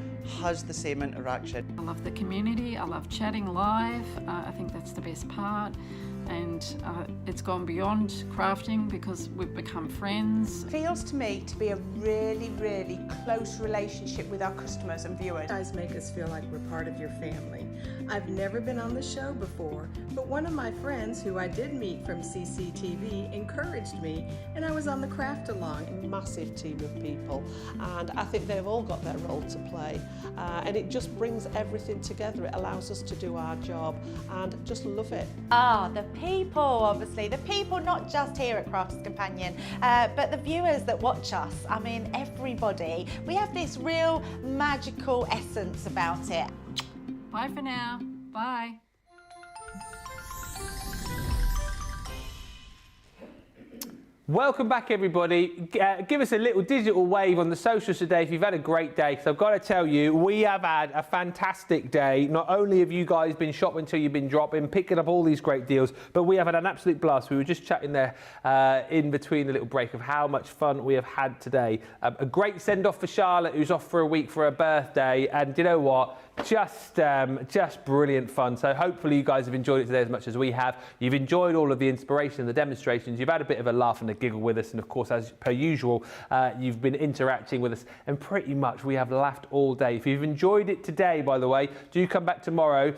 has the same interaction. I love the community, I love chatting live, I think that's the best part. And it's gone beyond crafting because we've become friends. It feels to me to be a really, really close relationship with our customers and viewers. You guys make us feel like we're part of your family. I've never been on the show before, but one of my friends who I did meet from CCTV encouraged me, and I was on the craft along. A massive team of people, and I think they've all got their role to play, and it just brings everything together. It allows us to do our job and just love it. The people, obviously. The people not just here at Crafters Companion, but the viewers that watch us. I mean, everybody. We have this real magical essence about it. Bye for now. Bye. Welcome back, everybody. Give us a little digital wave on the socials today if you've had a great day, because I've got to tell you, we have had a fantastic day. Not only have you guys been shopping till you've been dropping, picking up all these great deals, but we have had an absolute blast. We were just chatting there in between the little break of how much fun we have had today. A great send-off for Charlotte, who's off for a week for her birthday, and you know what? Just brilliant fun. So hopefully you guys have enjoyed it today as much as we have. You've enjoyed all of the inspiration, the demonstrations. You've had a bit of a laugh and a giggle with us, and of course, as per usual, you've been interacting with us, and pretty much we have laughed all day. If you've enjoyed it today, by the way, do come back tomorrow.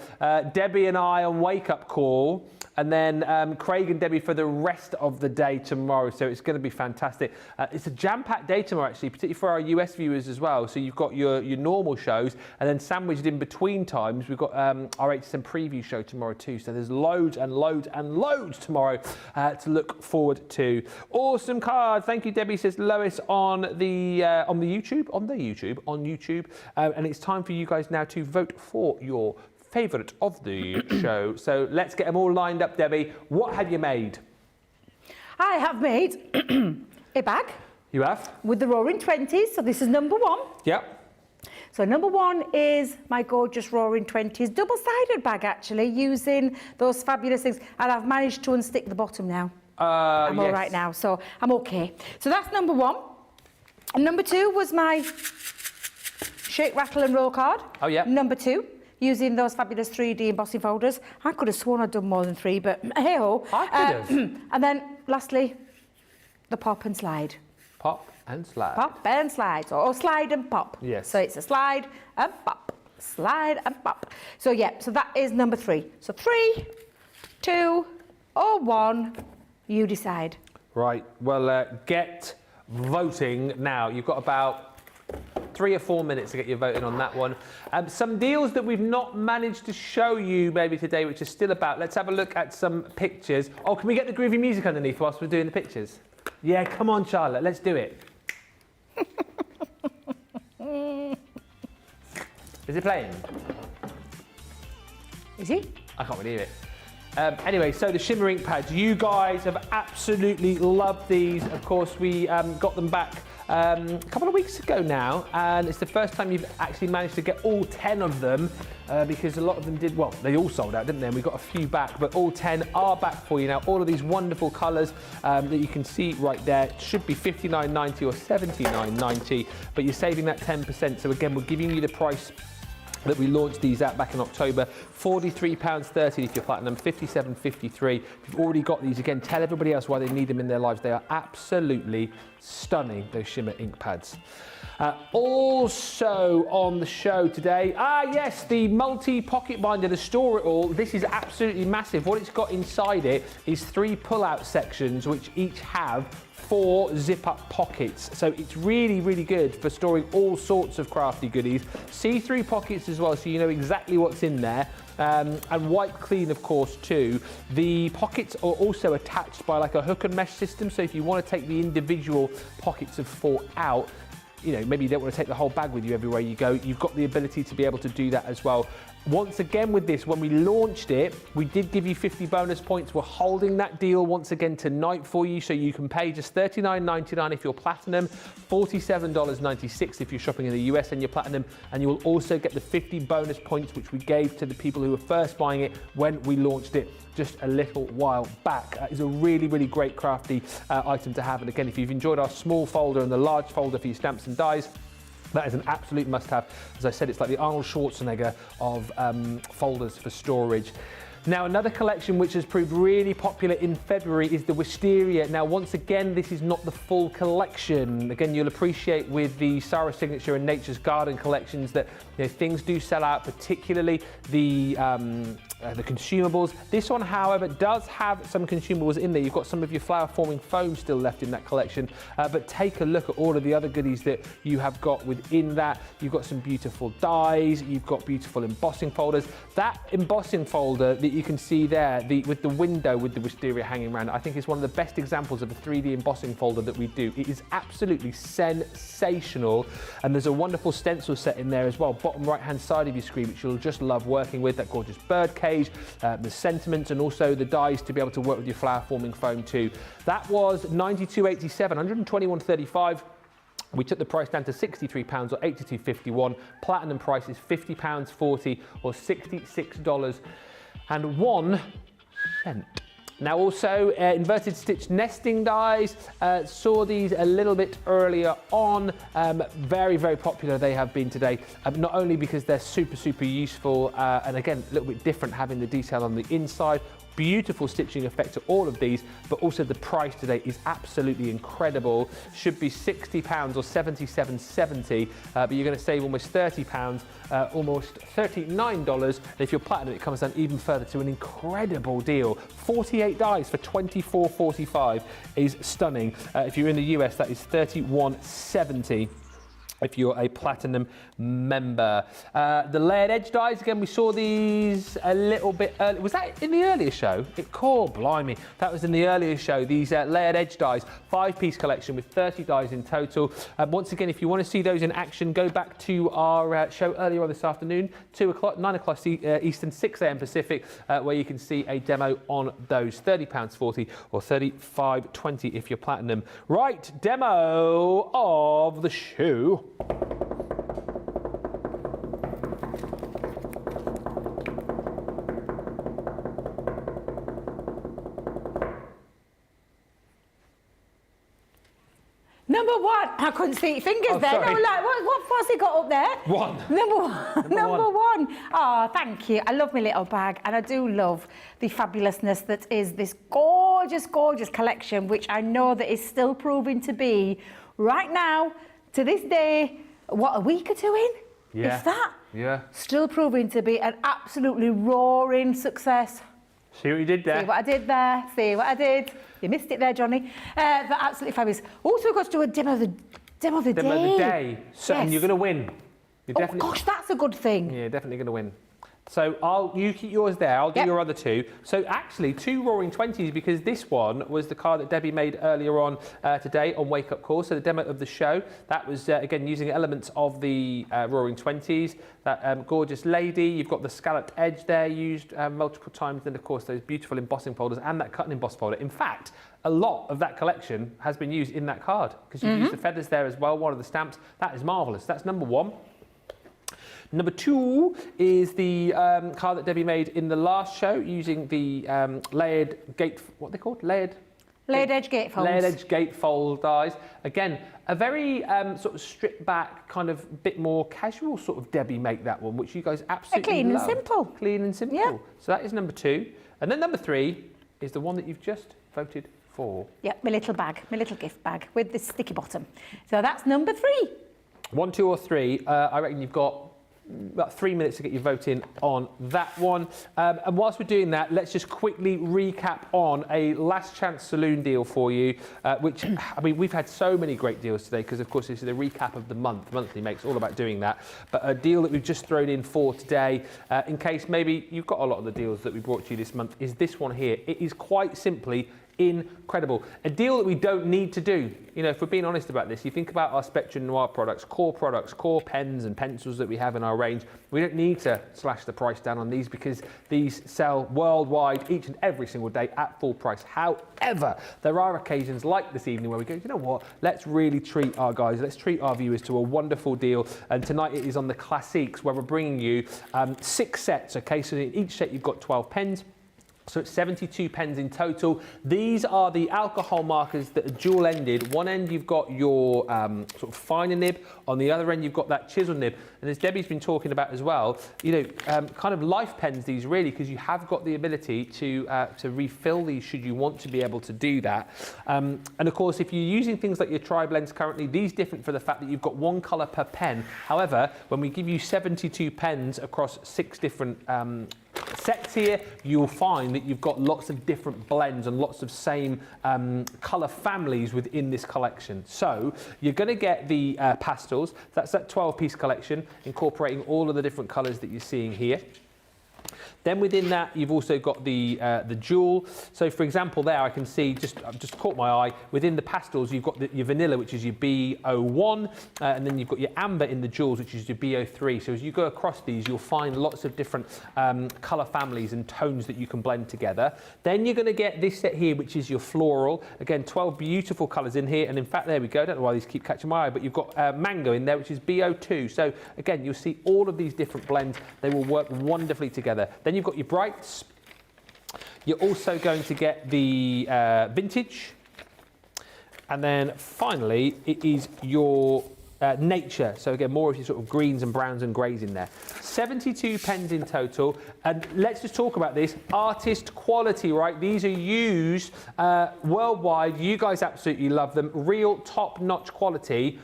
Debbie and I on Wake Up Call and then Craig and Debbie for the rest of the day tomorrow. So it's going to be fantastic. It's a jam-packed day tomorrow, actually, particularly for our US viewers as well. So you've got your normal shows, and then sandwiched in between times, we've got our HSN preview show tomorrow too. So there's loads and loads and loads tomorrow to look forward to. Awesome card. Thank you, Debbie, says Lois on YouTube. And it's time for you guys now to vote for your favourite of the show. So let's get them all lined up, Debbie. What have you made? I have made a bag. You have? With the Roaring Twenties. So this is number 1. Yep. So number 1 is my gorgeous Roaring Twenties double-sided bag, actually, using those fabulous things. And I've managed to unstick the bottom now. I'm all right now, so I'm okay. So that's number 1. And number 2 was my Shake, Rattle and Roll card. Oh, yeah. Number 2, using those fabulous 3D embossing folders. I could have sworn I'd done more than 3, but hey-ho. I could have. And then, lastly, the pop and slide. Pop and slide. Pop and slide, or slide and pop. Yes. So it's a slide and pop, slide and pop. So yeah, so that is number 3. So 3, 2, or 1, you decide. Right, well, get voting now. You've got about 3 or 4 minutes to get your voting on that one. Some deals that we've not managed to show you maybe today, which is still about. Let's have a look at some pictures. Oh, can we get the groovy music underneath whilst we're doing the pictures? Yeah, come on, Charlotte, let's do it. Is it playing? Is he? I can't believe it. Anyway, so the shimmer ink pads, you guys have absolutely loved these. Of course, we got them back a couple of weeks ago now, and it's the first time you've actually managed to get all 10 of them because a lot of them did, well, they all sold out, didn't they? And we got a few back, but all 10 are back for you now. All of these wonderful colours that you can see right there. It should be $59.90 or $79.90, but you're saving that 10%. So again, we're giving you the price that we launched these at back in October. £43.30 if you're platinum, $57.53. If you've already got these, again, tell everybody else why they need them in their lives. They are absolutely stunning, those shimmer ink pads. Also on the show today, yes, the multi-pocket binder, the Store It All. This is absolutely massive. What it's got inside it is 3 pull-out sections, which each have 4 zip-up pockets. So it's really, really good for storing all sorts of crafty goodies. See-through pockets as well, so you know exactly what's in there. And wipe clean, of course, too. The pockets are also attached by like a hook and mesh system, so if you want to take the individual pockets of 4 out, you know, maybe you don't want to take the whole bag with you everywhere you go, you've got the ability to be able to do that as well. Once again with this, when we launched it, we did give you 50 bonus points. We're holding that deal once again tonight for you, so you can pay just $39.99 if you're platinum, $47.96 if you're shopping in the US and you're platinum, and you will also get the 50 bonus points which we gave to the people who were first buying it when we launched it just a little while back. It's a really, really great crafty item to have. And again, if you've enjoyed our small folder and the large folder for your stamps and dies, that is an absolute must-have. As I said, it's like the Arnold Schwarzenegger of folders for storage. Now, another collection which has proved really popular in February is the Wisteria. Now, once again, this is not the full collection. Again, you'll appreciate with the Sarah Signature and Nature's Garden collections that, you know, things do sell out, particularly the consumables. This one, however, does have some consumables in there. You've got some of your flower forming foam still left in that collection, but take a look at all of the other goodies that you have got within that. You've got some beautiful dies, you've got beautiful embossing folders. That embossing folder that you can see there, with the window with the wisteria hanging around, I think is one of the best examples of a 3D embossing folder that we do. It is absolutely sensational, and there's a wonderful stencil set in there as well, bottom right hand side of your screen, which you'll just love working with. That gorgeous bird cage, the sentiments, and also the dies to be able to work with your flower forming foam too. That was $92.87, $121.35. We took the price down to £63 or $82.51. Platinum price is £50.40 or $66.01. Now also inverted stitch nesting dies, saw these a little bit earlier on. Very, very popular they have been today, not only because they're super, super useful and again a little bit different having the detail on the inside, Beautiful stitching effect to all of these, but also the price today is absolutely incredible. Should be £60 or $77.70, but you're going to save almost £30, almost $39. And if you're platinum, it comes down even further to an incredible deal. 48 dies for $24.45 is stunning. If you're in the US, that is $31.70. If you're a platinum member. The layered edge dies, again, we saw these a little bit early. Was that in the earlier show? Blimey. That was in the earlier show. These layered edge dies, 5-piece collection with 30 dies in total. Once again, if you want to see those in action, go back to our show earlier on this afternoon, 2 o'clock, 9 o'clock Eastern, 6 a.m. Pacific, where you can see a demo on those. £30.40 or $35.20 if you're platinum. Right, demo of the shoe. Number one. I couldn't see your fingers there. Sorry. No, like, what's he got up there? One. Number one. Number one. Oh, thank you. I love my little bag, and I do love the fabulousness that is this gorgeous, gorgeous collection, which I know that is still proving to be, right now, to this day, what, a week or two in? Yeah. Is that? Yeah. Still proving to be an absolutely roaring success. See what you did there? See what I did there? See what I did? You missed it there, Johnny. But absolutely fabulous. Also, we've got to do a demo of the day. Demo of the day. So, and you're going to win. You're Oh, gosh, that's a good thing. Yeah, definitely going to win. So you keep yours there, I'll do your other two. So actually, 2 Roaring Twenties, because this one was the card that Debbie made earlier on today on Wake Up Call. So the demo of the show, that was, again, using elements of the Roaring Twenties. That gorgeous lady, you've got the scalloped edge there used multiple times. Then, of course, those beautiful embossing folders and that cut and emboss folder. In fact, a lot of that collection has been used in that card because you've used the feathers there as well, one of the stamps. That is marvellous. That's number one. Number 2 is the card that Debbie made in the last show using the layered gate, what are they called? Layered edge gatefolds. Layered edge gatefold dies. Again, a very sort of stripped back, kind of bit more casual sort of Debbie make that one, which you guys absolutely Clean loved. and simple. Clean and simple. Yeah. So that is number 2. And then number 3 is the one that you've just voted for. Yeah, my little bag, my little gift bag with the sticky bottom. So that's number 3. 1, 2 or 3. I reckon you've got about 3 minutes to get your vote in on that one. And whilst we're doing that, let's just quickly recap on a last chance saloon deal for you, which, I mean, we've had so many great deals today because, of course, this is a recap of the month. Monthly Makes all about doing that. But a deal that we've just thrown in for today, in case maybe you've got a lot of the deals that we brought to you this month, is this one here. It is quite simply incredible. A deal that we don't need to do. You know, if we're being honest about this, you think about our Spectrum Noir products, core pens and pencils that we have in our range. We don't need to slash the price down on these because these sell worldwide each and every single day at full price. However, there are occasions like this evening where we go, you know what, let's really treat our guys, let's treat our viewers to a wonderful deal. And tonight it is on the Classiques, where we're bringing you 6 sets. Okay, so in each set you've got 12 pens. So it's 72 pens in total. These are the alcohol markers that are dual-ended. One end you've got your sort of finer nib. On the other end you've got that chisel nib. And as Debbie's been talking about as well, you know, kind of life pens these really, because you have got the ability to refill these should you want to be able to do that. And of course, if you're using things like your tri-blends currently, these different for the fact that you've got 1 colour per pen. However, when we give you 72 pens across 6 different sets here, you'll find that you've got lots of different blends and lots of same colour families within this collection. So you're going to get the pastels. That's that 12-piece collection, incorporating all of the different colours that you're seeing here. Then within that, you've also got the jewel. So for example, there I can see, I've just caught my eye, within the pastels, you've got your vanilla, which is your B01, and then you've got your amber in the jewels, which is your B03. So as you go across these, you'll find lots of different colour families and tones that you can blend together. Then you're going to get this set here, which is your floral. Again, 12 beautiful colours in here. And in fact, there we go. I don't know why these keep catching my eye, but you've got mango in there, which is B02. So again, you'll see all of these different blends. They will work wonderfully together. Then you've got your brights. You're also going to get the vintage. And then finally, it is your nature. So again, more of your sort of greens and browns and greys in there. 72 pens in total. And let's just talk about this. Artist quality, right? These are used worldwide. You guys absolutely love them. Real top-notch quality.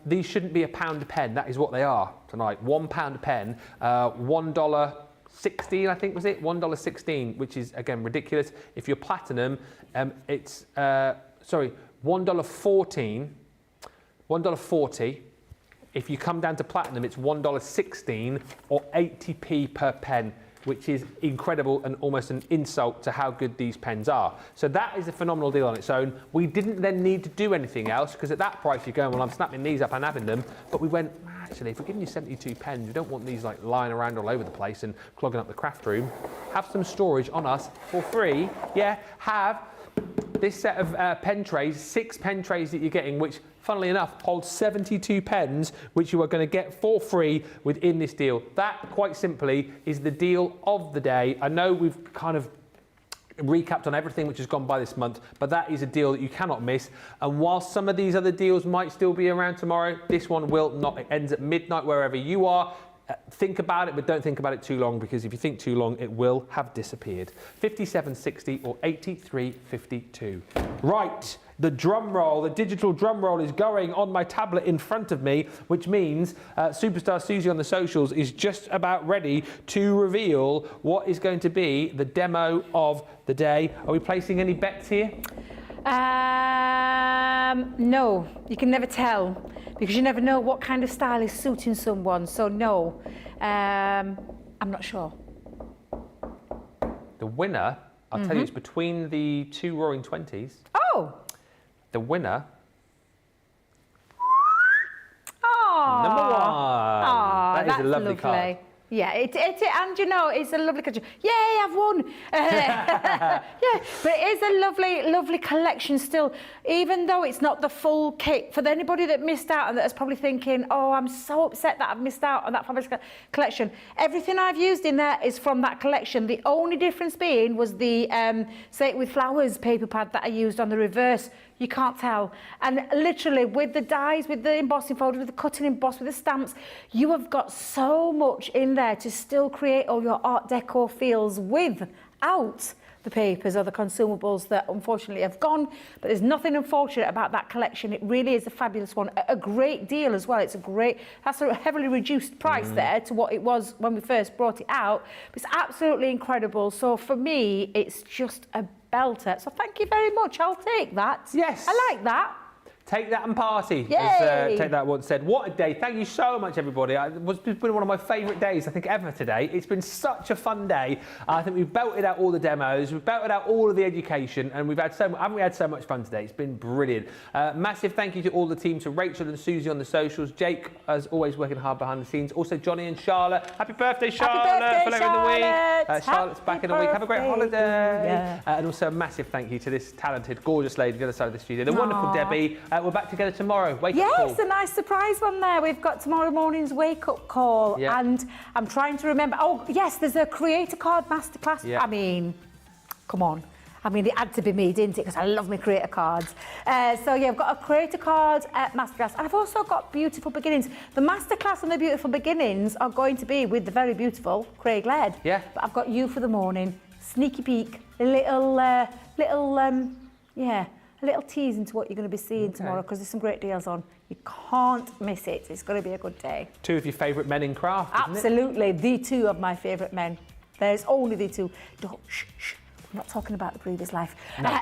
These shouldn't be £1 a pen. That is what they are tonight. £1 a pen. $1.16, I think, was it? $1.16, which is, again, ridiculous. If you're platinum, it's, sorry, $1.14. $1.40. If you come down to platinum, it's $1.16 or 80p per pen, which is incredible and almost an insult to how good these pens are. So that is a phenomenal deal on its own. We didn't then need to do anything else, because at that price you're going, well, I'm snapping these up and having them. But we went, actually, if we're giving you 72 pens, we don't want these like lying around all over the place and clogging up the craft room. Have some storage on us for free. Yeah, have this set of pen trays, 6 pen trays that you're getting, which, funnily enough, holds 72 pens, which you are going to get for free within this deal. That, quite simply, is the deal of the day. I know we've kind of recapped on everything which has gone by this month, but that is a deal that you cannot miss. And while some of these other deals might still be around tomorrow, this one will not. It ends at midnight wherever you are. Think about it, but don't think about it too long, because if you think too long, it will have disappeared. 57.60 or 83.52. Right, the drum roll, the digital drum roll is going on my tablet in front of me, which means Superstar Susie on the socials is just about ready to reveal what is going to be the demo of the day. Are we placing any bets here? No, you can never tell, because you never know what kind of style is suiting someone. So no, I'm not sure. The winner, I'll tell you, it's between the 2 Roaring Twenties. Oh! The winner. Oh! Number 1. Oh, That is a lovely card. Yeah, and you know, it's a lovely collection. Yay, I've won! Yeah, but it is a lovely, lovely collection still, even though it's not the full kit. For anybody that missed out and that is probably thinking, oh, I'm so upset that I've missed out on that fabulous collection. Everything I've used in there is from that collection. The only difference being was the Say It With Flowers paper pad that I used on the reverse. You can't tell. And literally, with the dies, with the embossing folders, with the cutting emboss, with the stamps, you have got so much in there to still create all your Art Deco feels without the papers or the consumables that unfortunately have gone. But there's nothing unfortunate about that collection. It really is a fabulous one. A great deal as well. It's a great, that's a heavily reduced price there to what it was when we first brought it out. But it's absolutely incredible. So for me, it's just a belter. So thank you very much. I'll take that. Yes. I like that. Take that and party, Yay! as Take That once said. What a day. Thank you so much, everybody. It's been one of my favourite days, I think, ever today. It's been such a fun day. I think we've belted out all the demos, we've belted out all of the education, and haven't we had so much fun today? It's been brilliant. Massive thank you to all the team, to Rachel and Susie on the socials, Jake, as always, working hard behind the scenes, also Johnny and Charlotte. Happy birthday, Charlotte, Happy birthday, for later in the week. Charlotte's Happy back in a week. Have a great holiday. Yeah. And also a massive thank you to this talented, gorgeous lady on the other side of the studio, the wonderful Debbie. We're back together tomorrow. Wake up call. Yes, a nice surprise one there. We've got tomorrow morning's wake-up call, and I'm trying to remember. Oh, yes, there's a creator card masterclass. Yeah. I mean, come on. I mean, it had to be me, didn't it? Because I love my creator cards. So, yeah, I've got a creator card masterclass. And I've also got Beautiful Beginnings. The masterclass and the Beautiful Beginnings are going to be with the very beautiful Craig Laird. Yeah. But I've got You for the Morning, sneaky peek, a little tease into what you're going to be seeing tomorrow, because there's some great deals on. You can't miss it. It's going to be a good day. 2 of your favourite men in craft, isn't it? Absolutely, the 2 of my favourite men. There's only the 2. Don't, shh. We're not talking about the previous life. No.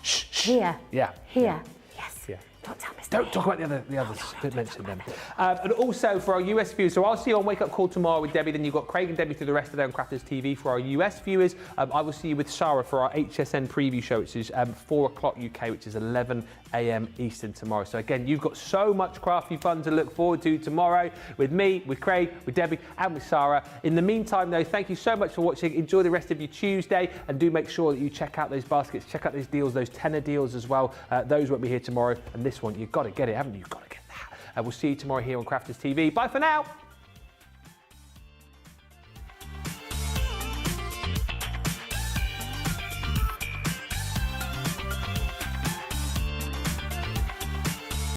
Shh. Here. Yeah. Here. Yes. Yeah. Don't tell me. Don't talk about the others. Don't mention them. And also for our US viewers, so I'll see you on Wake Up Call tomorrow with Debbie. Then you've got Craig and Debbie through the rest of the day on Crafters TV. For our US viewers, I will see you with Sarah for our HSN preview show, which is 4 o'clock UK, which is 11 a.m. Eastern tomorrow. So again, you've got so much crafty fun to look forward to tomorrow with me, with Craig, with Debbie, and with Sarah. In the meantime, though, thank you so much for watching. Enjoy the rest of your Tuesday, and do make sure that you check out those baskets, check out those deals, those tenner deals as well. Those won't be here tomorrow, and this one, you've got to get it, haven't you? You've got to get that. We'll see you tomorrow here on Crafters TV. Bye for now.